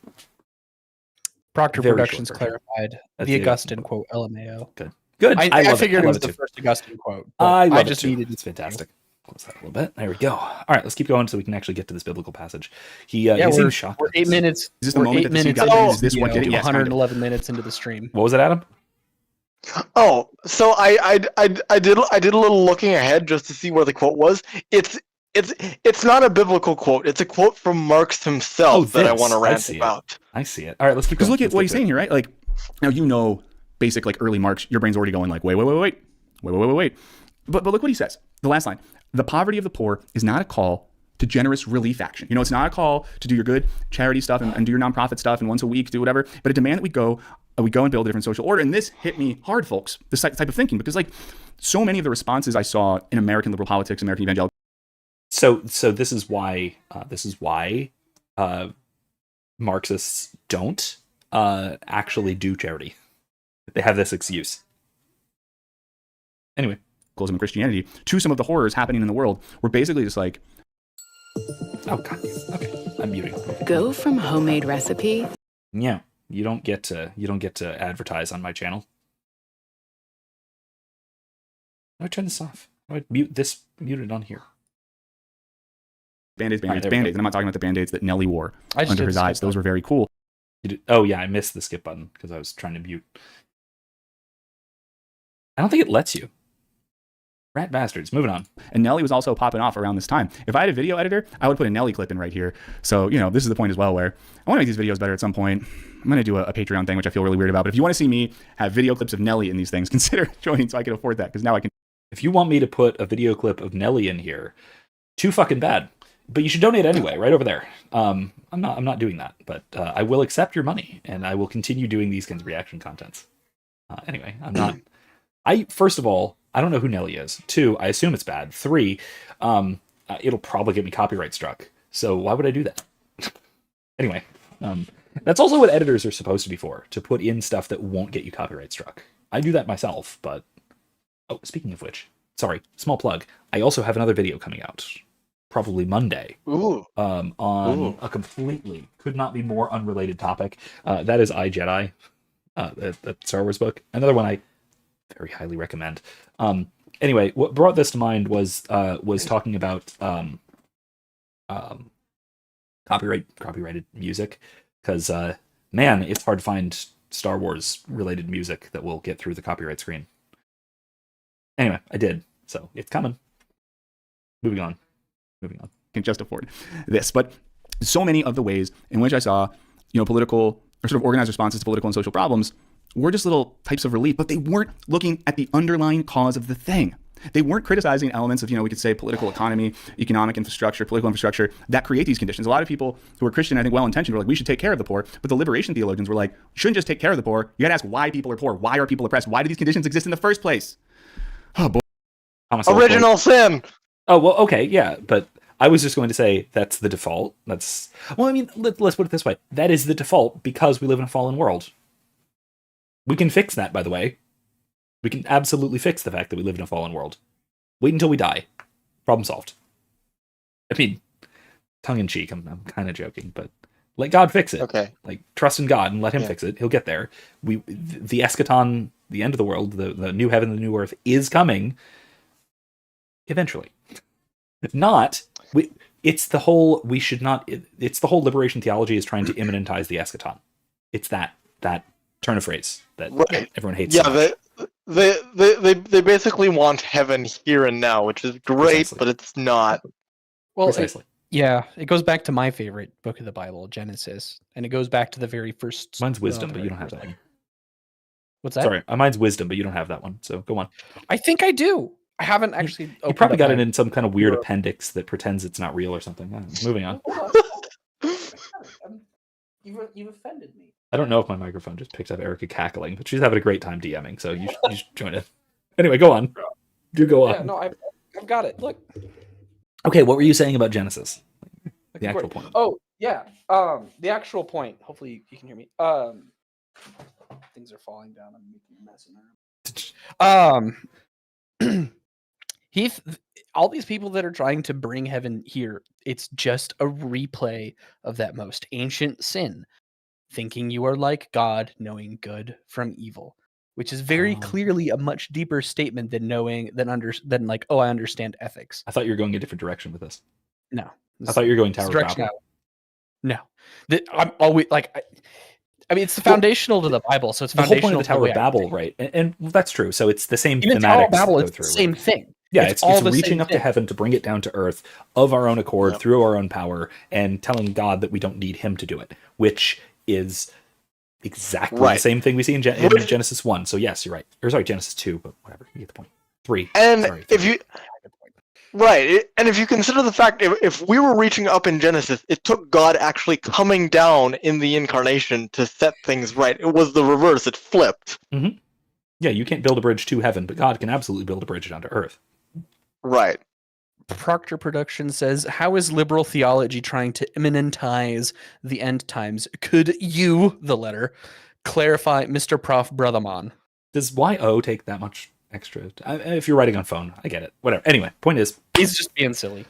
Proctor Productions clarified the Augustine quote, LMAO. Good. I figured it was the first Augustine quote. I just needed it's fantastic. Close that a little bit. There we go. All right, let's keep going so we can actually get to this biblical passage. He seems shocked. We're 8 minutes. Is this the moment that the minutes? is this what did it? Yes, 111 minutes into the stream. What was it, Adam? Oh, so I did a little looking ahead just to see where the quote was. It's not a biblical quote. It's a quote from Marx himself that I want to rant about. I see it. All right, let's keep going. Because look at what he's saying here, right? Like, now basic like early Marx, your brain's already going like, wait. But look what he says. The last line: "The poverty of the poor is not a call to generous relief action. It's not a call to do your good charity stuff and do your nonprofit stuff and once a week do whatever, but a demand that we go and build a different social order." And this hit me hard, folks. This type of thinking, because like so many of the responses I saw in American liberal politics, American evangelical. So this is why Marxists don't actually do charity. They have this excuse. Anyway, in Christianity to some of the horrors happening in the world were basically just like, oh god, okay, I'm muting. Okay. Go from homemade recipe. Yeah, you don't get to advertise on my channel. How do I turn this off? How do I mute it on here? Band-Aids. And I'm not talking about the Band-Aids that Nelly wore under his eyes. Those were very cool. Oh yeah, I missed the skip button because I was trying to mute. I don't think it lets you. Rat bastards. Moving on. And Nelly was also popping off around this time. If I had a video editor, I would put a Nelly clip in right here. So, this is the point as well where I want to make these videos better at some point. I'm going to do a Patreon thing, which I feel really weird about. But if you want to see me have video clips of Nelly in these things, consider joining so I can afford that. Because now I can. If you want me to put a video clip of Nelly in here, too fucking bad. But you should donate anyway, right over there. I'm not doing that, but I will accept your money, and I will continue doing these kinds of reaction contents. Anyway, I'm not. First of all, I don't know who Nelly is. 2, I assume it's bad. 3, it'll probably get me copyright struck. So why would I do that? Anyway, that's also what editors are supposed to be for, to put in stuff that won't get you copyright struck. I do that myself, but... Oh, speaking of which, sorry, small plug. I also have another video coming out, probably Monday, on a completely, could not be more unrelated topic. That is I, Jedi, that Star Wars book. Another one I very highly recommend. Anyway, what brought this to mind was talking about copyrighted music, because man, it's hard to find Star Wars related music that will get through the copyright screen. Anyway, I did, so it's coming. Moving on. Can just afford this, but so many of the ways in which I saw, political or sort of organized responses to political and social problems were just little types of relief, but they weren't looking at the underlying cause of the thing. They weren't criticizing elements of, we could say political economy, economic infrastructure, political infrastructure that create these conditions. A lot of people who are Christian, I think well-intentioned, were like, we should take care of the poor. But the liberation theologians were like, you shouldn't just take care of the poor. You got to ask why people are poor. Why are people oppressed? Why do these conditions exist in the first place? Oh, boy. Original sin. Oh, well, okay, yeah, but I was just going to say that's the default. Let's put it this way. That is the default because we live in a fallen world. We can fix that, by the way. We can absolutely fix the fact that we live in a fallen world. Wait until we die. Problem solved. I mean, tongue-in-cheek, I'm kind of joking, but let God fix it. Okay. Trust in God and let him fix it. He'll get there. The eschaton, the end of the world, the new heaven, the new earth is coming eventually. It's the whole liberation theology is trying to immanentize the eschaton. It's that turn of phrase that everyone hates. Yeah, so much. they basically want heaven here and now, which is great, Precisely. but it's not. Well, Precisely. it goes back to my favorite book of the Bible, Genesis, and it goes back to the very first. Mine's wisdom, but you don't have that one. What's that? Sorry, mine's wisdom, but you don't have that one. So go on. I think I do. I haven't actually. You probably got it in some kind of weird appendix that pretends it's not real or something. Moving on. You've offended me. I don't know if my microphone just picked up Erica cackling, but she's having a great time DMing, so you should join it. Anyway, go on. Do go on. Yeah, no, I've got it. Look. Okay, what were you saying about Genesis? The actual point. Oh, yeah. The actual point. Hopefully you can hear me. Things are falling down. I'm making a mess in there. Heath, all these people that are trying to bring heaven here, it's just a replay of that most ancient sin. Thinking you are like God, knowing good from evil, which is very clearly a much deeper statement than I understand ethics. I thought you were going a different direction with this. No, I thought you were going Tower of direction Babel. No, I'm always I mean, it's foundational to the Bible, so it's The whole foundational point of the to Tower way of I Babel, think. right? And that's true. So it's the same Even thematics Tower of Babel, that go it's the through. same thing. Yeah, it's it's the reaching same up to thing. heaven to bring it down to earth of our own accord through our own power and telling God that we don't need him to do it, which is exactly the same thing we see in Genesis 1. So yes, you're right. Or sorry, Genesis 2, but whatever. You get the point. 3. And sorry, if you and if you consider the fact if we were reaching up in Genesis, it took God actually coming down in the incarnation to set things right. It was the reverse. It flipped. Mm-hmm. Yeah, you can't build a bridge to heaven, but God can absolutely build a bridge down to earth. Right. Proctor Production says, how is liberal theology trying to immanentize the end times? Could you, the letter, clarify Mr. Prof. Brotherman? Does YO take that much extra? If you're writing on phone, I get it. Whatever. Anyway, point is, He's just being silly.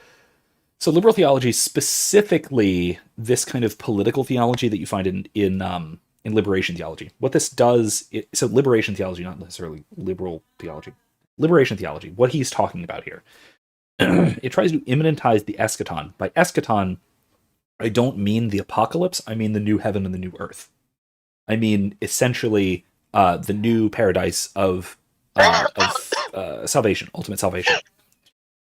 so liberal theology, specifically this kind of political theology that you find in liberation theology. What this does, so liberation theology, not necessarily liberal theology. Liberation theology, what he's talking about here, it tries to immanentize the eschaton. By eschaton, I don't mean the apocalypse, I mean the new heaven and the new earth. I mean, essentially, the new paradise of salvation, ultimate salvation.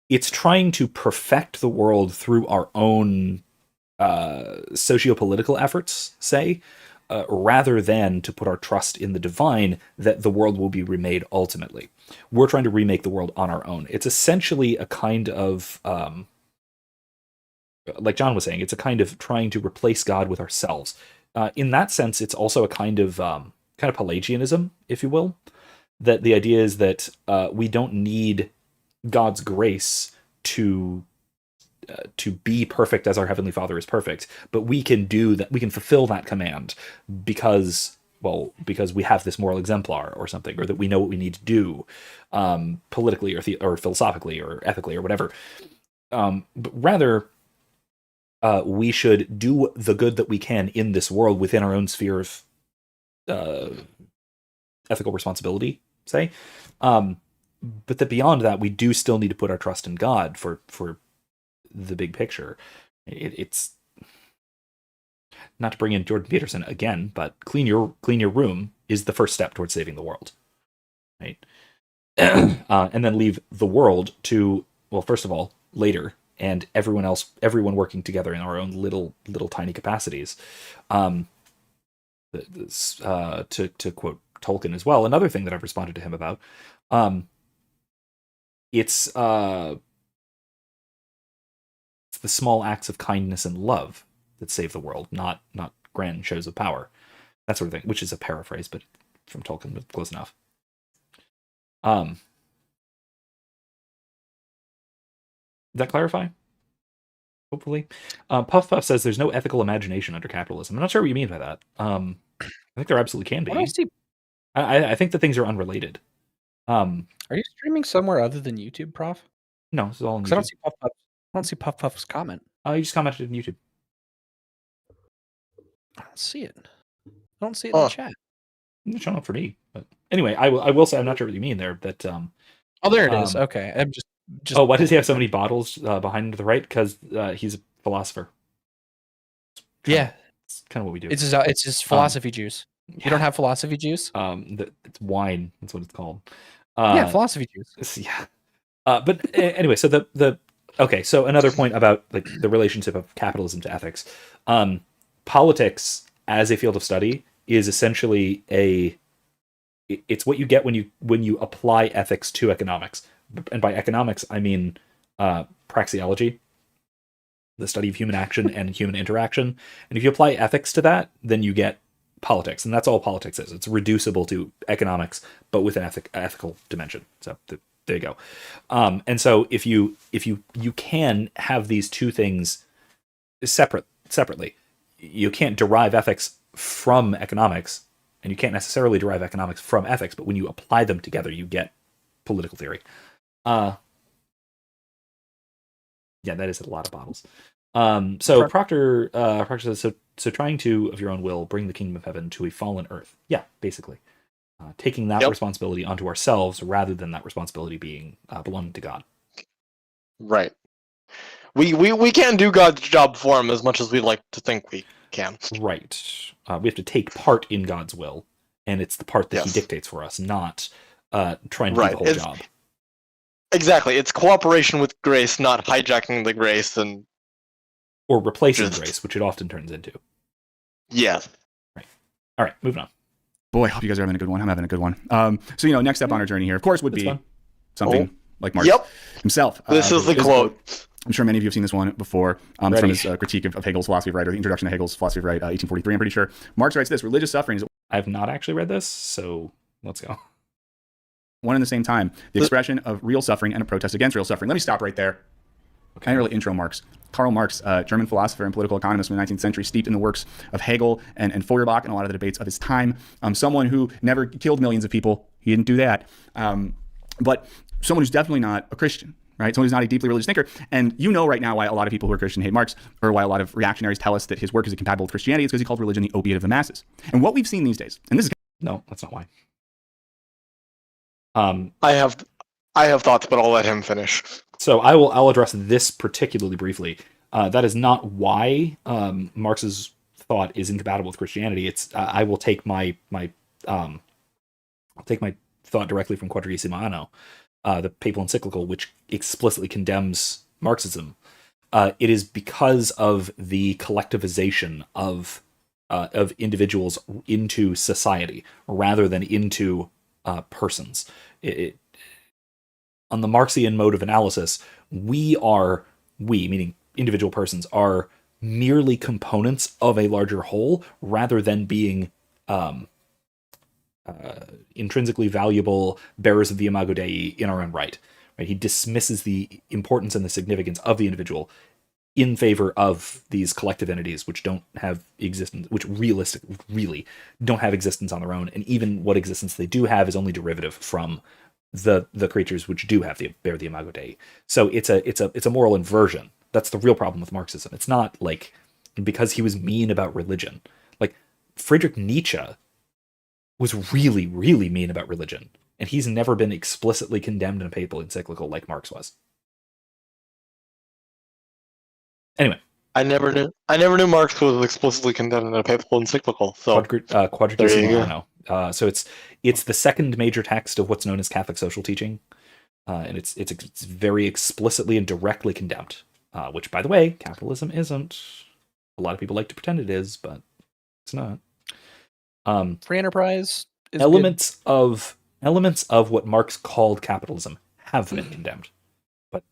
It's trying to perfect the world through our own socio-political efforts, say, rather than to put our trust in the divine that the world will be remade ultimately. We're trying to remake the world on our own. It's essentially a kind of, like John was saying, it's a kind of trying to replace God with ourselves. In that sense, it's also a kind of Pelagianism, if you will. That the idea is that we don't need God's grace to be perfect as our Heavenly Father is perfect, but we can do that. We can fulfill that command because we have this moral exemplar or something, or that we know what we need to do politically or philosophically or ethically or whatever. But rather, we should do the good that we can in this world within our own sphere of ethical responsibility, say. But that beyond that, we do still need to put our trust in God for the big picture. It's not to bring in Jordan Peterson again, but clean your room is the first step towards saving the world, right? And then leave the world to, well, first of all, later, and everyone working together in our own little tiny capacities. To quote Tolkien as well, another thing that I've responded to him about, it's the small acts of kindness and love that save the world, not grand shows of power, that sort of thing, which is a paraphrase, but from Tolkien, but close enough. Does that clarify? Hopefully. Puff Puff says there's no ethical imagination under capitalism. I'm not sure what you mean by that. I think there absolutely can be. I think the things are unrelated. Are you streaming somewhere other than YouTube, Prof? No, this is all on YouTube. I don't see Puff Puff's comment. Oh, you just commented in YouTube. I don't see it. I don't see it in the chat. It's showing up for me. But anyway, I will say I'm not sure what you mean there. That oh, there it is. Okay, I'm just. Oh, why does he have so many bottles behind him to the right? Because he's a philosopher. Yeah, it's kind of what we do. It's his philosophy juice. You don't have philosophy juice? It's wine. That's what it's called. Yeah, philosophy juice. Yeah. But anyway, so so another point about like the relationship of capitalism to ethics. Politics as a field of study is essentially it's what you get when you apply ethics to economics. And by economics, I mean praxeology, the study of human action and human interaction. And if you apply ethics to that, then you get politics, and that's all politics is. It's reducible to economics, but with an ethical dimension. So there you go. And so if you can have these two things separately, you can't derive ethics from economics, and you can't necessarily derive economics from ethics. But when you apply them together, you get political theory. Yeah, that is a lot of bottles. So Proctor says, so trying to, of your own will, bring the kingdom of heaven to a fallen earth. Yeah, basically. Taking that responsibility onto ourselves rather than that responsibility being belonging to God. Right. We can't do God's job for him as much as we like to think we can. Right. We have to take part in God's will, and it's the part that he dictates for us, not trying to do the whole job. Exactly. It's cooperation with grace, not hijacking the grace or replacing grace, which it often turns into. Yes. Right. All right, moving on. Boy, I hope you guys are having a good one. I'm having a good one. So, next step on our journey here, of course, would be something like Marx himself. This is the quote. I'm sure many of you have seen this one before. It's from his critique of Hegel's philosophy of right, or the introduction to Hegel's philosophy of right, 1843, I'm pretty sure. Marx writes this: religious suffering is... I've not actually read this, so let's go. One and the same time, the expression of real suffering and a protest against real suffering. Let me stop right there. Okay. I really intro Marx. Karl Marx, German philosopher and political economist from the 19th century, steeped in the works of Hegel and Feuerbach and a lot of the debates of his time. Someone who never killed millions of people. He didn't do that. But someone who's definitely not a Christian, right? Someone who's not a deeply religious thinker. And you know right now why a lot of people who are Christian hate Marx, or why a lot of reactionaries tell us that his work is incompatible with Christianity. It's because he called religion the opiate of the masses. And what we've seen these days, and this is... No, that's not why. I have thoughts, but I'll let him finish. So I'll address this particularly briefly. That is not why Marx's thought is incompatible with Christianity. It's I will take my thought directly from Quadragesimo Anno, the papal encyclical, which explicitly condemns Marxism. It is because of the collectivization of individuals into society rather than into persons. On the Marxian mode of analysis, we, meaning individual persons, are merely components of a larger whole rather than being intrinsically valuable bearers of the Imago Dei in our own right. He dismisses the importance and the significance of the individual in favor of these collective entities which don't have existence, which really don't have existence on their own, and even what existence they do have is only derivative from the creatures which do bear the Imago Dei. So it's a moral inversion. That's the real problem with Marxism. It's not like because he was mean about religion. Like Friedrich Nietzsche was really, really mean about religion, and he's never been explicitly condemned in a papal encyclical like Marx was. Anyway, I never knew Marx was explicitly condemned in a papal encyclical. So Quadragesimo Anno. So it's the second major text of what's known as Catholic social teaching, and it's very explicitly and directly condemned. Which, by the way, capitalism isn't. A lot of people like to pretend it is, but it's not. Free enterprise is elements of what Marx called capitalism have been condemned, but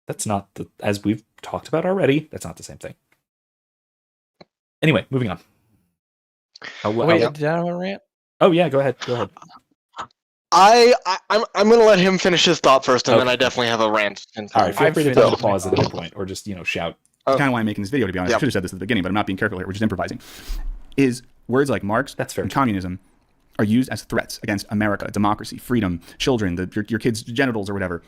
that's not as we've talked about already. That's not the same thing. Anyway, moving on. Did I have a rant? Oh yeah, go ahead. I'm gonna let him finish his thought first, and then I definitely have a rant. All right, feel free to tell the pause at any point, or just shout. That's kind of why I'm making this video, to be honest. I should have said this at the beginning, but I'm not being careful here. We're just improvising. Is words like Marx and communism are used as threats against America, democracy, freedom, children, your kids' genitals, or whatever.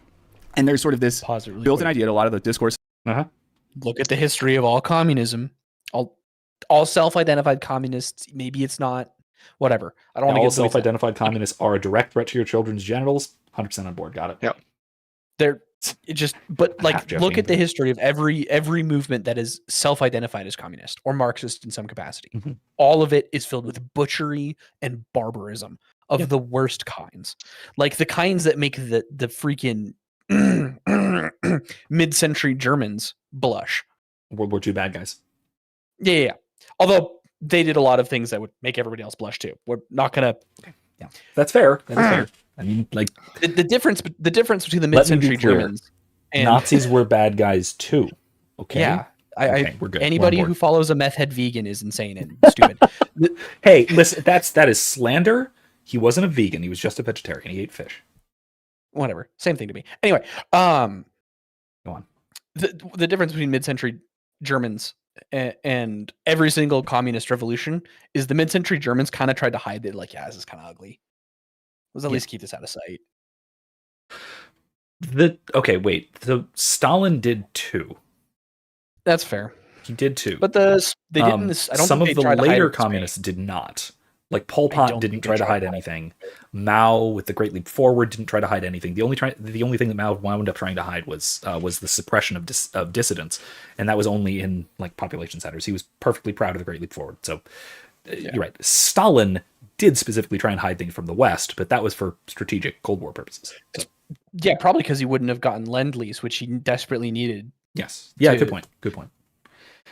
And there's sort of this built-in idea to a lot of the discourse. Look at the history of all communism. All self-identified communists. Maybe it's not. Whatever. I don't want to get self-identified communists are a direct threat to your children's genitals. 100% on board. Got it. Yep. Look at the history of every movement that is self-identified as communist or Marxist in some capacity. Mm-hmm. All of it is filled with butchery and barbarism of the worst kinds, like the kinds that make the freaking mid-century Germans blush. World War II bad guys. Yeah. Although they did a lot of things that would make everybody else blush too. We're not gonna. Yeah, that's fair. That is fair. I mean, like the difference between the mid-century Germans and Nazis were bad guys too. Okay. Yeah. We're good. Anybody who follows a meth head vegan is insane and stupid. Hey, listen, that is slander. He wasn't a vegan. He was just a vegetarian. He ate fish. Whatever. Same thing to me. Anyway, go on. The difference between mid-century Germans and every single communist revolution is the mid-century Germans kind of tried to hide it. Like, yeah, this is kind of ugly. Let's at least keep this out of sight. So Stalin did too. That's fair. He did too. But they didn't. I don't some think of the later communists did not. Like Pol Pot didn't try to hide anything. Mao with the Great Leap Forward didn't try to hide anything. The only thing that Mao wound up trying to hide was the suppression of dissidents, and that was only in like population centers. He was perfectly proud of the Great Leap Forward. So you're right. Stalin did specifically try and hide things from the West, but that was for strategic Cold War purposes. So. Yeah, probably because he wouldn't have gotten Lend-Lease, which he desperately needed. Yes. Yeah. Good point.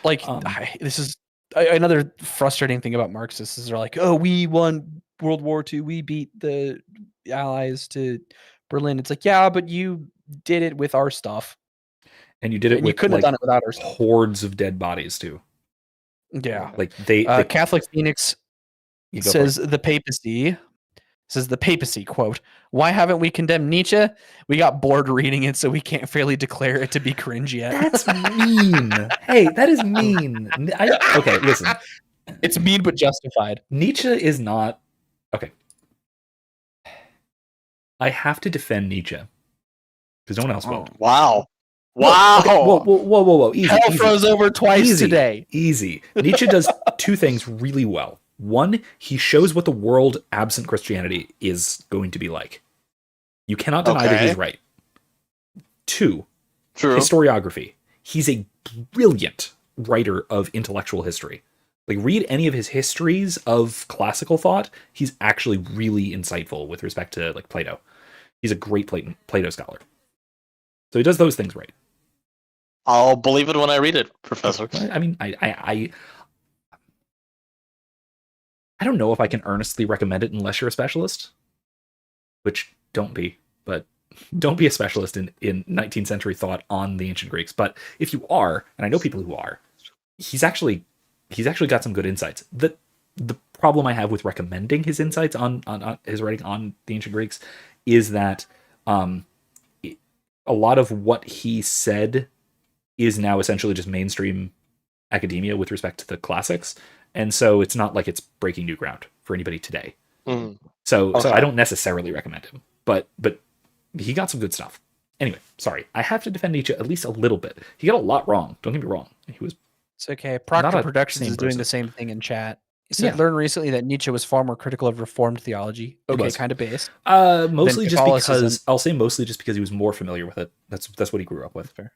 Like this is another frustrating thing about Marxists is they're like, oh, we won World War II. We beat the Allies to Berlin. It's like, yeah, but you did it with our stuff. And you did it with you couldn't have done it without our stuff. Hordes of dead bodies too. Yeah. Like Catholic Phoenix says the papacy, quote, why haven't we condemned Nietzsche? We got bored reading it, so we can't fairly declare it to be cringe yet. That's mean. Hey, that is mean. Okay, listen. It's mean but justified. Nietzsche is not... Okay. I have to defend Nietzsche. Because no one else will. Wow. Okay, whoa. Easy. Hell froze over twice today. Easy. Nietzsche does two things really well. One, he shows what the world absent Christianity is going to be like. You cannot deny that he's right. Two, historiography. He's a brilliant writer of intellectual history. Like, read any of his histories of classical thought. He's actually really insightful with respect to like Plato. He's a great Plato scholar. So he does those things right. I'll believe it when I read it, Professor. I mean, I don't know if I can earnestly recommend it unless you're a specialist. Which, don't be. But don't be a specialist in 19th century thought on the ancient Greeks. But if you are, and I know people who are, he's actually got some good insights. The problem I have with recommending his insights on his writing on the ancient Greeks is that a lot of what he said is now essentially just mainstream academia with respect to the classics, and so it's not like it's breaking new ground for anybody today. So I don't necessarily recommend him, but he got some good stuff. Anyway, sorry, I have to defend Nietzsche at least a little bit. He got a lot wrong. Don't get me wrong. He was. It's okay. Proctor Productions is doing the same thing in chat. He said, learned recently that Nietzsche was far more critical of Reformed theology. Okay, kind of based. Mostly just because, I'll say mostly just because he was more familiar with it. That's what he grew up with. Fair.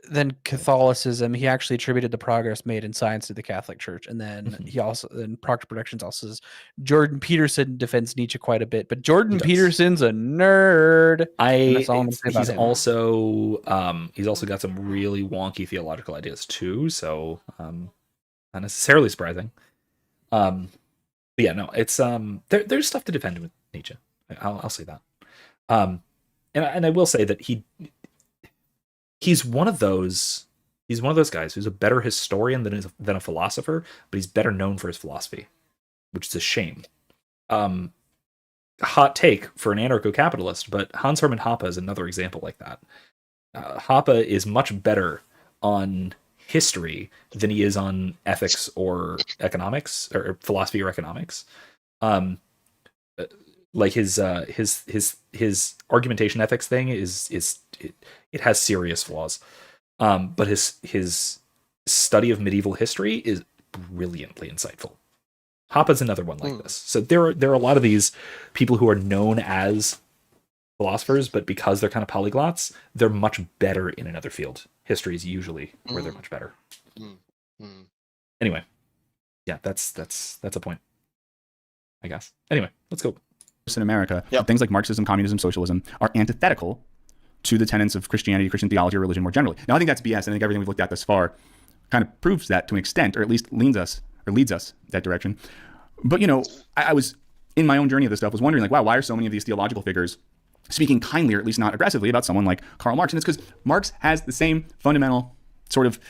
Then Catholicism, he actually attributed the progress made in science to the Catholic Church. And then then Proctor Productions also says Jordan Peterson defends Nietzsche quite a bit, but Jordan Peterson's a nerd. He's also got some really wonky theological ideas too, so not necessarily surprising. But yeah, no, it's there's stuff to defend with Nietzsche. I'll say that. And I will say that he's one of those guys who's a better historian than a philosopher, but he's better known for his philosophy, which is a shame. Hot take for an anarcho-capitalist, but Hans Hermann Hoppe is another example like that. Hoppe is much better on history than he is on ethics or economics or philosophy or economics. Like his argumentation ethics thing it has serious flaws. But his study of medieval history is brilliantly insightful. Hoppe's another one like this. So there are a lot of these people who are known as philosophers, but because they're kind of polyglots, they're much better in another field. History is usually where they're much better. Anyway, yeah, that's a point, I guess. Anyway, let's go. In America, things like Marxism, communism, socialism are antithetical to the tenets of Christianity, Christian theology, or religion more generally. Now, I think that's BS, and I think everything we've looked at thus far kind of proves that to an extent, or at least leads us that direction. But, I was, in my own journey of this stuff, was wondering, like, wow, why are so many of these theological figures speaking kindly, or at least not aggressively, about someone like Karl Marx? And it's because Marx has the same fundamental sort of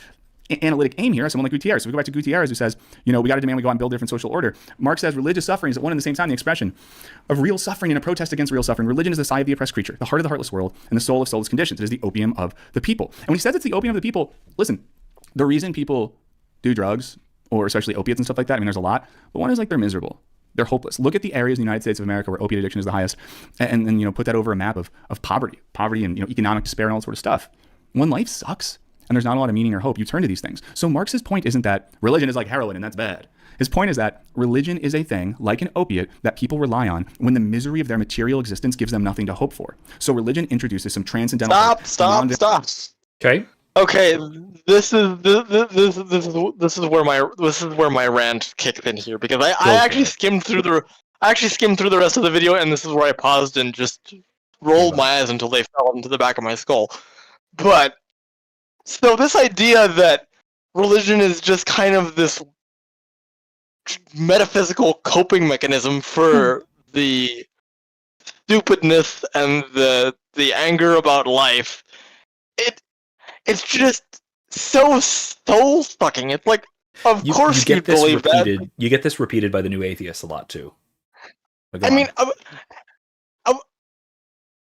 analytic aim here as someone like Gutierrez. So we go back to Gutierrez, who says, we got to demand we go out and build a different social order. Marx says religious suffering is at one and the same time the expression of real suffering and a protest against real suffering. Religion is the sigh of the oppressed creature, the heart of the heartless world, and the soul of soulless conditions. It is the opium of the people. And when he says it's the opium of the people, listen, the reason people do drugs, or especially opiates and stuff like that, I mean, there's a lot, but one is like they're miserable. They're hopeless. Look at the areas in the United States of America where opiate addiction is the highest, and put that over a map of poverty and economic despair and all that sort of stuff. When life sucks and there's not a lot of meaning or hope, you turn to these things. So Marx's point isn't that religion is like heroin and that's bad. His point is that religion is a thing like an opiate that people rely on when the misery of their material existence gives them nothing to hope for. So religion introduces some transcendental. Stop. Okay, this is where my rant kicked in here, because I actually skimmed through the rest of the video, and this is where I paused and just rolled my eyes until they fell into the back of my skull. But so this idea that religion is just kind of this metaphysical coping mechanism for the stupidness and the anger about life, it's just so soul-sucking. It's like, of course you believe that. You get this repeated by the new atheists a lot too. I mean,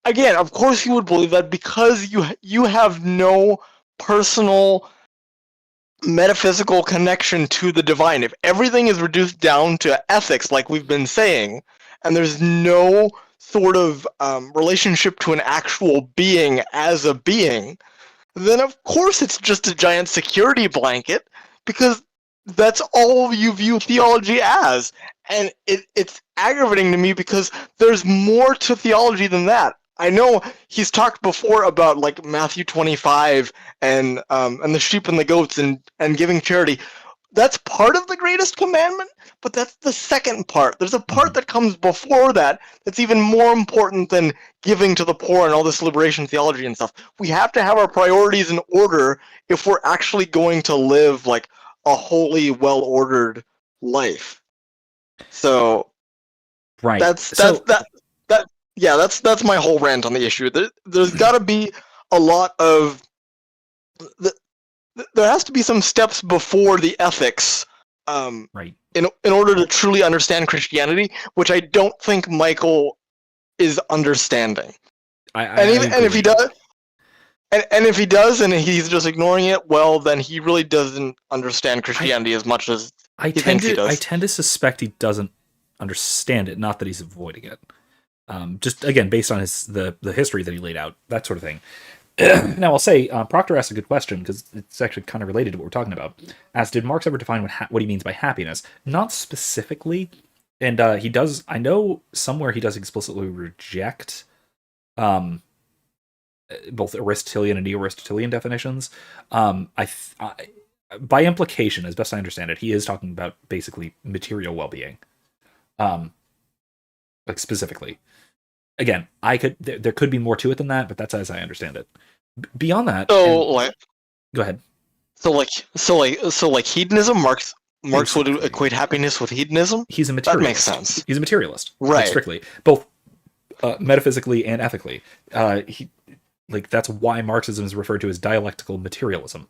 again, of course you would believe that because you have no personal metaphysical connection to the divine. If everything is reduced down to ethics, like we've been saying, and there's no sort of relationship to an actual being as a being, then of course it's just a giant security blanket, because that's all you view theology as. And it's aggravating to me because there's more to theology than that. I know he's talked before about like Matthew 25 and the sheep and the goats and giving charity. That's part of the greatest commandment, but that's the second part. There's a part that comes before that that's even more important than giving to the poor and all this liberation theology and stuff. We have to have our priorities in order if we're actually going to live like a holy, well-ordered life. So Right. that's my whole rant on the issue. There's got to be a lot of there has to be some steps before the ethics, right, in order to truly understand Christianity, which I don't think Michael is understanding. And if he does, and if he does, and he's just ignoring it, well, then he really doesn't understand Christianity as much as he thinks he does. I tend to suspect he doesn't understand it, not that he's avoiding it. Just again, based on the history that he laid out, that sort of thing. Now, I'll say Proctor asked a good question because it's actually kind of related to what we're talking about. As did Marx ever define what he means by happiness? Not specifically, and he does. I know somewhere he does explicitly reject both Aristotelian and Neo-Aristotelian definitions. By implication, as best I understand it, he is talking about basically material well-being, like specifically. Again, there could be more to it than that, but that's as I understand it. Beyond that, go ahead. So hedonism. Marx would equate happiness with hedonism. He's a materialist. That makes sense. He's a materialist, right? Strictly, both metaphysically and ethically. That's why Marxism is referred to as dialectical materialism.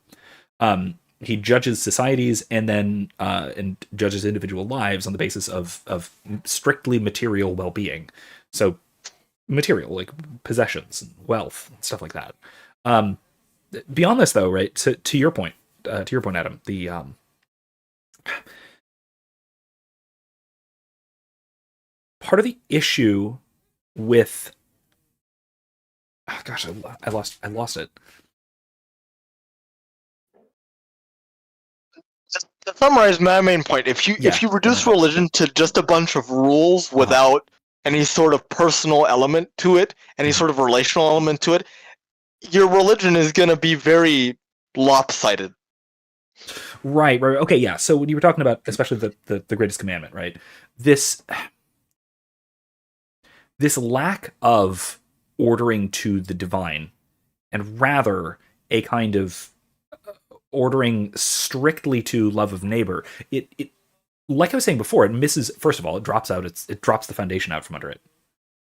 He judges societies and then and judges individual lives on the basis of strictly material well-being. So material, like possessions and wealth and stuff like that. Beyond this, though, right? So to your point, Adam, the part of the issue with I lost it. To summarize my main point, if you reduce religion to just a bunch of rules without any sort of personal element to it, any sort of relational element to it, your religion is going to be very lopsided. Right. Okay, yeah. So when you were talking about, especially the greatest commandment, right? This lack of ordering to the divine, and rather a kind of ordering strictly to love of neighbor, it like I was saying before, it misses. First of all, it drops the foundation out from under it.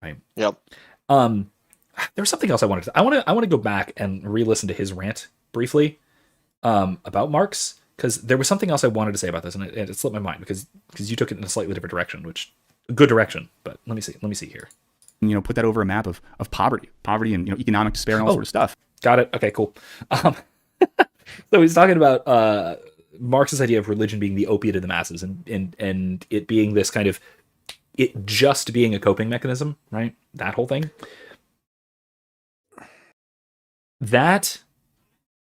Right. Yep. There was something else I wanted to. I want to go back and re-listen to his rant briefly about Marx, because there was something else I wanted to say about this, and it slipped my mind because you took it in a slightly different direction, which a good direction. But let me see here. Put that over a map of poverty and economic despair and all sort of stuff. Got it. Okay, cool. So he's talking about Marx's idea of religion being the opiate of the masses, and it being this kind of it just being a coping mechanism, right? That whole thing. That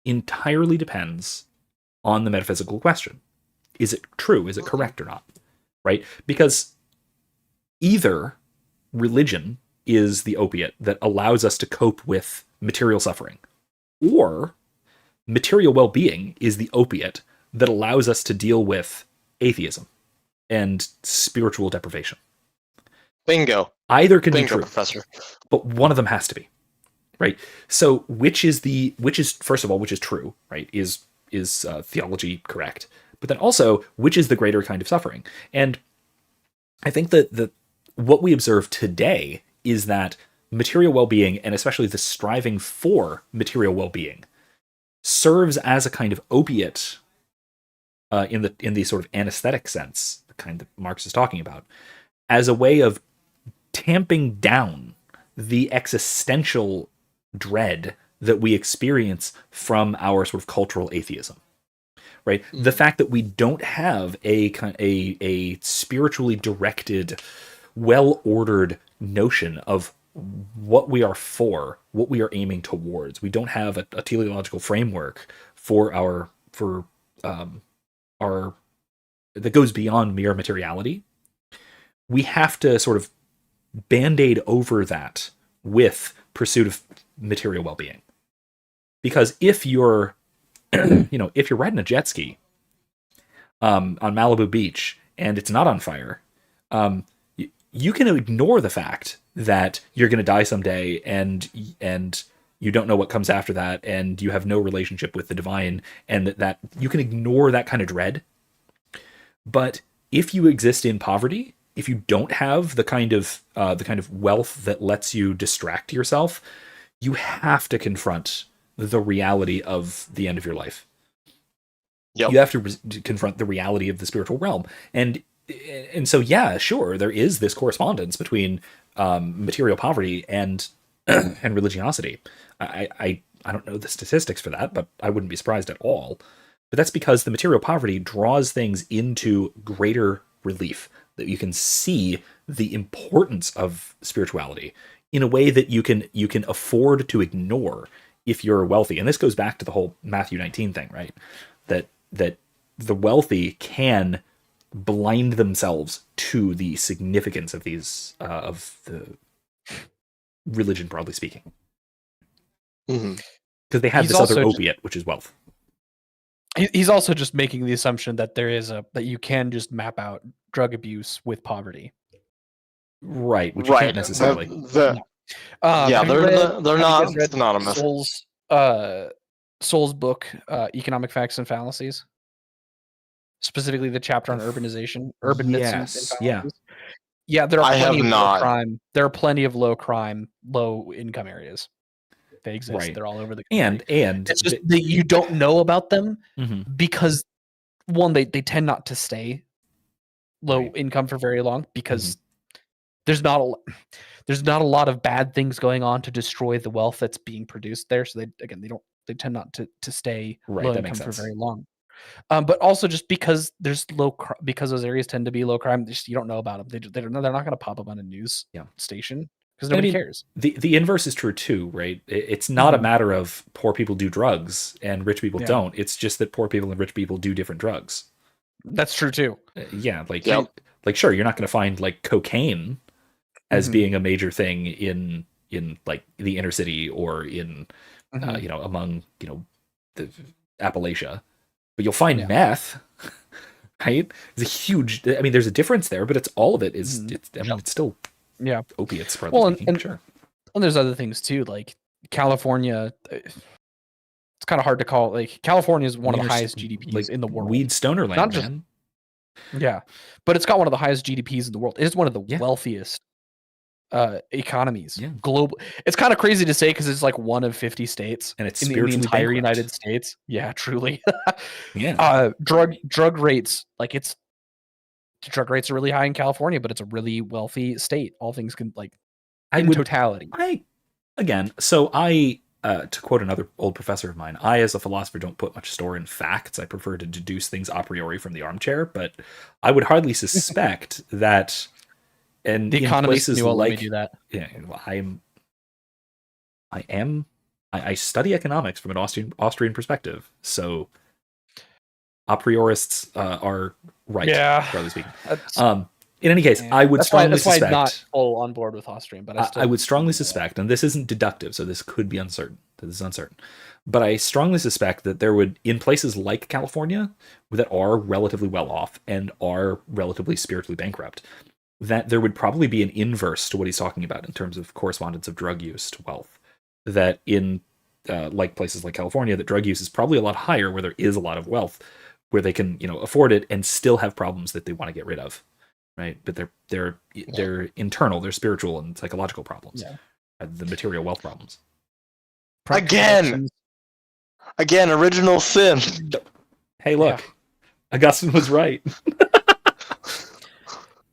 entirely depends on the metaphysical question. Is it true? Is it correct or not? Right? Because either religion is the opiate that allows us to cope with material suffering, or material well-being is the opiate that allows us to deal with atheism and spiritual deprivation. Bingo. Either can be true, Professor. but one of them has to be. Right. So which is first of all, which is true, right? Is theology correct? But then also, which is the greater kind of suffering? And I think that what we observe today is that material well-being, and especially the striving for material well-being, serves as a kind of opiate in the sort of anesthetic sense, the kind that Marx is talking about, as a way of tamping down the existential dread that we experience from our sort of cultural atheism, right? Mm-hmm. The fact that we don't have a spiritually directed, well-ordered notion of what we are for, what we are aiming towards. We don't have a teleological framework for our that goes beyond mere materiality. We have to sort of band-aid over that with pursuit of material well-being. Because if you're, if you're riding a jet ski on Malibu Beach and it's not on fire, you can ignore the fact that you're going to die someday and you don't know what comes after that, and you have no relationship with the divine, and that you can ignore that kind of dread. But if you exist in poverty, if you don't have the kind of wealth that lets you distract yourself, you have to confront the reality of the end of your life. Yep. You have to confront the reality of the spiritual realm, and so yeah, sure, there is this correspondence between material poverty and religiosity. I don't know the statistics for that, but I wouldn't be surprised at all. But that's because the material poverty draws things into greater relief, that you can see the importance of spirituality in a way that you can afford to ignore if you're wealthy. And this goes back to the whole Matthew 19 thing, right? That the wealthy can blind themselves to the significance of these of the religion, broadly speaking, because they have this other opiate, which is wealth. He's also just making the assumption that that you can just map out drug abuse with poverty, right? Which you can't necessarily. They're not synonymous. Soule's book, Economic Facts and Fallacies, specifically the chapter on urbanization, urban myths and fallacies. Yeah, there are plenty of low crime. There are plenty of low crime, low income areas. They exist. Right. They're all over the country. And it's just that you don't know about them because one, they tend not to stay low income for very long because there's not a lot of bad things going on to destroy the wealth that's being produced there. So they tend not to stay low income for very long. But also just because because those areas tend to be low crime, you don't know about them. They're not going to pop up on a news station because nobody cares. The inverse is true too, right? It's not a matter of poor people do drugs and rich people don't. It's just that poor people and rich people do different drugs. That's true too. Sure, you're not going to find like cocaine as being a major thing in like the inner city or in among the Appalachia. But you'll find meth, right? It's a huge. I mean, there's a difference there, but it's all of it is. It's still opiates. Speaking, sure. And there's other things too, like California. It's kind of hard to call. Like California is one of the highest GDPs in the world. Weed stoner land, man. Yeah, but it's got one of the highest GDPs in the world. It is one of the wealthiest economies global. It's kind of crazy to say because it's like one of 50 states, and it's in the entire bankrupt. United States. Yeah, truly. Drug rates, drug rates are really high in California, but it's a really wealthy state. All things can totality. To quote another old professor of mine, I, as a philosopher, don't put much store in facts. I prefer to deduce things a priori from the armchair. But I would hardly suspect that. And the economists knew let me do that. Yeah, well, I study economics from an Austrian perspective, so a priorists are right. Yeah, broadly speaking. In any case, I would strongly suspect. That's why I'm not full on board with Austrian, but I would strongly suspect, and this isn't deductive, so this could be uncertain. This is uncertain, but I strongly suspect that there would, in places like California, that are relatively well off and are relatively spiritually bankrupt, that there would probably be an inverse to what he's talking about in terms of correspondence of drug use to wealth. That in like places like California, that drug use is probably a lot higher where there is a lot of wealth, where they can afford it and still have problems that they want to get rid of, right? But they're internal, they're spiritual and psychological problems, the material wealth problems. Again, original sin. Hey, look, Augustine was right.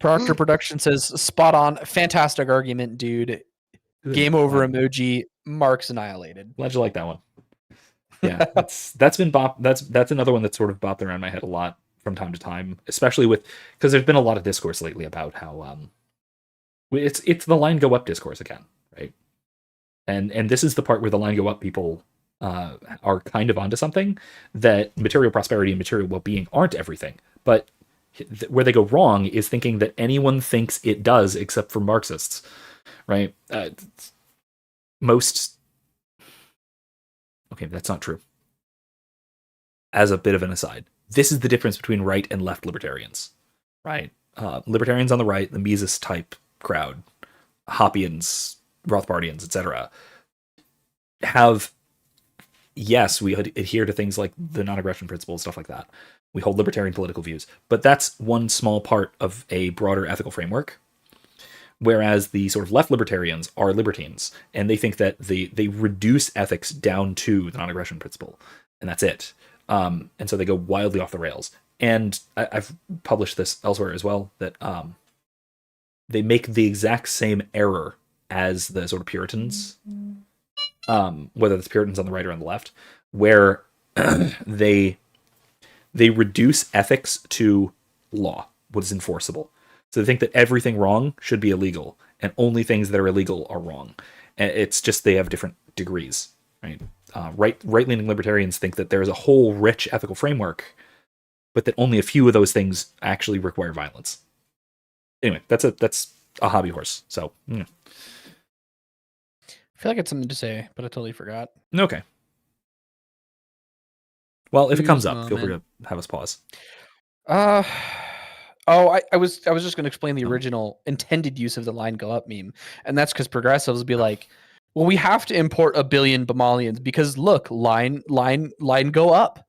Proctor Production says, spot on, fantastic argument, dude. Game over emoji, Marx annihilated. Glad you like that one. Yeah, that's another one that's sort of bopped around my head a lot from time to time, especially because there's been a lot of discourse lately about how it's the line go up discourse again, right? And this is the part where the line go up people are kind of onto something, that material prosperity and material well-being aren't everything, but where they go wrong is thinking that anyone thinks it does except for Marxists, right? most... Okay, that's not true. As a bit of an aside, this is the difference between right and left libertarians, right? Libertarians on the right, the Mises type crowd, Hoppians, Rothbardians, etc., have, yes, we adhere to things like the non-aggression principle, stuff like that. We hold libertarian political views, but that's one small part of a broader ethical framework. Whereas the sort of left libertarians are libertines, and they think that they reduce ethics down to the non-aggression principle, and that's it. And so they go wildly off the rails. And I've published this elsewhere as well, that they make the exact same error as the sort of Puritans, whether it's Puritans on the right or on the left, where they reduce ethics to law, what is enforceable. So they think that everything wrong should be illegal, and only things that are illegal are wrong. And it's just they have different degrees, right? Right-leaning libertarians think that there's a whole rich ethical framework, but that only a few of those things actually require violence. Anyway, that's a hobby horse. So, I feel like I had something to say, but I totally forgot. Okay. Well, if it comes up, feel free to have us pause. I was just going to explain the original intended use of the line go up meme, and that's because progressives will be like, well, we have to import 1 billion Bomalians because look, line go up.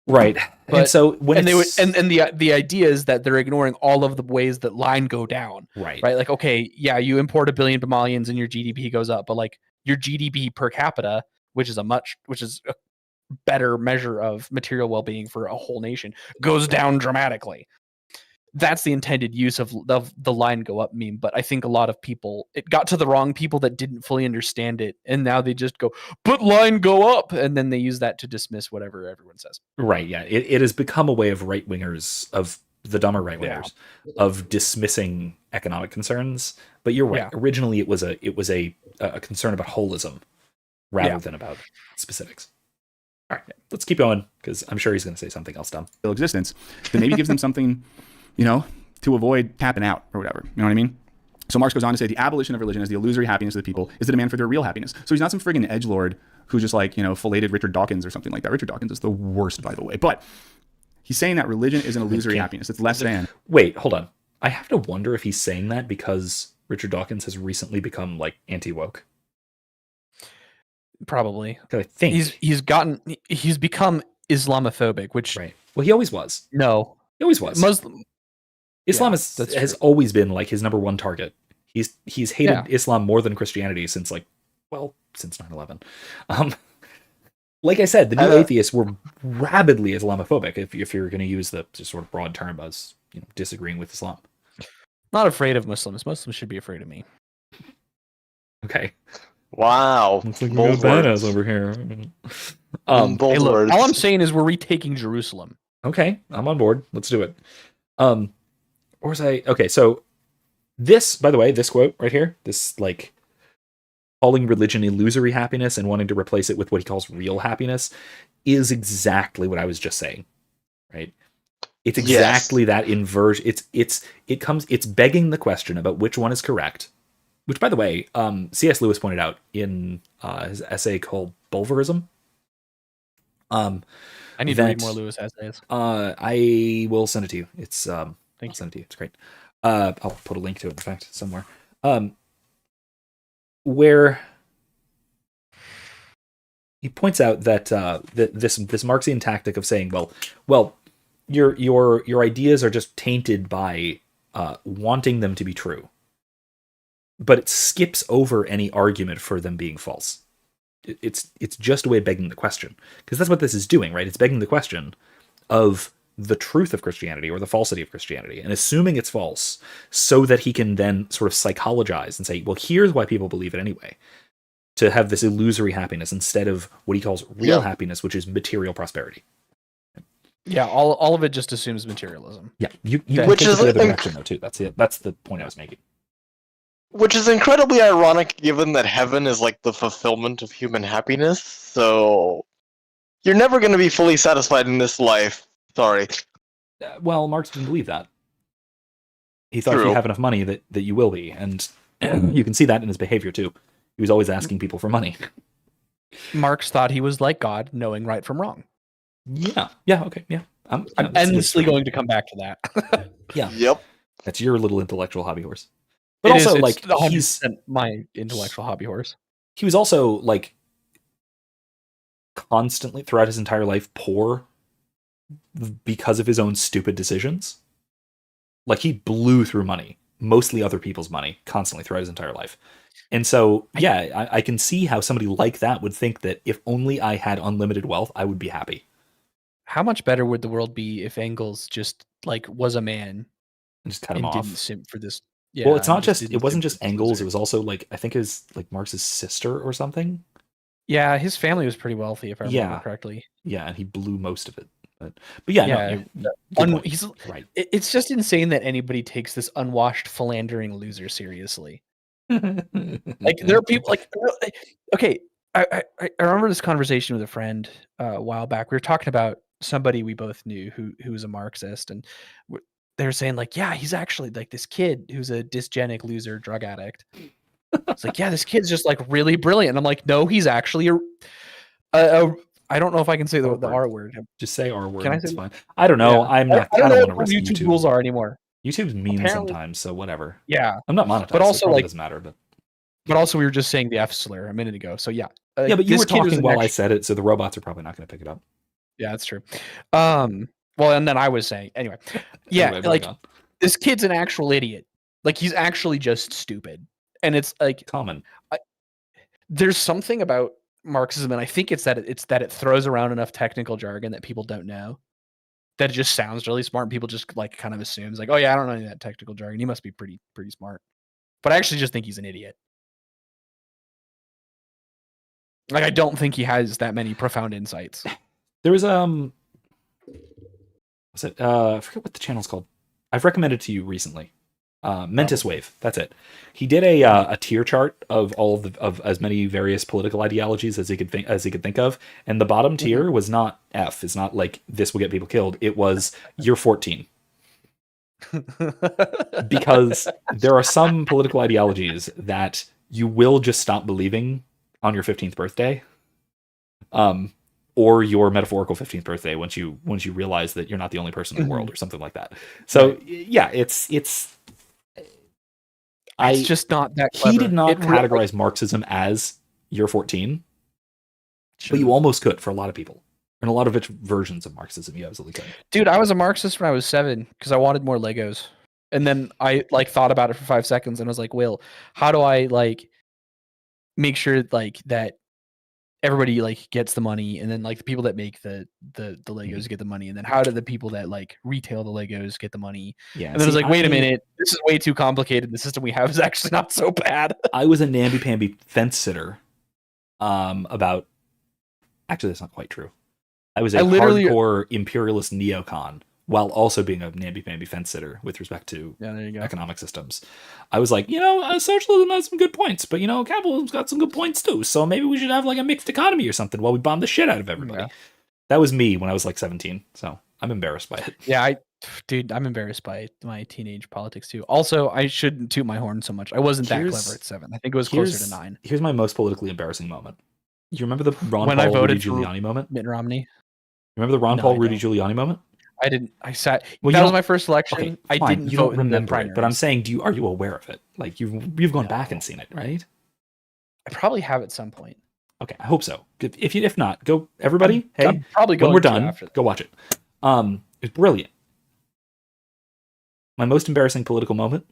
Right. But, and so when and the idea is that they're ignoring all of the ways that line go down. Right. Right. Like, okay, yeah, you import 1 billion Bomalians and your GDP goes up, but like your GDP per capita, which is a better measure of material well-being for a whole nation, goes down dramatically. That's the intended use of the line go up meme. But I think a lot of people, it got to the wrong people that didn't fully understand it. And now they just go, but line go up. And then they use that to dismiss whatever everyone says. Right. Yeah. It has become a way of right-wingers, of the dumber right-wingers, of dismissing economic concerns. But you're right. Yeah. Originally, it was a concern about holism rather than about specifics. All right. Let's keep going, because I'm sure he's going to say something else dumb. Existence that maybe gives them something, to avoid tapping out or whatever. You know what I mean? So Marx goes on to say the abolition of religion as the illusory happiness of the people is the demand for their real happiness. So he's not some friggin' edgelord who's just like, filleted Richard Dawkins or something like that. Richard Dawkins is the worst, by the way. But he's saying that religion is an illusory happiness. It's less than. Wait, hold on. I have to wonder if he's saying that because Richard Dawkins has recently become like anti-woke. Probably. I think he's become Islamophobic, which right. Well, he always was. No, he always was. Islam has always been like his number one target. He's hated Islam more than Christianity since 9/11. Like I said, the new atheists were rabidly Islamophobic. If you're going to use the sort of broad term as disagreeing with Islam. Not afraid of Muslims. Muslims should be afraid of me. Okay. Wow. Looks like we got badass over here. Hey, look, all I'm saying is we're retaking Jerusalem. Okay, I'm on board. Let's do it. Or was I? Okay, so this, by the way, this quote right here, this calling religion illusory happiness and wanting to replace it with what he calls real happiness, is exactly what I was just saying. Right? It's exactly that inversion. It's begging the question about which one is correct. Which, by the way, C.S. Lewis pointed out in his essay called Bulverism. I need to read more Lewis essays. I will send it to you. It's I'll send it to you. It's great. I'll put a link to it, in fact, somewhere. Where he points out that this Marxian tactic of saying, well, your ideas are just tainted by wanting them to be true. But it skips over any argument for them being false. It's just a way of begging the question. Because that's what this is doing, right? It's begging the question of the truth of Christianity or the falsity of Christianity and assuming it's false so that he can then sort of psychologize and say, well, here's why people believe it anyway. To have this illusory happiness instead of what he calls real happiness, which is material prosperity. Yeah, all of it just assumes materialism. Yeah, you which is the other direction though too. That's it. That's the point I was making. Which is incredibly ironic given that heaven is like the fulfillment of human happiness, so you're never going to be fully satisfied in this life. Sorry. Well, Marx didn't believe that. He thought if you have enough money that you will be, and you can see that in his behavior too. He was always asking people for money. Marx thought he was like God, knowing right from wrong. Yeah. Yeah. Okay. Yeah. I'm endlessly going to come back to that. Yeah. Yep. That's your little intellectual hobby horse. But also, like, he's my intellectual hobby horse. He was also, like, constantly throughout his entire life poor because of his own stupid decisions. Like, he blew through money, mostly other people's money, constantly throughout his entire life. And so, yeah, I can see how somebody like that would think that if only I had unlimited wealth, I would be happy. How much better would the world be if Engels just, like, was a man and just cut him off? Didn't simp for this. Yeah, well, it wasn't just Engels. It was also, like, I think it was, like, Marx's sister or something. Yeah, his family was pretty wealthy, if I remember correctly. Yeah, and he blew most of it. But yeah, no, he's right. It's just insane that anybody takes this unwashed, philandering loser seriously. Like, there are people like, okay, I remember this conversation with a friend a while back. We were talking about somebody we both knew who was a Marxist, and they were saying, like, yeah, he's actually like this kid who's a dysgenic loser drug addict. It's like, yeah, this kid's just like really brilliant. I'm like, no, he's actually I don't know if I can say the R word. Just say R word. Can I say it's fine. I don't know. Yeah. I'm not. I don't know what YouTube rules are anymore. YouTube's mean sometimes, so whatever. Yeah, I'm not monetized, but also, so it like, doesn't matter. But also, we were just saying the F slur a minute ago. So yeah, yeah, but you were talking while I said it, so the robots are probably not going to pick it up. Yeah, that's true. Well, and then I was saying anyway. Yeah, anyway, like, this kid's an actual idiot. Like, he's actually just stupid, and it's like common. There's something about Marxism, and I think it's that it throws around enough technical jargon that people don't know. That it just sounds really smart, and people just, like, kind of assumes, like, oh yeah, I don't know any of that technical jargon. He must be pretty smart. But I actually just think he's an idiot. Like, I don't think he has that many profound insights. There was I forget what the channel's called. I've recommended to you recently. Mentis Wave. That's it. He did a tier chart of all of as many various political ideologies as he could think of, and the bottom tier was not F. It's not like this will get people killed. It was you're 14. Because there are some political ideologies that you will just stop believing on your 15th birthday, or your metaphorical 15th birthday once you realize that you're not the only person in the world, or something like that. So yeah, it's just not that clever. He did not categorize Marxism as you're 14, but you almost could for a lot of people. And a lot of versions of Marxism, you absolutely could. Dude, I was a Marxist when I was 7 because I wanted more Legos. And then I, like, thought about it for 5 seconds and was like, Will, how do I, like, make sure, like, that everybody, like, gets the money, and then, like, the people that make the Legos get the money, and then how do the people that, like, retail the Legos get the money? Yeah. And then I was like, wait a minute, this is way too complicated. The system we have is actually not so bad. I was a namby-pamby fence sitter. About actually, that's not quite true. I was a hardcore imperialist neocon while also being a namby-pamby fence sitter with respect to economic systems. I was like, socialism has some good points, but capitalism's got some good points too. So maybe we should have, like, a mixed economy or something while we bomb the shit out of everybody. Yeah. That was me when I was like 17. So I'm embarrassed by it. Yeah, I'm embarrassed by my teenage politics too. Also, I shouldn't toot my horn so much. I wasn't that clever at 7. I think it was closer to 9. Here's my most politically embarrassing moment. You remember the Ron Paul Rudy Giuliani moment? Mitt Romney. Remember the Ron Paul Rudy Giuliani moment? I didn't. I sat. Well, that was my first election. Okay, I didn't you vote don't remember in the primaries. it, but I'm saying, are you aware of it? Like, you've gone back and seen it, right? I probably have at some point. Okay, I hope so. If not, go everybody. I'm probably going when we're done, after go watch it. It's brilliant. My most embarrassing political moment.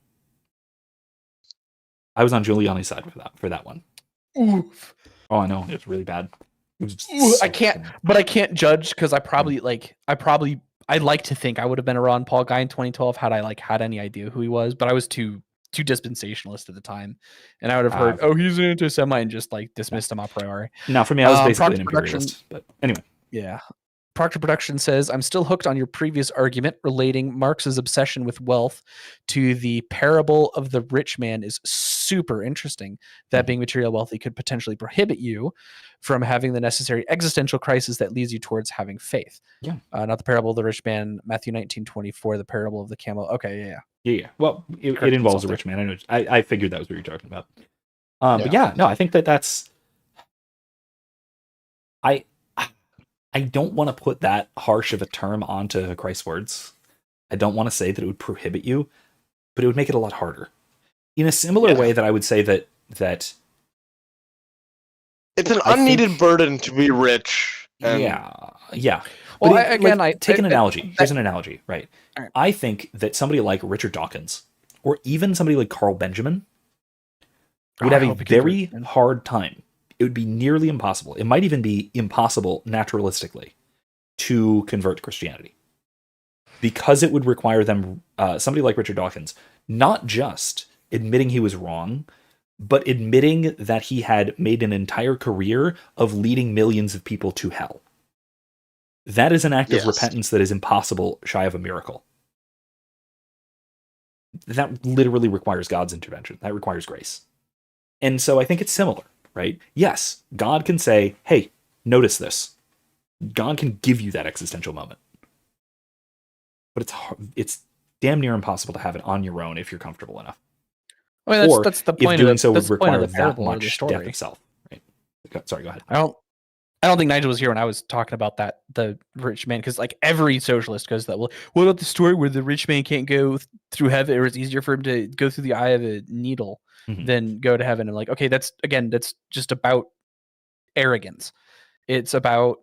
I was on Giuliani's side for that one. Oof. Oh, I know, it's really bad. I can't judge because I like to think I would have been a Ron Paul guy in 2012 had I had any idea who he was, but I was too dispensationalist at the time, and I would have heard, he's an anti-Semite, and just dismissed him a priori. No, for me, I was basically an imperialist. But anyway, yeah. Proctor Production says, I'm still hooked on your previous argument relating Marx's obsession with wealth to the parable of the rich man is super interesting. That being material wealthy could potentially prohibit you from having the necessary existential crisis that leads you towards having faith. Yeah. Not the parable of the rich man, Matthew 19:24, the parable of the camel. Okay, yeah. Yeah. Well, it involves a rich man. I know. I figured that was what you're talking about. But yeah, no, I think that's. I don't want to put that harsh of a term onto Christ's words. I don't want to say that it would prohibit you, but it would make it a lot harder. In a similar way that I would say that it's an unneeded burden to be rich. Yeah. Well, take an analogy. Here's an analogy, right? Right. I think that somebody like Richard Dawkins, or even somebody like Carl Benjamin, would have a very hard time. It would be nearly impossible. It might even be impossible naturalistically to convert to Christianity, because it would require them, somebody like Richard Dawkins, not just admitting he was wrong, but admitting that he had made an entire career of leading millions of people to hell. That is an act of repentance that is impossible shy of a miracle. That literally requires God's intervention. That requires grace. And so I think it's similar, right? Yes, God can say, hey, notice this. God can give you that existential moment. But it's damn near impossible to have it on your own if you're comfortable enough. I mean, that's the point if doing of so would the point of require the that parable or the much story. death of self. Right? Sorry, go ahead. I don't think Nigel was here when I was talking about the rich man, because like every socialist goes that. Well, what about the story where the rich man can't go through heaven, or it's easier for him to go through the eye of a needle than go to heaven? And like, okay, that's just about arrogance. It's about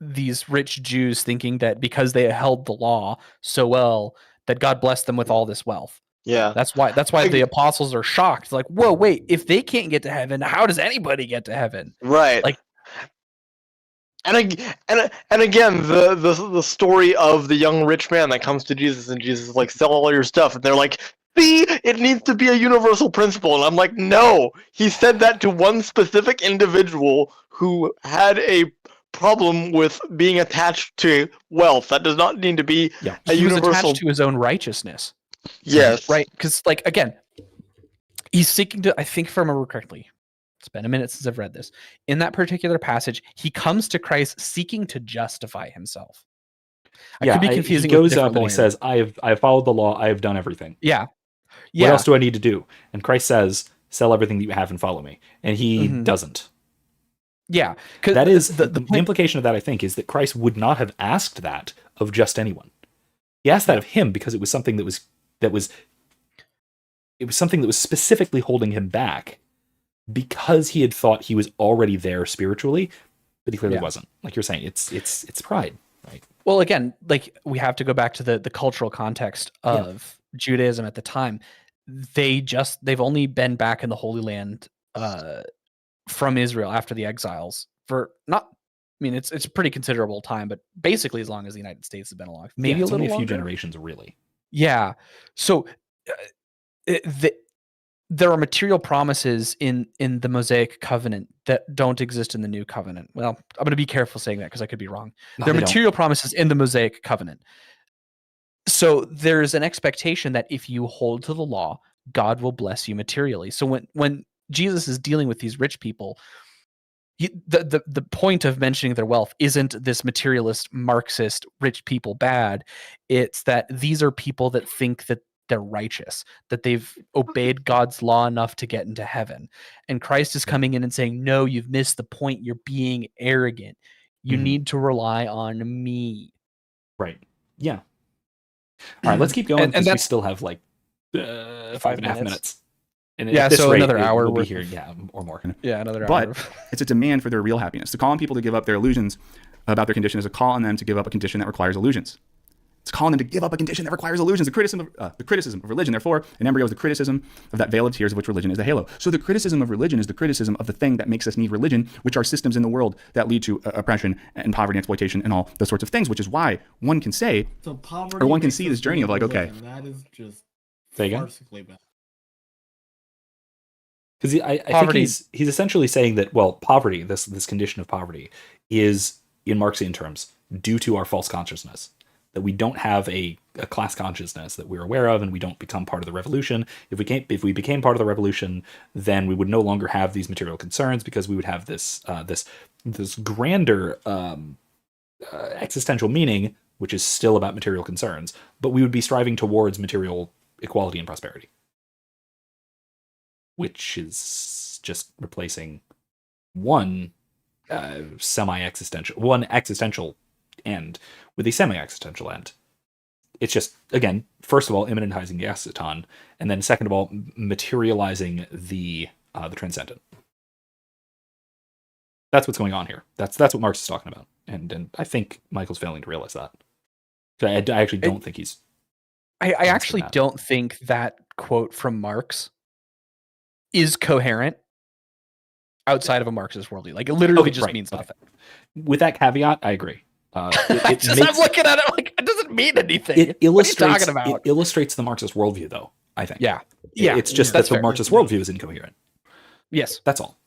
these rich Jews thinking that because they held the law so well that God blessed them with all this wealth. Yeah, that's why the apostles are shocked. Like, whoa, wait! If they can't get to heaven, how does anybody get to heaven? Right. Like, and again, the story of the young rich man that comes to Jesus, and Jesus is like, sell all your stuff, and they're like, see, it needs to be a universal principle, and I'm like, no, he said that to one specific individual who had a problem with being attached to wealth. That does not need to be a he universal. Was attached to his own righteousness. Yes. Right. Because, like, again, he's seeking to, I think if I remember correctly, it's been a minute since I've read this. In that particular passage, he comes to Christ seeking to justify himself. I could be confusing. He goes up and he says, I have followed the law. I have done everything. Yeah. What else do I need to do? And Christ says, sell everything that you have and follow me. And he doesn't. Yeah. That is the implication of that, I think, is that Christ would not have asked that of just anyone. He asked that of him because it was something that was something that was specifically holding him back, because he had thought he was already there spiritually, but he clearly wasn't. Like you're saying, it's pride, right? Well, again, like we have to go back to the cultural context of Judaism at the time. They've only been back in the Holy Land from Israel after the exiles for not. I mean, it's a pretty considerable time, but basically as long as the United States has been alive, maybe it's a little only a few longer. generations, really. Yeah. So there are material promises in the Mosaic covenant that don't exist in the New Covenant. Well, I'm going to be careful saying that because I could be wrong. There are material promises in the Mosaic covenant. So there's an expectation that if you hold to the law, God will bless you materially. So when Jesus is dealing with these rich people, the point of mentioning their wealth isn't this materialist, Marxist, rich people bad. It's that these are people that think that they're righteous, that they've obeyed God's law enough to get into heaven. And Christ is coming in and saying, no, you've missed the point. You're being arrogant. You need to rely on me. Right. Yeah. All right, let's keep going because we still have like 5.5 minutes. And at this so rate, another hour we'll be here, or more. Yeah, another hour. But it's a demand for their real happiness. To call on people to give up their illusions about their condition is a call on them to give up a condition that requires illusions. It's calling them to give up a condition that requires illusions. The criticism of religion, therefore, an embryo is the criticism of that veil of tears of which religion is the halo. So the criticism of religion is the criticism of the thing that makes us need religion, which are systems in the world that lead to oppression and poverty and exploitation and all those sorts of things, which is why one can say, or one can see this journey of like, okay. That is just farcically bad. Because I think he's essentially saying that, well, poverty, this condition of poverty, is, in Marxian terms, due to our false consciousness. That we don't have a class consciousness that we're aware of, and we don't become part of the revolution. If we became part of the revolution, then we would no longer have these material concerns, because we would have this grander existential meaning, which is still about material concerns, but we would be striving towards material equality and prosperity. which is just replacing one one existential end with a semi-existential end. It's just, again, first of all, immanentizing the eschaton, and then second of all, materializing the transcendent. That's what's going on here. That's what Marx is talking about, and I think Michael's failing to realize that. I actually don't think he's. I actually don't think that quote from Marx is coherent outside of a Marxist worldview. Like, it literally just means nothing. With that caveat, I agree. I'm looking at it like, it doesn't mean anything. It illustrates, what are you talking about? It illustrates the Marxist worldview, though, I think. Yeah. It's just that the Marxist worldview is incoherent. Yes. That's all.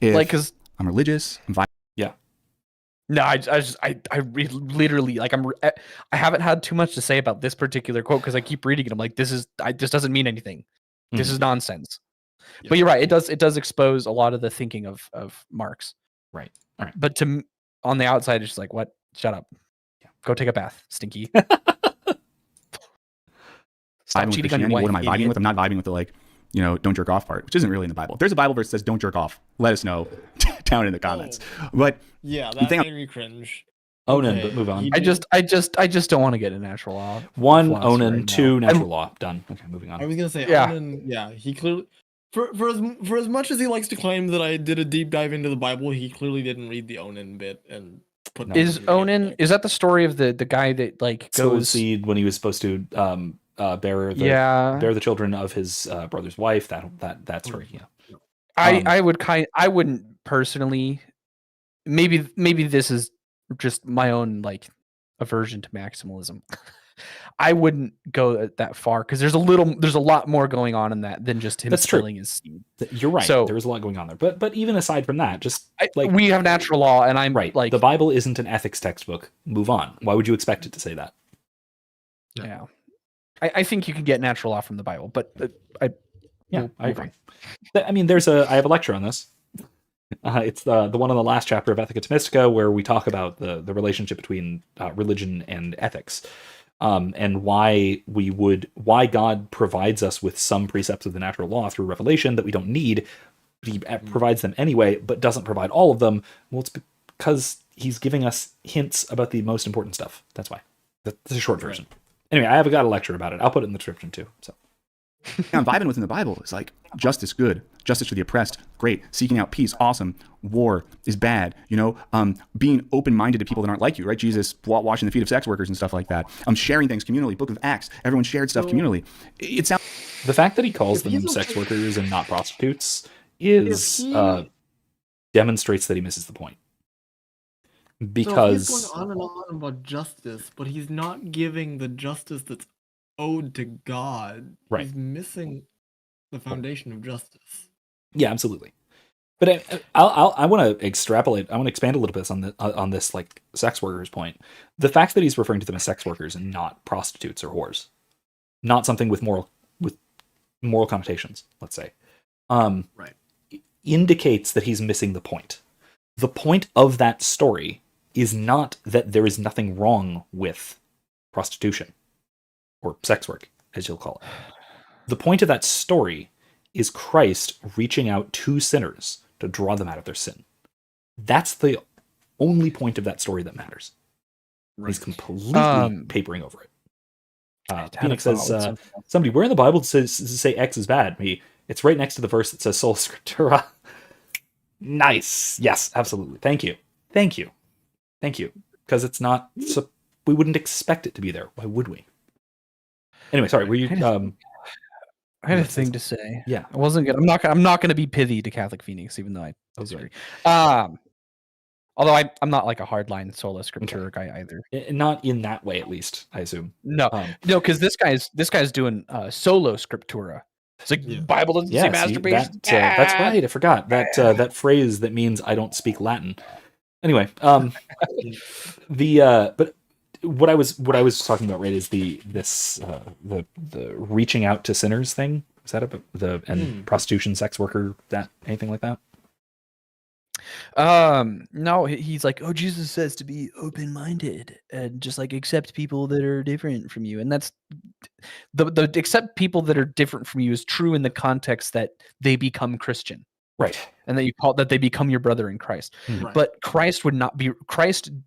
Because I'm religious, I'm violent. Yeah. No, I literally, like, I haven't had too much to say about this particular quote because I keep reading it. I'm like, this doesn't mean anything. This is nonsense. Yeah. But you're right. It does expose a lot of the thinking of Marx. Right. All right. But on the outside, it's just like, what? Shut up. Yeah. Go take a bath, stinky. Stop cheating on your wife. What am I vibing with? I'm not vibing with the, like, don't jerk off part, which isn't really in the Bible. If there's a Bible verse that says don't jerk off, let us know down in the comments. But yeah, that made me cringe. Onan, but move on. I just don't want to get a natural law. One Onan, right, two natural law. Done. Okay, moving on. I was gonna say, Onan, he clearly, for as much as he likes to claim that I did a deep dive into the Bible, he clearly didn't read the Onan bit and put. Is Onan? Is that the story of the guy that, like, goes seed when he was supposed to bear the children of his brother's wife? That story. Yeah. I wouldn't personally. Maybe this is just my own, like, aversion to maximalism. I wouldn't go that far because there's a lot more going on in that than just him spilling his seed. You're right. So there is a lot going on there. But even aside from that, we have natural law, and I'm right. Like, the Bible isn't an ethics textbook. Move on. Why would you expect it to say that? Yeah. I think you can get natural law from the Bible, but I agree. I mean, I have a lecture on this. It's the one on the last chapter of Ethica Thomistica, where we talk about the relationship between religion and ethics, and why God provides us with some precepts of the natural law through revelation that we don't need. He provides them anyway, but doesn't provide all of them. Well, it's because he's giving us hints about the most important stuff. That's why. That's a short version. Anyway, I have got a lecture about it. I'll put it in the description too. So. I'm vibing within the Bible. It's like justice, good. Justice for the oppressed, great. Seeking out peace, awesome. War is bad. Being open-minded to people that aren't like you, right? Jesus washing the feet of sex workers and stuff like that. Sharing things communally. Book of Acts, everyone shared stuff communally. It sounds. The fact that he calls them sex workers and not prostitutes demonstrates that he misses the point. Because he's going on and on about justice, but he's not giving the justice that's owed to God. Right. He's missing the foundation of justice. Yeah, absolutely. But I want to extrapolate. I want to expand a little bit on this like sex workers point. The fact that he's referring to them as sex workers and not prostitutes or whores, not something with moral connotations, let's say, indicates that he's missing the point. The point of that story is not that there is nothing wrong with prostitution or sex work, as you'll call it. The point of that story is Christ reaching out to sinners to draw them out of their sin. That's the only point of that story that matters. Right. He's completely papering over it. Phoenix says, somebody, where in the Bible does it say X is bad? It's right next to the verse that says sola scriptura. Nice. Yes, absolutely. Thank you. Because it's not, so we wouldn't expect it to be there. Why would we? Anyway, sorry. Were you? I had a thing to say. Yeah, I wasn't gonna. I'm not gonna be pithy to Catholic Phoenix, even though I disagree. Although I'm not like a hardline sola scriptura guy either. Not in that way, at least. I assume. No, because this guy's doing solo scriptura. It's like Bible doesn't say masturbation. That's right. I forgot that phrase that means I don't speak Latin. Anyway, but what I was talking about, right, is the reaching out to sinners thing. Is that prostitution, sex worker, that anything like that? No, he's like, Jesus says to be open-minded and just like accept people that are different from you, and that's the accept people that are different from you is true in the context that they become Christian, Right. and that they become your brother in Christ. Right. But Christ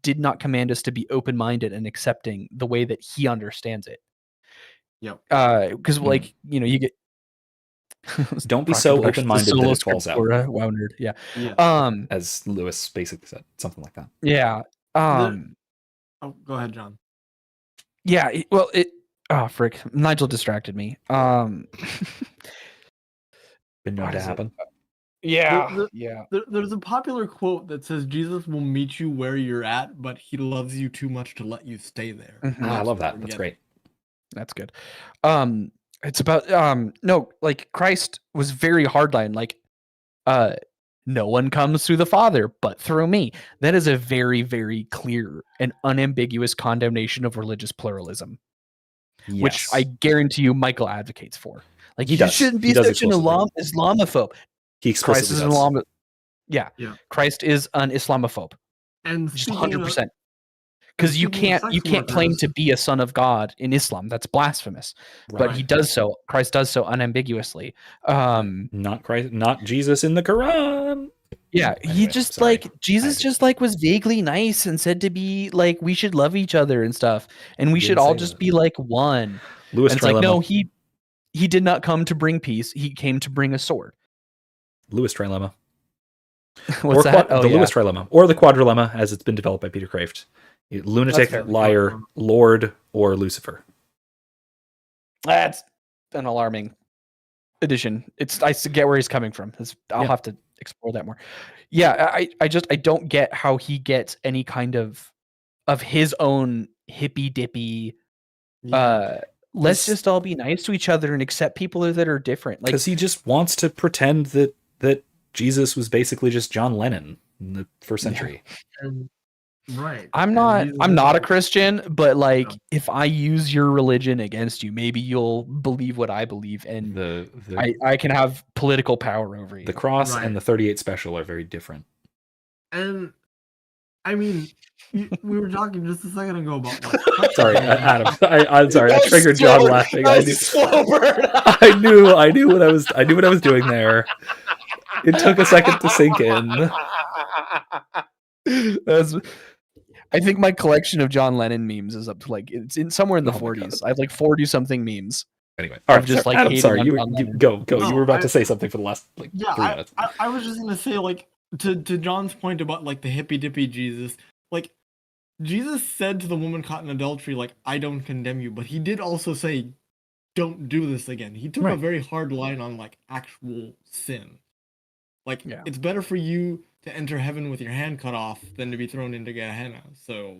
did not command us to be open-minded and accepting the way that he understands it. Yep. Because like you get Don't be so open-minded that it falls out. Wow, nerd. Yeah. As Lewis basically said, something like that. Yeah. Oh, go ahead, John. Yeah. Well, frick. Nigel distracted me. Been known to happen. Yeah. There's a popular quote that says Jesus will meet you where you're at, but he loves you too much to let you stay there. I love that. That's great. That's good. It's about no, like Christ was very hardline, like no one comes through the Father but through me. That is a very, very clear and unambiguous condemnation of religious pluralism. Yes. Which I guarantee you Michael advocates for. Like He you does. shouldn't be He does such an explicitly. Islamophobe. He Christ is explicitly an does. Islamophobe. Yeah. Christ is an Islamophobe. And Just speaking of- 100%. Because you speaking of can't sex claim workers- to be a son of God in Islam. That's blasphemous. But he does so. Christ does so unambiguously. Not Christ, not Jesus in the Quran. Yeah, he Anyway, just sorry. like Jesus just like was vaguely nice and said to be like we should love each other and stuff, and we He should didn't all say just that. be like one. Lewis And it's like trilemma. no, he did not come to bring peace. He came to bring a sword. Lewis trilemma. What's that? The Lewis trilemma, or the quadrilemma, as it's been developed by Peter Kraft. Lunatic, fair. liar, Lord, or Lucifer. That's an alarming addition. I get where he's coming from. I'll have to explore that more. Yeah, I don't get how he gets any kind of his own hippy dippy. Let's just all be nice to each other and accept people that are different. Like Because he just wants to pretend that Jesus was basically just John Lennon in the first century. Right. I'm not a Christian, but like if I use your religion against you, maybe you'll believe what I believe, and I can have political power over you. The cross and the 38 special are very different. And I mean, we were talking just a second ago about like, Sorry, Adam. I'm sorry. I triggered John laughing. I knew what I was doing there. It took a second to sink in. I think my collection of John Lennon memes is up to like it's in somewhere in the 40s. I have like 40 something memes. Anyway, all right, just like Adam, sorry, you go. No, you were about to say something for the last like 3 minutes. I was just gonna say like to John's point about like the hippy dippy Jesus, like Jesus said to the woman caught in adultery, like I don't condemn you, but he did also say, don't do this again. He took a very hard line on like actual sin. Like it's better for you to enter heaven with your hand cut off than to be thrown into Gehenna. So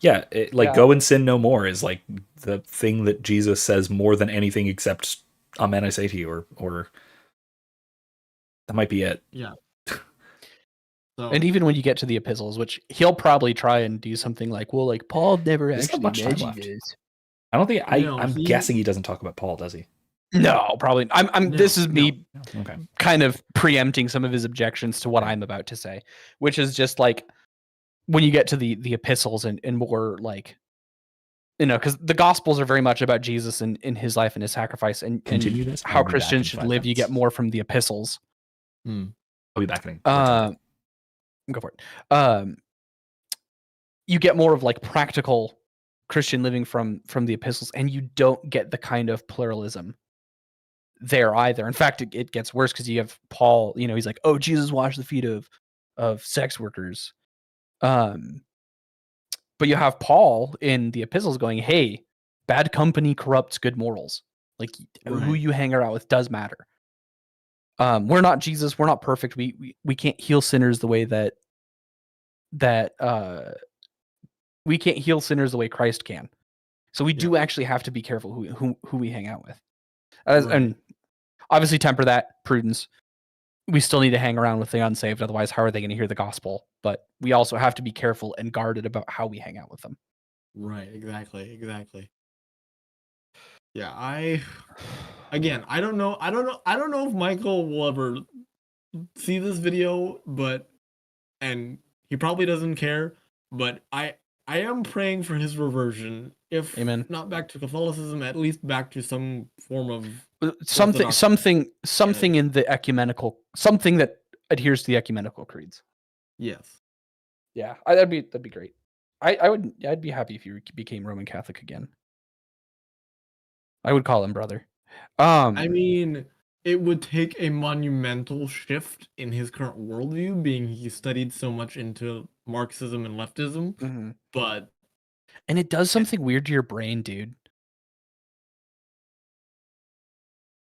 yeah, go and sin no more is like the thing that Jesus says more than anything except amen I say to you, or that might be it. Yeah. And even when you get to the epistles, which he'll probably try and do something like, well, like Paul never There's actually not much time mentioned left. this. I don't think I'm guessing he doesn't talk about Paul, does he? No, probably. This is me Okay. kind of preempting some of his objections to what I'm about to say, which is just like when you get to the epistles and more like, because the gospels are very much about Jesus and in his life and his sacrifice and how Christians should live. You get more from the epistles. I'll be back in. Go for it. You get more of like practical Christian living from the epistles, and you don't get the kind of pluralism there either. In fact, it gets worse because you have Paul, he's like, oh, Jesus washed the feet of sex workers. But you have Paul in the epistles going, hey, bad company corrupts good morals. Like who you hang out with does matter. We're not Jesus. We're not perfect. We can't heal sinners the way that we can't heal sinners the way Christ can. So we do actually have to be careful who we hang out with. And obviously temper that prudence. We still need to hang around with the unsaved. Otherwise, how are they going to hear the gospel? But we also have to be careful and guarded about how we hang out with them. Right. Exactly. Yeah. I don't know if Michael will ever see this video, and he probably doesn't care, but I am praying for his reversion if Amen. not back to Catholicism, at least back to some form of something Orthodox in the ecumenical, something that adheres to the ecumenical creeds. Yes. Yeah, that'd be great. I'd be happy if you became Roman Catholic again. I would call him brother. I mean, it would take a monumental shift in his current worldview, being he studied so much into Marxism and leftism, but and it does something weird to your brain, dude.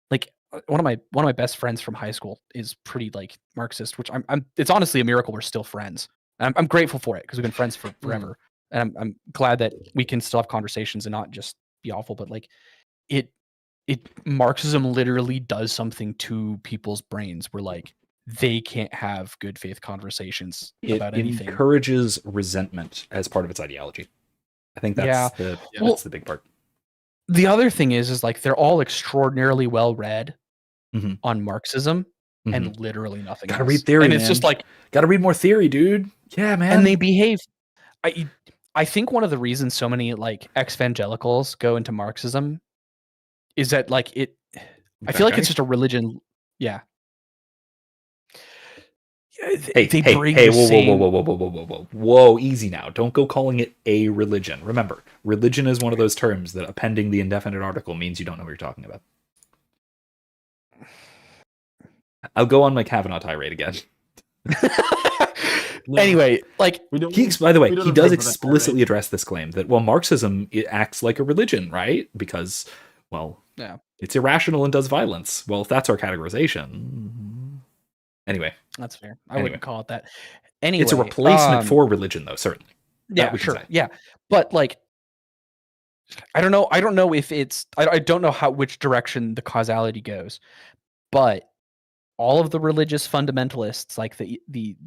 Like one of my best friends from high school is pretty like Marxist, which I'm it's honestly a miracle we're still friends. And I'm grateful for it because we've been friends for forever. And I'm glad that we can still have conversations and not just be awful, but like it Marxism literally does something to people's brains where like they can't have good faith conversations about anything. It encourages resentment as part of its ideology. I think that's that's the big part. The other thing is like they're all extraordinarily well read on Marxism and literally nothing else. Gotta read theory, and it's just like gotta read more theory, dude. Yeah, man. And they behave. I think one of the reasons so many like ex-evangelicals go into Marxism is that like it. I feel like it's just a religion. Yeah. Whoa, easy now. Don't go calling it a religion. Remember, religion is one of those terms that appending the indefinite article means you don't know what you're talking about. I'll go on my Kavanaugh tirade again. Anyway, like by the way, he does explicitly address this claim that Marxism, it acts like a religion, right? Because it's irrational and does violence. Well, if that's our categorization. Anyway, that's fair. I wouldn't call it that. Anyway, it's a replacement for religion, though. Certainly, yeah, sure, yeah. But like, I don't know if it's. I don't know which direction the causality goes, but all of the religious fundamentalists, like the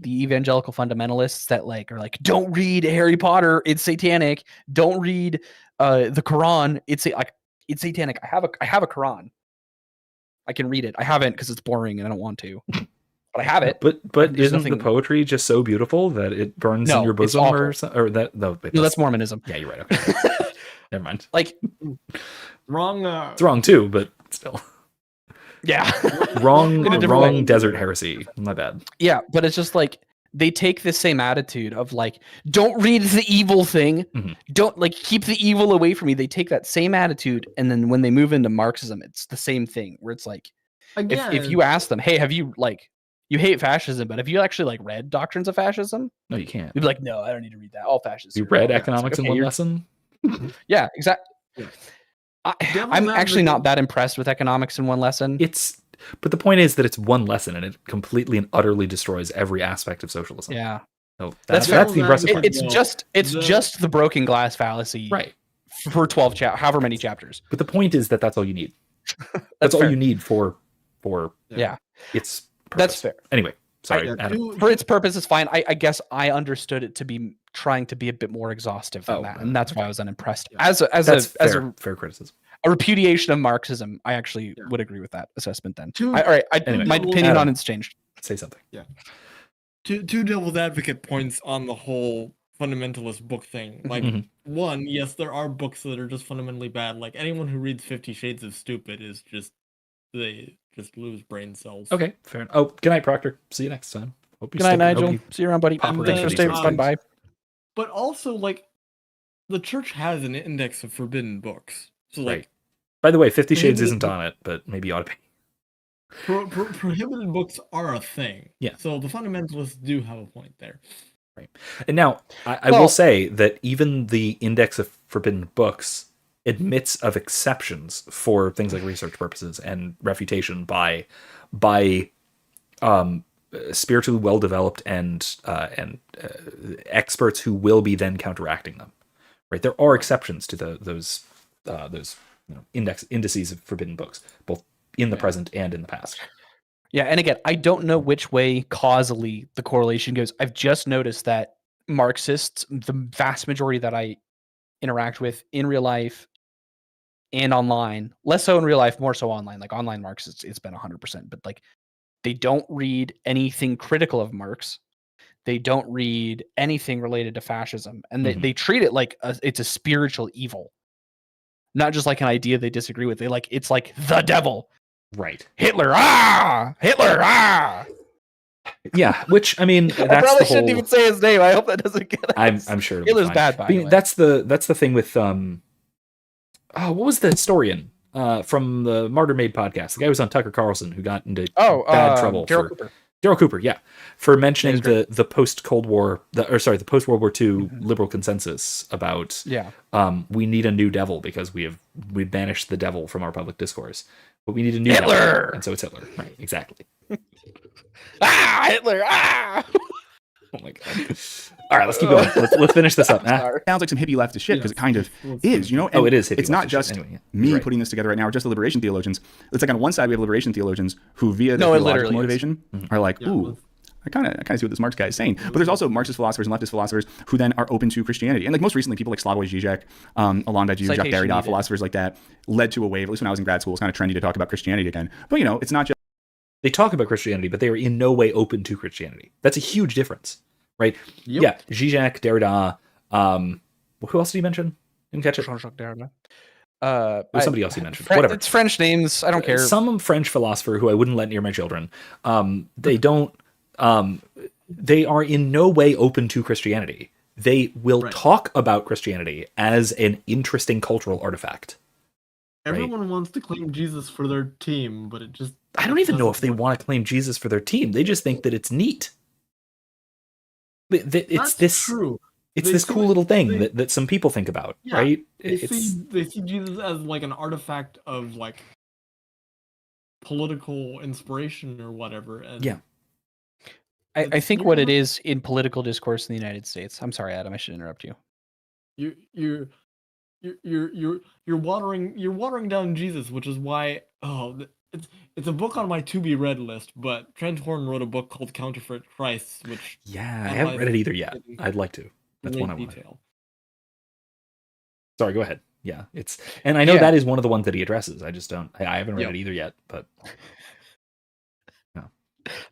evangelical fundamentalists that like are like, don't read Harry Potter, it's satanic. Don't read the Quran, it's satanic. I have a Quran. I can read it. I haven't because it's boring and I don't want to. But I have it. But isn't the poetry just so beautiful that it burns in your bosom or that? No, that's Mormonism. Yeah, you're right. Okay. Never mind. Like wrong. It's wrong too, but still. Yeah. wrong desert heresy. My bad. Yeah, but it's just like they take the same attitude of like, don't read the evil thing. Don't like keep the evil away from me. They take that same attitude, and then when they move into Marxism, it's the same thing where it's like, if you ask them, hey, have you like, you hate fascism, but have you actually like read Doctrines of Fascism? No, you can't. You'd be like, no, I don't need to read that. All fascists. You read economics in one lesson? Yeah, exactly. Yeah. I'm actually not that impressed with economics in one lesson. But the point is that it's one lesson and it completely and utterly destroys every aspect of socialism. Yeah. So that's the impressive part. It's just the broken glass fallacy, right? For 12 however many chapters. But the point is that that's all you need. That's all you need for its purpose. That's fair. Anyway, sorry, Adam. For its purpose, it's fine. I guess I understood it to be trying to be a bit more exhaustive than that, and that's why I was unimpressed. Yeah. As a fair criticism, a repudiation of Marxism, I actually would agree with that assessment. Then, my opinion Adam, on it's changed. Say something. Yeah. Two devil's advocate points on the whole fundamentalist book thing. Like, one, yes, there are books that are just fundamentally bad. Like anyone who reads 50 Shades of Stupid is they just lose brain cells. Okay, fair enough. Oh, good night, Proctor. See you next time. Good night, Nigel. See you around, buddy. Thanks for staying. Bye. But also, like, the church has an index of forbidden books. So, like, right. By the way, 50 Shades isn't on it, but maybe ought to be. Prohibited books are a thing. Yeah. So the fundamentalists do have a point there. Right. And now, I will say that even the index of forbidden books admits of exceptions for things like research purposes and refutation by spiritually well-developed and experts who will be then counteracting them. Right. There are exceptions to those indices of forbidden books, both in the present and in the past. Yeah, and again, I don't know which way causally the correlation goes. I've just noticed that Marxists, the vast majority that I interact with in real life and online, less so in real life, more so online. Like online Marxists, it's been 100%, but like they don't read anything critical of Marx. They don't read anything related to fascism, and they treat it like it's a spiritual evil. not just like an idea they disagree with. It's like the devil, right? Hitler, Hitler, Yeah, which I mean, that's I probably the shouldn't whole... even say his name. I hope that doesn't get us. I'm sure Hitler's bad, by the way. That's the thing with what was the historian from the Martyr Made podcast? The guy who was on Tucker Carlson who got into bad trouble. Daryl Cooper, yeah, for mentioning the post Cold War, the post World War II liberal consensus about we need a new devil because we banished the devil from our public discourse, but we need a new Hitler, devil, and so it's Hitler, right? Exactly. Hitler, Oh my god! All right, let's keep going. Let's finish this up. Sounds like some hippie leftist shit because it kind of is, you know. And it is hippie. It's not just me putting this together right now, or just the liberation theologians. It's like on one side we have liberation theologians who, via their theological motivation, are like, ooh, I kind of see what this Marx guy is saying. But there's also Marxist philosophers and leftist philosophers who then are open to Christianity. And like most recently, people like Slavoj Žižek, Alain Badiou, Jacques Derrida, philosophers like that, led to a wave. At least when I was in grad school, it was kind of trendy to talk about Christianity again. But you know, it's not just they talk about Christianity, but they are in no way open to Christianity. That's a huge difference. Right? Yep. Yeah, Žižek, Derrida. Who else did you mention? Didn't catch it. Jean-Jacques Derrida. Somebody else you mentioned. Whatever. It's French names. I don't care. Some French philosopher who I wouldn't let near my children. They don't. They are in no way open to Christianity. They will talk about Christianity as an interesting cultural artifact. Everyone wants to claim Jesus for their team, but it just... I don't even know if they want to claim Jesus for their team. They just think that it's neat. It's true. It's this cool little thing that some people think about, right? They see Jesus as like an artifact of like political inspiration or whatever. And I think what it is in political discourse in the United States. I'm sorry, Adam. I should interrupt you. You're watering down Jesus, which is why it's a book on my to be read list. But Trent Horn wrote a book called Counterfeit Christ, which I haven't read it either yet. I'd like to. That's one I want. Sorry, go ahead. Yeah, and I know that is one of the ones that he addresses. I just don't. I haven't read it either yet, but no,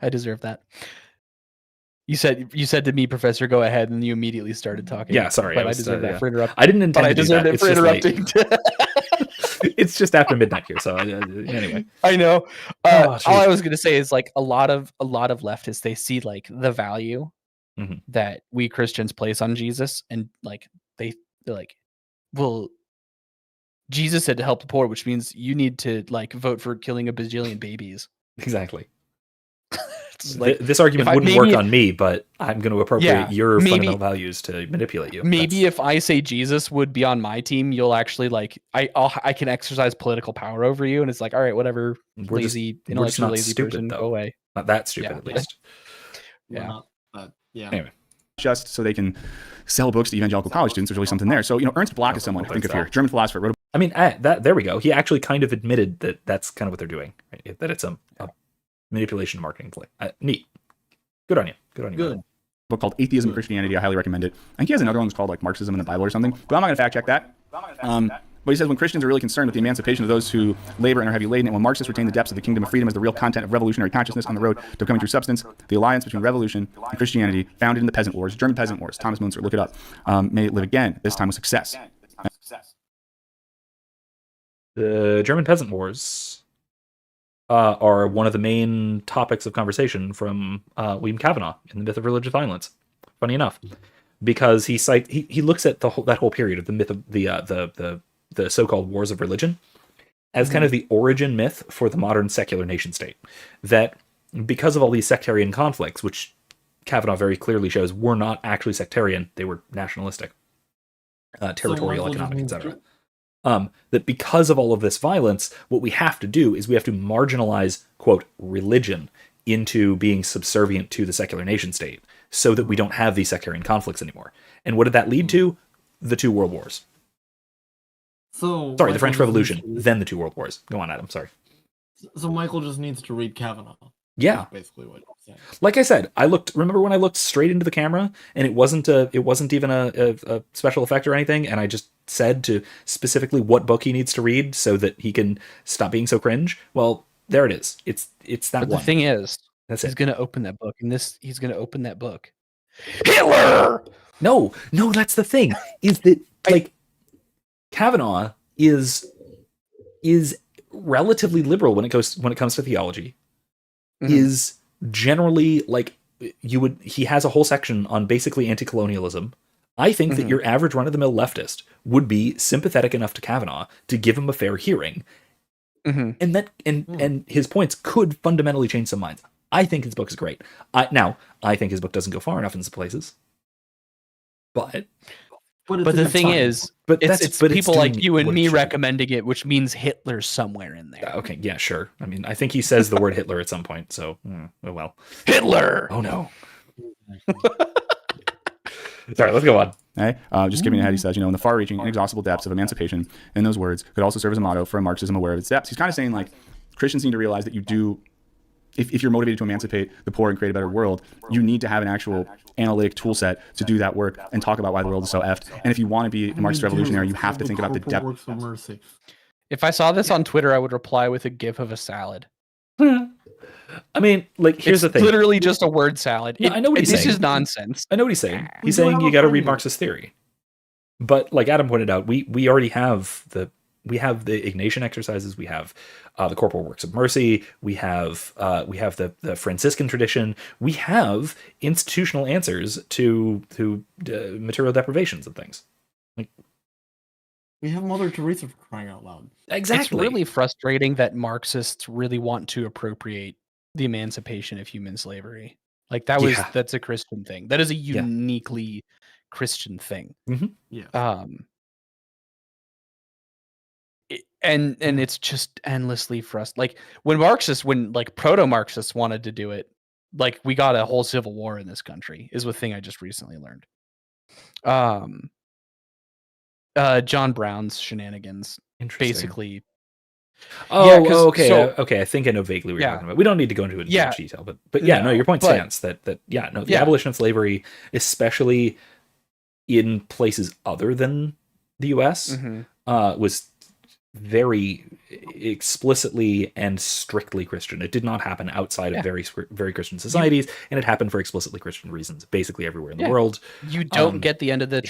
I deserve that. You said to me, Professor, go ahead, and you immediately started talking. Yeah, sorry, but I deserve that for interrupting. I didn't intend to do that. I deserved it for interrupting. It's just after midnight here, so anyway. I know. All I was gonna say is like a lot of leftists, they see like the value that we Christians place on Jesus, and like they're like, well, Jesus said to help the poor, which means you need to like vote for killing a bajillion babies. Exactly. Like, this argument wouldn't work on me, but I'm going to appropriate your fundamental values to manipulate you. Maybe if I say Jesus would be on my team, you'll actually like I can exercise political power over you, and it's like, all right, whatever, intellectual lazy person, go away. Not that stupid, at least. Anyway, just so they can sell books to evangelical college students. There's really something there. So Ernst Bloch is someone I think of here, German philosopher. Wrote I mean, there we go. He actually kind of admitted that that's kind of what they're doing, right? That it's a manipulation of marketing play. Neat. Good on you. Good. Book called Atheism and Christianity. I highly recommend it. I think he has another one that's called like Marxism in the Bible or something, but I'm not going to fact check that. But he says when Christians are really concerned with the emancipation of those who labor and are heavy laden, and when Marxists retain the depths of the kingdom of freedom as the real content of revolutionary consciousness on the road to becoming true substance, the alliance between revolution and Christianity, founded in the Peasant Wars, German Peasant Wars, Thomas Munzer, look it up, may it live again, this time with success. The German Peasant Wars are one of the main topics of conversation from William Kavanaugh in The Myth of Religious Violence. Funny enough, because he looks at that whole period of the myth of the so-called wars of religion as kind of the origin myth for the modern secular nation state. That because of all these sectarian conflicts, which Kavanaugh very clearly shows were not actually sectarian, they were nationalistic, territorial, economic, etc. That because of all of this violence, what we have to do is we have to marginalize, quote, religion into being subservient to the secular nation state so that we don't have these sectarian conflicts anymore. And what did that lead to? The two world wars. The French Revolution, then the two world wars. Go on, Adam, sorry. So Michael just needs to read Kavanaugh. Yeah. That's basically what I'm saying. Like I said, remember when I looked straight into the camera and it wasn't even a special effect or anything, and I just said to specifically what book he needs to read so that he can stop being so cringe? Well, there it is. It's that one. The thing is, he's going to open that book, and he's going to open that book. Hitler! No, that's the thing. Is that like Kavanaugh is relatively liberal when it comes to theology. Is generally like he has a whole section on basically anti-colonialism. I think that your average run-of-the-mill leftist would be sympathetic enough to Kavanaugh to give him a fair hearing, and his points could fundamentally change some minds. I think his book is great. I think his book doesn't go far enough in some places, but the thing is, it's people like you and me should. recommending it, which means Hitler's somewhere in there. Okay, yeah, sure. I mean, I think he says the word Hitler at some point, so oh well. Hitler! Oh no. Sorry, let's go on. Okay? Just skipping ahead, he says, in the far-reaching, inexhaustible depths of emancipation, in those words, could also serve as a motto for a Marxism aware of its depths. He's kind of saying, like, Christians need to realize that you do, if you're motivated to emancipate the poor and create a better world, you need to have an actual analytic tool set to do that work and talk about why the world is so effed. And if you want to be a Marxist revolutionary, you have to think about the depth. If I saw this on Twitter, I would reply with a gif of a salad. I mean, like, here's the thing. Literally just a word salad. I know what he's saying. This is nonsense. I know what he's saying. He's saying you got to read Marxist theory. But like Adam pointed out, we already have the Ignatian exercises. We have the corporal works of mercy. We have the Franciscan tradition. We have institutional answers to material deprivations and things. Like, we have Mother Teresa for crying out loud. Exactly. It's really frustrating that Marxists really want to appropriate the emancipation of human slavery. Like that's a Christian thing. That is a uniquely Christian thing. Yeah. And it's just endlessly frustrating. Like when proto-Marxists wanted to do it, like we got a whole civil war in this country is a thing I just recently learned. John Brown's shenanigans basically. Okay. I think I know vaguely what you're talking about. We don't need to go into it in much detail, but your point stands that the abolition of slavery, especially in places other than the U.S., was very explicitly and strictly Christian. It did not happen outside of very Christian societies, and it happened for explicitly Christian reasons, basically everywhere in the world. You don't get the end of the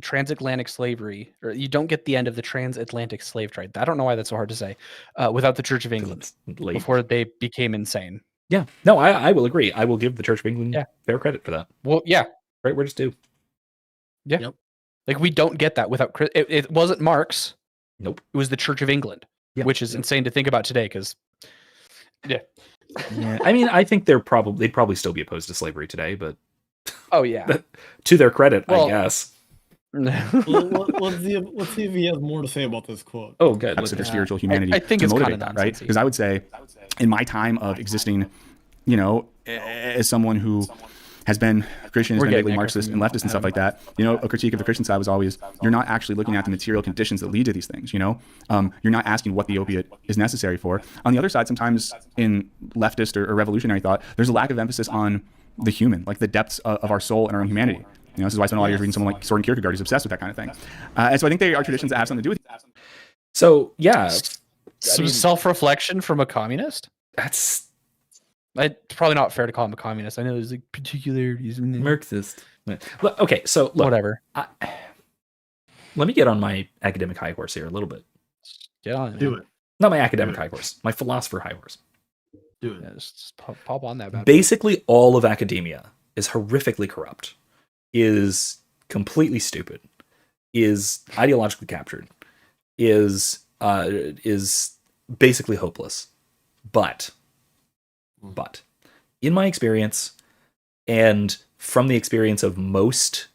transatlantic slavery, or you don't get the end of the transatlantic slave trade. I don't know why that's so hard to say, without the Church of England before they became insane. Yeah, no, I will agree. I will give the Church of England fair credit for that. Well, yeah, right, we're just due. Yeah, yep. Like we don't get that without it wasn't Marx. Nope. It was the Church of England, which is insane to think about today because, I mean, I think they'd probably still be opposed to slavery today, but to their credit, I guess. let's see if he has more to say about this quote. Oh, good. That's their spiritual humanity. I think to it's motivate kind of that, right? Because I would say, in my time of existing, as someone who has been Christian, has been vaguely Marxist and leftist and stuff like that, a critique of the Christian side was always, you're not actually looking at the material conditions that lead to these things, you're not asking what the opiate is necessary for. On the other side, sometimes in leftist or revolutionary thought, there's a lack of emphasis on the human, like the depths of our soul and our own humanity. This is why I spent a lot of years reading someone like Soren Kierkegaard, who's obsessed with that kind of thing. And so I think they are traditions that have something to do with it. So, yeah. Some self-reflection from a communist? That's... It's probably not fair to call him a communist. I know there's like particularities in there. Marxist. Okay, so look, whatever. Let me get on my academic high horse here a little bit. Get on it. Do it. Not my academic high horse, my philosopher high horse. Do it. Yeah, just pop on that. Basically, all of academia is horrifically corrupt, is completely stupid, is ideologically captured, is basically hopeless. But in my experience, and from the experience of most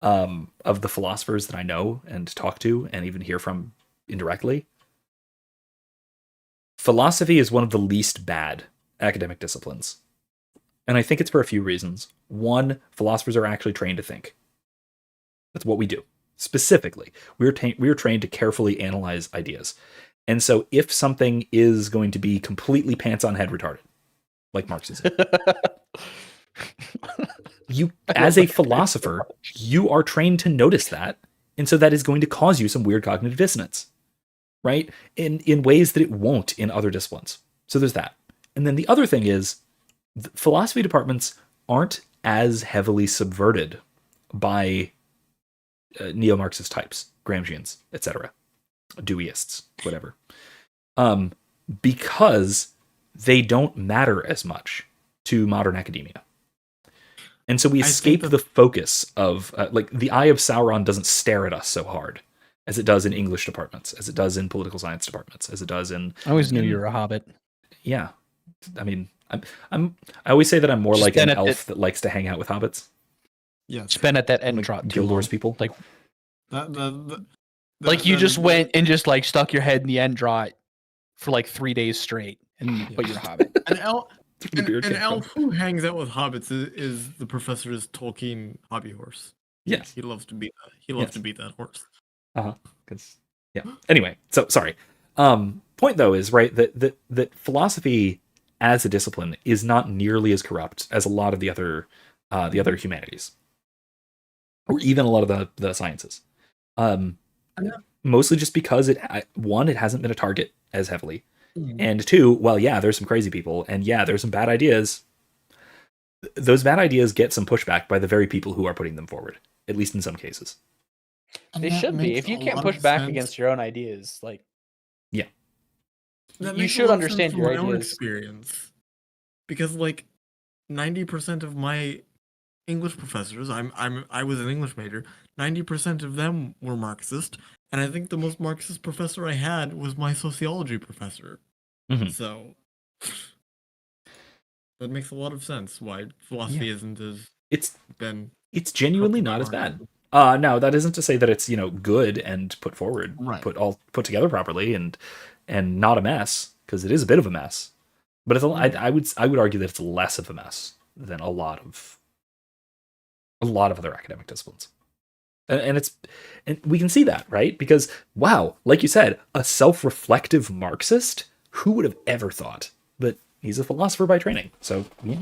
of the philosophers that I know and talk to and even hear from indirectly, philosophy is one of the least bad academic disciplines. And I think it's for a few reasons. One, philosophers are actually trained to think. That's what we do. Specifically, we are trained to carefully analyze ideas. And so if something is going to be completely pants on head retarded, like Marxism, you, as a philosopher, you are trained to notice that. And so that is going to cause you some weird cognitive dissonance, right? In ways that it won't in other disciplines. So there's that. And then the other thing is, philosophy departments aren't as heavily subverted by neo-Marxist types, Gramscians, etc. Deweists, whatever, because they don't matter as much to modern academia. And so we escape the focus of, like, the eye of Sauron doesn't stare at us so hard as it does in English departments, as it does in political science departments, as it does in... I always knew you were a hobbit. Yeah. I mean, I always say that I'm more Just like an elf that likes to hang out with hobbits. Yeah. Spend at that end Like trot. Gildor's people. Like, Like you just went and just like stuck your head in the end draught for like 3 days straight, but you're a hobbit. An elf who hangs out with hobbits is the professor's Tolkien hobby horse. Yes, he loves to beat that. He loves to beat that horse. Because Anyway, so sorry. Point though is right that philosophy as a discipline is not nearly as corrupt as a lot of the other humanities, or even a lot of the sciences. Mostly just because it hasn't been a target as heavily, and two, well, yeah, there's some crazy people, and yeah, there's some bad ideas. Those bad ideas get some pushback by the very people who are putting them forward, at least in some cases. They should be. If you can't push back against your own ideas, like, yeah, you should understand your own ideas. Experience, because like 90% of my English professors, I was an English major. 90% of them were Marxist, and I think the most Marxist professor I had was my sociology professor. Mm-hmm. So that makes a lot of sense why philosophy isn't as it's genuinely not as bad. No, that isn't to say that it's good and put forward, right, put together properly and not a mess, because it is a bit of a mess. But it's I would argue that it's less of a mess than a lot of other academic disciplines. And we can see that, right? Because, wow, like you said, a self-reflective Marxist, who would have ever thought? But he's a philosopher by training. So, yeah,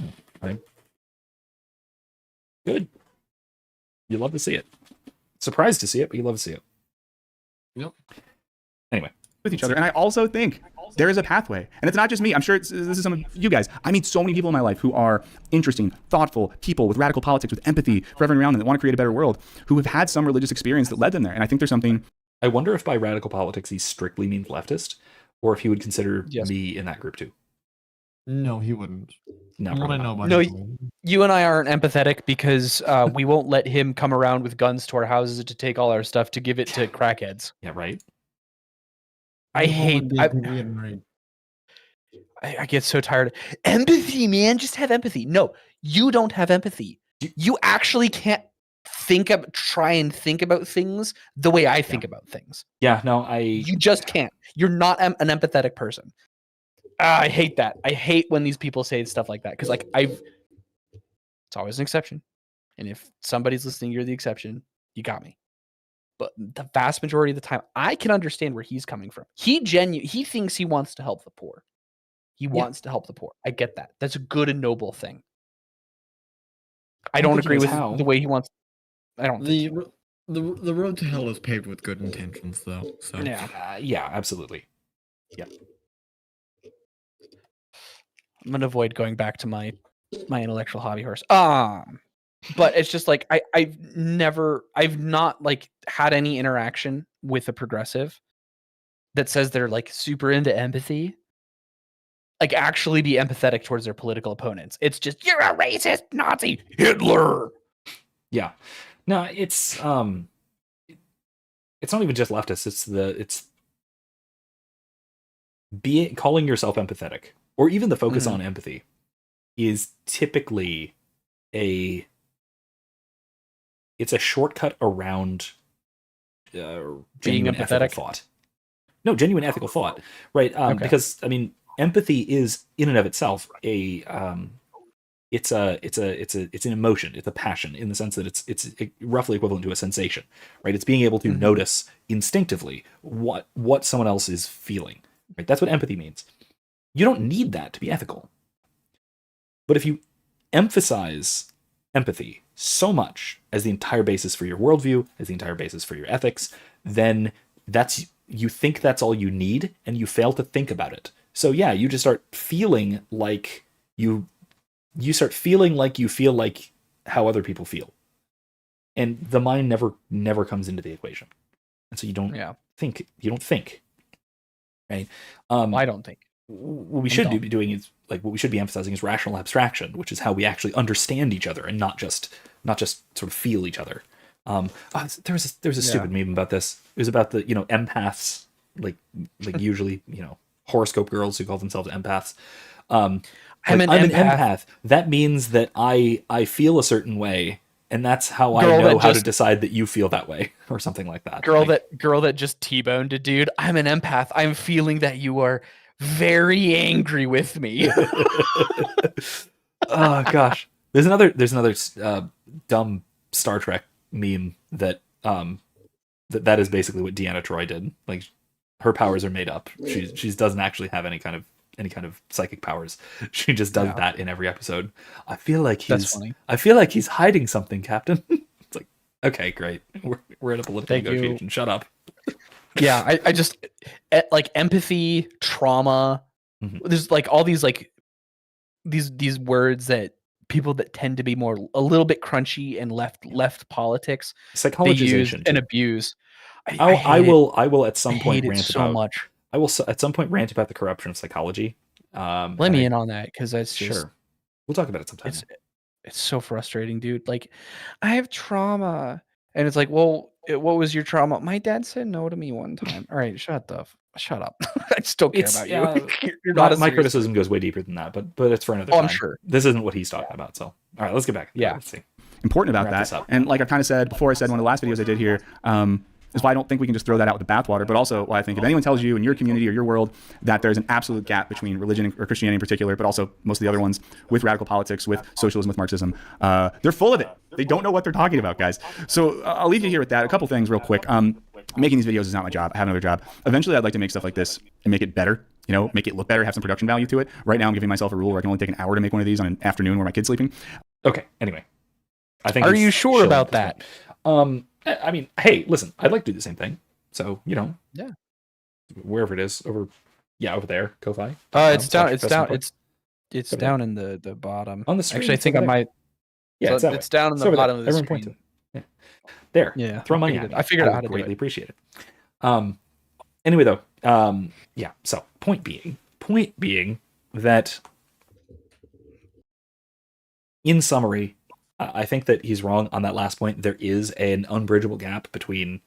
good. You love to see it. Surprised to see it, but you love to see it. Yep. Anyway. With each other. And I also think there is a pathway. And it's not just me. I'm sure this is some of you guys. I meet so many people in my life who are interesting, thoughtful people with radical politics, with empathy for everyone around them that want to create a better world, who have had some religious experience that led them there. And I think there's something... I wonder if by radical politics he strictly means leftist, or if he would consider me in that group too. No, he wouldn't. No, what I know about him. You and I aren't empathetic because we won't let him come around with guns to our houses to take all our stuff to give it to crackheads. Yeah, right. I get so tired. Empathy, man. Just have empathy. No, you don't have empathy. You actually can't try and think about things the way I think about things. Yeah, no, you just can't. You're not an empathetic person. I hate that. I hate when these people say stuff like that, because like it's always an exception. And if somebody's listening, you're the exception. You got me. But the vast majority of the time, I can understand where he's coming from. He thinks he wants to help the poor. He wants to help the poor. I get that. That's a good and noble thing. I don't agree with the way he wants. I don't. The road to hell is paved with good intentions, though. So yeah, absolutely. Yeah. I'm gonna avoid going back to my intellectual hobby horse. But it's just like I've not like had any interaction with a progressive that says they're like super into empathy, like actually be empathetic towards their political opponents. It's just, you're a racist Nazi, Hitler. Yeah, no, it's not even just leftists. It's calling yourself empathetic, or even the focus on empathy, is typically it's a shortcut around genuine ethical thought. No, genuine ethical thought, right? Because I mean, empathy is in and of itself it's an emotion, it's a passion, in the sense that it's roughly equivalent to a sensation, right? It's being able to notice instinctively what someone else is feeling, right? That's what empathy means. You don't need that to be ethical, but if you emphasize empathy so much as the entire basis for your worldview, as the entire basis for your ethics, then you think that's all you need, and you fail to think about it. So yeah, you just start feeling like you feel like how other people feel, and the mind never comes into the equation, and so you don't think. You don't think, right? I don't think. What we should be doing is like what we should be emphasizing is rational abstraction, which is how we actually understand each other and not just sort of feel each other. There was a stupid meme about this. It was about the empaths, like usually horoscope girls who call themselves empaths. I'm an empath. That means that I feel a certain way, and that's how I know how to decide that you feel that way, or something like that. Girl that just T-boned a dude. I'm an empath. I'm feeling that you are very angry with me. Oh gosh, there's another dumb Star Trek meme that that is basically what Deanna Troi did. Like, her powers are made up. She doesn't actually have any kind of psychic powers. She just does that in every episode. I feel like he's hiding something, Captain. It's like, okay, great. We're in a political negotiation. Shut up. Yeah, I just like empathy, trauma. Mm-hmm. There's like all these like these words that people that tend to be a little bit crunchy and left politics, psychologization, and abuse. I will at some point rant so about much. I will at some point rant about the corruption of psychology. Let me in on that, because that's just sure. We'll talk about it sometime. It's so frustrating, dude. Like, I have trauma, and it's like, well, what was your trauma? My dad said no to me one time. All right, shut up. I still care about you. You're not my criticism goes way deeper than that, but it's for another time. I'm sure this isn't what he's talking about. So, all right, let's get back. Let's see. Important about that, and like I kind of said before, I said one of the last videos I did here. Is why I don't think we can just throw that out with the bathwater, but also why I think if anyone tells you in your community or your world that there's an absolute gap between religion or Christianity in particular, but also most of the other ones with radical politics, with socialism, with Marxism, they're full of it. They don't know what they're talking about, guys. So I'll leave you here with that. A couple things real quick. Making these videos is not my job. I have another job. Eventually, I'd like to make stuff like this and make it better, make it look better, have some production value to it. Right now, I'm giving myself a rule where I can only take an hour to make one of these on an afternoon where my kid's sleeping. Okay, anyway. I think. Are you sure about that? I mean, hey, listen, I'd like to do the same thing. So, yeah, wherever it is, over there, Ko-Fi. It's down in the bottom. On the screen. Actually, I think I might. Yeah, it's down in the bottom of the screen. Point to it. There. Yeah. Throw money at me. I figured out how to do it. Greatly appreciate it. Anyway, though, yeah. So, point being that, in summary, I think that he's wrong on that last point. There is an unbridgeable gap between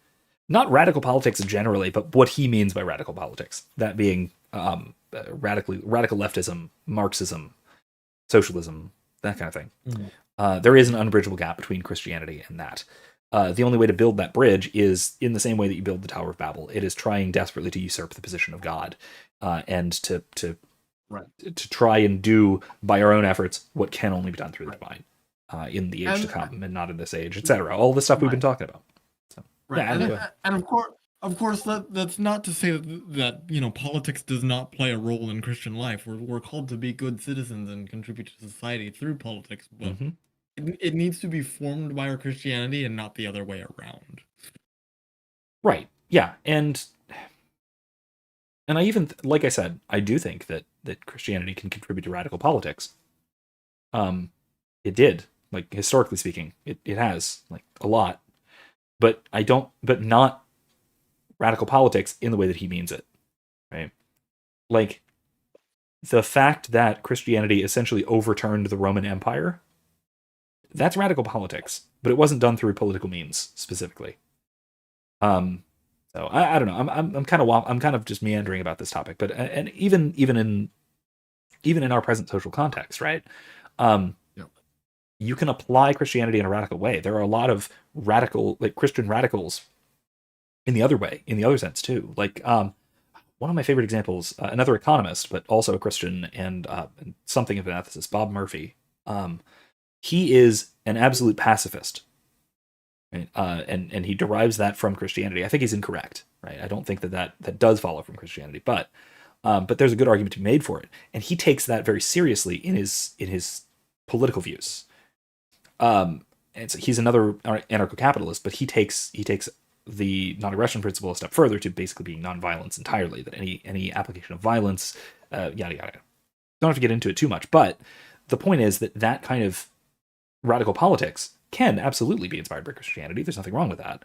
not radical politics generally, but what he means by radical politics. That being radical leftism, Marxism, socialism, that kind of thing. Mm-hmm. There is an unbridgeable gap between Christianity and that. The only way to build that bridge is in the same way that you build the Tower of Babel. It is trying desperately to usurp the position of God, and to try and do by our own efforts what can only be done through the divine. In the age to come, and not in this age, etc. All the stuff we've been talking about. So, and of course, that's not to say that politics does not play a role in Christian life. We're called to be good citizens and contribute to society through politics, but it needs to be formed by our Christianity and not the other way around. Right. Yeah, and I even like I said, I do think that Christianity can contribute to radical politics. It did. Like, historically speaking, it has, like, a lot. But not radical politics in the way that he means it. Right? Like, the fact that Christianity essentially overturned the Roman Empire, that's radical politics. But it wasn't done through political means, specifically. So I don't know. I'm kind of just meandering about this topic. But and even in our present social context, right? You can apply Christianity in a radical way. There are a lot of radical, like Christian radicals in the other way, in the other sense too. Like one of my favorite examples, another economist, but also a Christian and something of an ethicist, Bob Murphy. He is an absolute pacifist, right? And he derives that from Christianity. I think he's incorrect, right? I don't think that does follow from Christianity, but there's a good argument to be made for it. And he takes that very seriously in his political views. And so he's another anarcho-capitalist, but he takes the non-aggression principle a step further to basically being non-violence entirely. That any application of violence, yada yada. Don't have to get into it too much, but the point is that kind of radical politics can absolutely be inspired by Christianity. There's nothing wrong with that.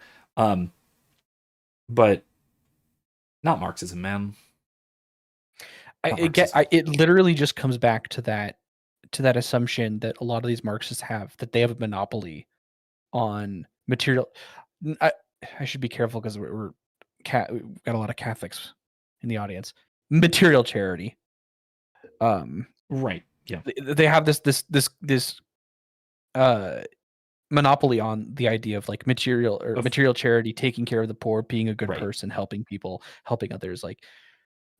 But Not Marxism, man. It literally just comes back to that assumption that a lot of these Marxists have, that they have a monopoly on material. I should be careful because we've got a lot of Catholics in the audience. Material charity. Right. Yeah. They have this monopoly on the idea of like material charity, taking care of the poor, being a good person, helping people, helping others. Like,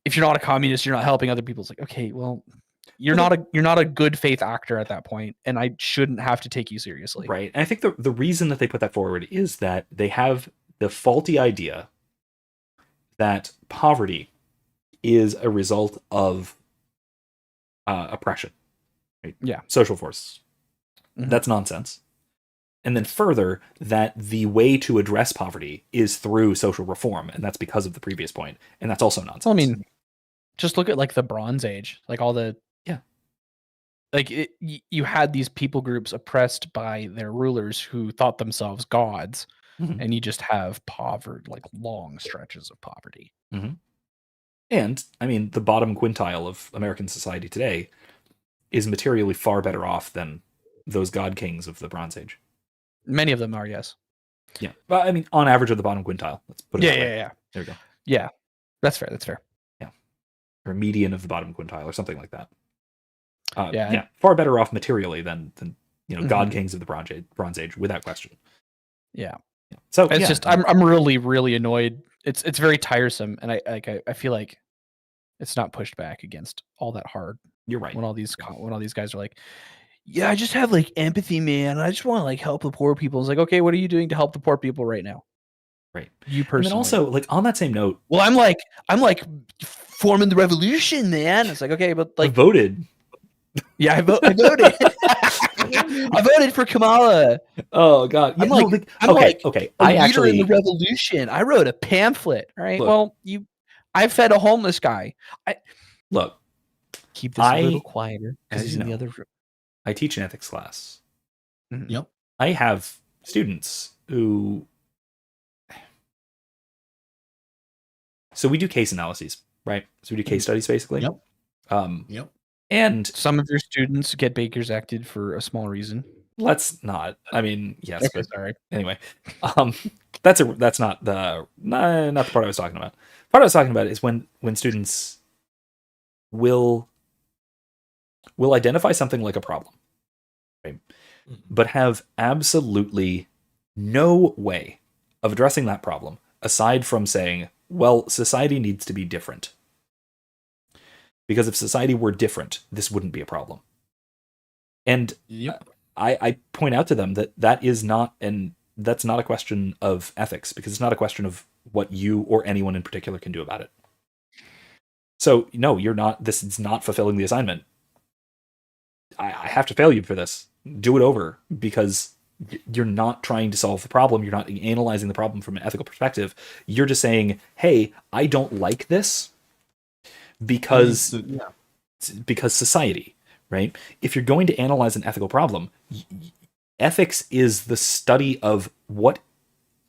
if you're not a communist, you're not helping other people. It's like, okay, well, you're not a good faith actor at that point, and I shouldn't have to take you seriously. Right. And I think the reason that they put that forward is that they have the faulty idea that poverty is a result of oppression. Right? Yeah. Social forces. Mm-hmm. That's nonsense. And then further, that the way to address poverty is through social reform, and that's because of the previous point, and that's also nonsense. Well, I mean, just look at like the Bronze Age, like all the like you had these people groups oppressed by their rulers who thought themselves gods, and you just have poverty, like long stretches of poverty. Mm-hmm. And I mean, the bottom quintile of American society today is materially far better off than those god kings of the Bronze Age. Many of them are, yes. Yeah, but I mean, on average of the bottom quintile. Let's put it that way. Yeah. There we go. Yeah, that's fair. Yeah, or median of the bottom quintile, or something like that. Yeah, far better off materially than god kings of the Bronze Age, without question. Yeah. So it's just I'm really annoyed. It's very tiresome, and I feel like it's not pushed back against all that hard. You're right. When all these guys are like, yeah, I just have like empathy, man. I just want to like help the poor people. It's like, okay, what are you doing to help the poor people right now? Right. You personally. And then also, like, on that same note, well, I'm like forming the revolution, man. It's like, okay, but like I voted. Yeah, I voted. I voted for Kamala. Oh God! I'm okay. I actually in the revolution. I wrote a pamphlet. All right. Look, I fed a homeless guy. Look, keep this a little quieter because he's in the other room. I teach an ethics class. Mm-hmm. Yep. I have students who. So we do case analyses, right? So we do case studies, basically. Yep. Yep. And some of your students get Baker's acted for a small reason. Let's not. I mean, yes. Okay, but sorry. Anyway, that's not the part I was talking about. The part I was talking about is when students will identify something like a problem, right? But have absolutely no way of addressing that problem aside from saying, well, society needs to be different. Because if society were different, this wouldn't be a problem. And I point out to them that is not, and that's not a question of ethics, because it's not a question of what you or anyone in particular can do about it. So, no, you're not, this is not fulfilling the assignment. I have to fail you for this. Do it over, because you're not trying to solve the problem. You're not analyzing the problem from an ethical perspective. You're just saying, hey, I don't like this. Because society, right? If you're going to analyze an ethical problem, ethics is the study of what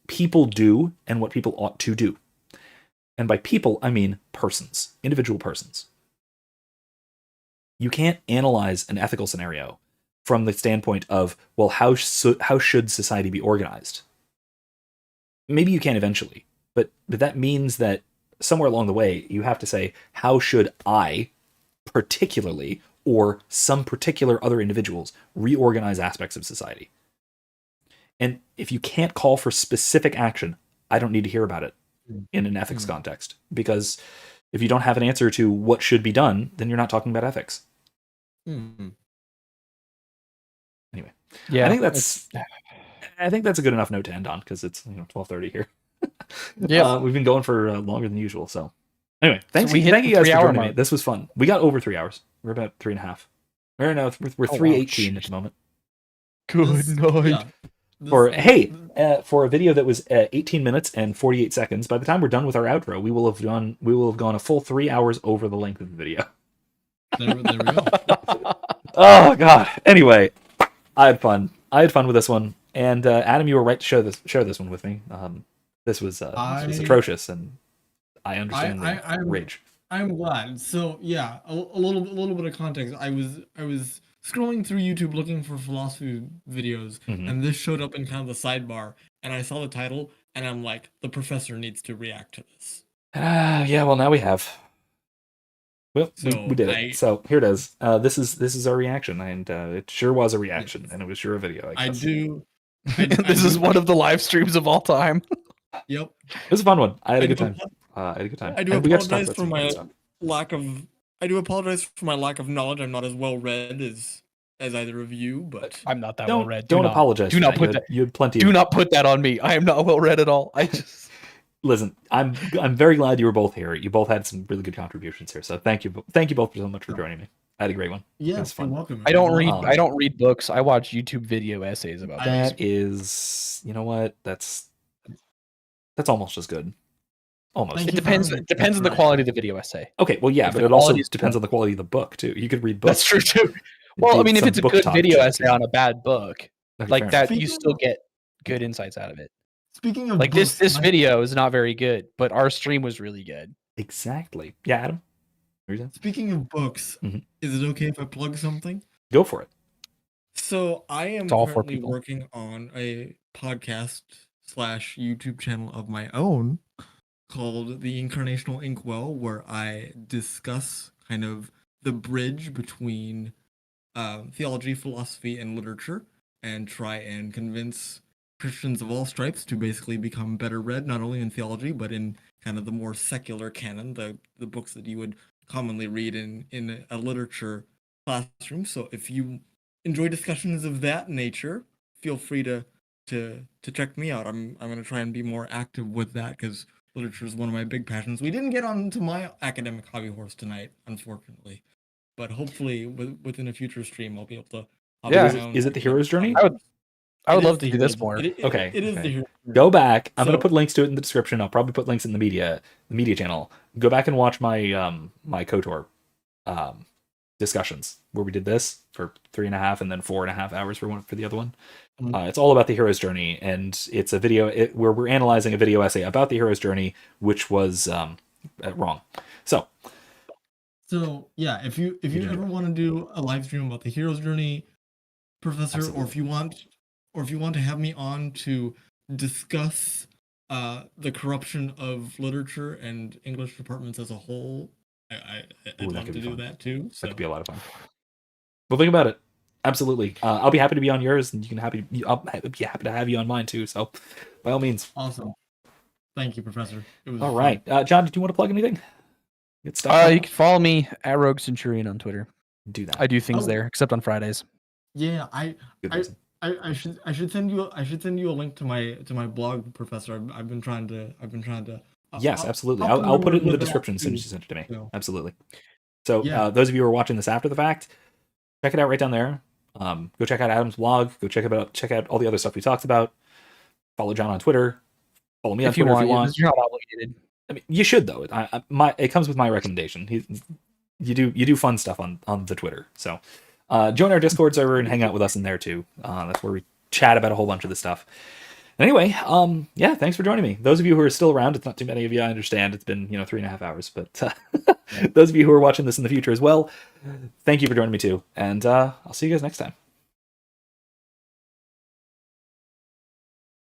people do and what people ought to do. And by people, I mean persons, individual persons. You can't analyze an ethical scenario from the standpoint of, well, how should society be organized? Maybe you can eventually, but that means that somewhere along the way, you have to say, how should I, particularly, or some particular other individuals, reorganize aspects of society? And if you can't call for specific action, I don't need to hear about it in an ethics context. Because if you don't have an answer to what should be done, then you're not talking about ethics. Anyway. Yeah, I think that's a good enough note to end on, because it's 12:30 here. Yeah, we've been going for longer than usual. So anyway, thank you guys for joining me. This was fun. We got over 3 hours. We're about 3.5. Or no, we're 3:18 at the moment. Good night. For a video that was 18 minutes and 48 seconds, by the time we're done with our outro, we will have gone a full 3 hours over the length of the video. There we go. Oh God. Anyway, I had fun with this one, and Adam, you were right to share this one with me. This was atrocious, and I understand the rage. I'm glad. So yeah, a little bit of context. I was scrolling through YouTube looking for philosophy videos, and this showed up in kind of the sidebar, and I saw the title, and I'm like, the professor needs to react to this. Yeah, well, now we have. Well, So we did it. So here it is. This is our reaction, and it sure was a reaction, and it was sure a video. I guess. This is one of the live streams of all time. Yep. It was a fun one. I had a good time. I do apologize for my lack of knowledge. I'm not as well read as either of you, but I'm not that well read. Don't apologize. Do not put that. You had plenty. Do not put that on me. I am not well read at all. I just listen. I'm very glad you were both here. You both had some really good contributions here. So thank you both so much for joining me. I had a great one. Yeah, it was fun. You're welcome. I don't read books. I watch YouTube video essays about that. Is, you know what? That's almost as good. Almost. It depends on the quality of the video essay. Okay, well, yeah, but it also depends on the quality of the book too. You could read books. That's true too. Well, I mean, if it's a good video essay on a bad book, like that, you still get good insights out of it. Speaking of like books, this video is not very good, but our stream was really good. Exactly. Yeah, Adam. Speaking of books, is it okay if I plug something? Go for it. So I am currently working on a podcast / YouTube channel of my own called The Incarnational Inkwell, where I discuss kind of the bridge between theology, philosophy, and literature, and try and convince Christians of all stripes to basically become better read, not only in theology, but in kind of the more secular canon, the books that you would commonly read in a literature classroom. So if you enjoy discussions of that nature, feel free to check me out. I'm going to try and be more active with that, because literature is one of my big passions. We didn't get onto my academic hobby horse tonight, unfortunately, but hopefully within a future stream I'll be able to. Is it the hero's journey? I would love to do this more. Okay. It is the hero's journey. Go back. I'm going to put links to it in the description. I'll probably put links in the media channel. Go back and watch my my KOTOR discussions where we did this for 3.5 and then 4.5 hours for the other one. It's all about the hero's journey, and it's a video where we're analyzing a video essay about the hero's journey, which was wrong. So yeah, if you ever want to do a live stream about the hero's journey, Professor, absolutely, or if you want to have me on to discuss the corruption of literature and English departments as a whole, I'd love to do that too. So. That could be a lot of fun. Well, think about it. Absolutely. I'll be happy to be on yours, and I'll be happy to have you on mine too. So, by all means. Awesome. Thank you, Professor. It was all right. John, did you want to plug anything? You can follow me at Rogue Centurion on Twitter. Do that. I do things there, except on Fridays. Yeah, I should send you a link to my blog, Professor. I've been trying to. Yes, absolutely. I'll put it in the description as soon as you send it to me. So. Absolutely. So those of you who are watching this after the fact, check it out right down there. Go check out Adam's blog. Go check out all the other stuff we talked about. Follow John on Twitter. Follow me on Twitter if you want. You're not obligated. I mean, you should though. It comes with my recommendation. You do fun stuff on the Twitter. So join our Discord server and hang out with us in there too. That's where we chat about a whole bunch of this stuff. Anyway, thanks for joining me. Those of you who are still around, it's not too many of you, I understand. It's been 3.5 hours, but those of you who are watching this in the future as well, thank you for joining me too. And I'll see you guys next time.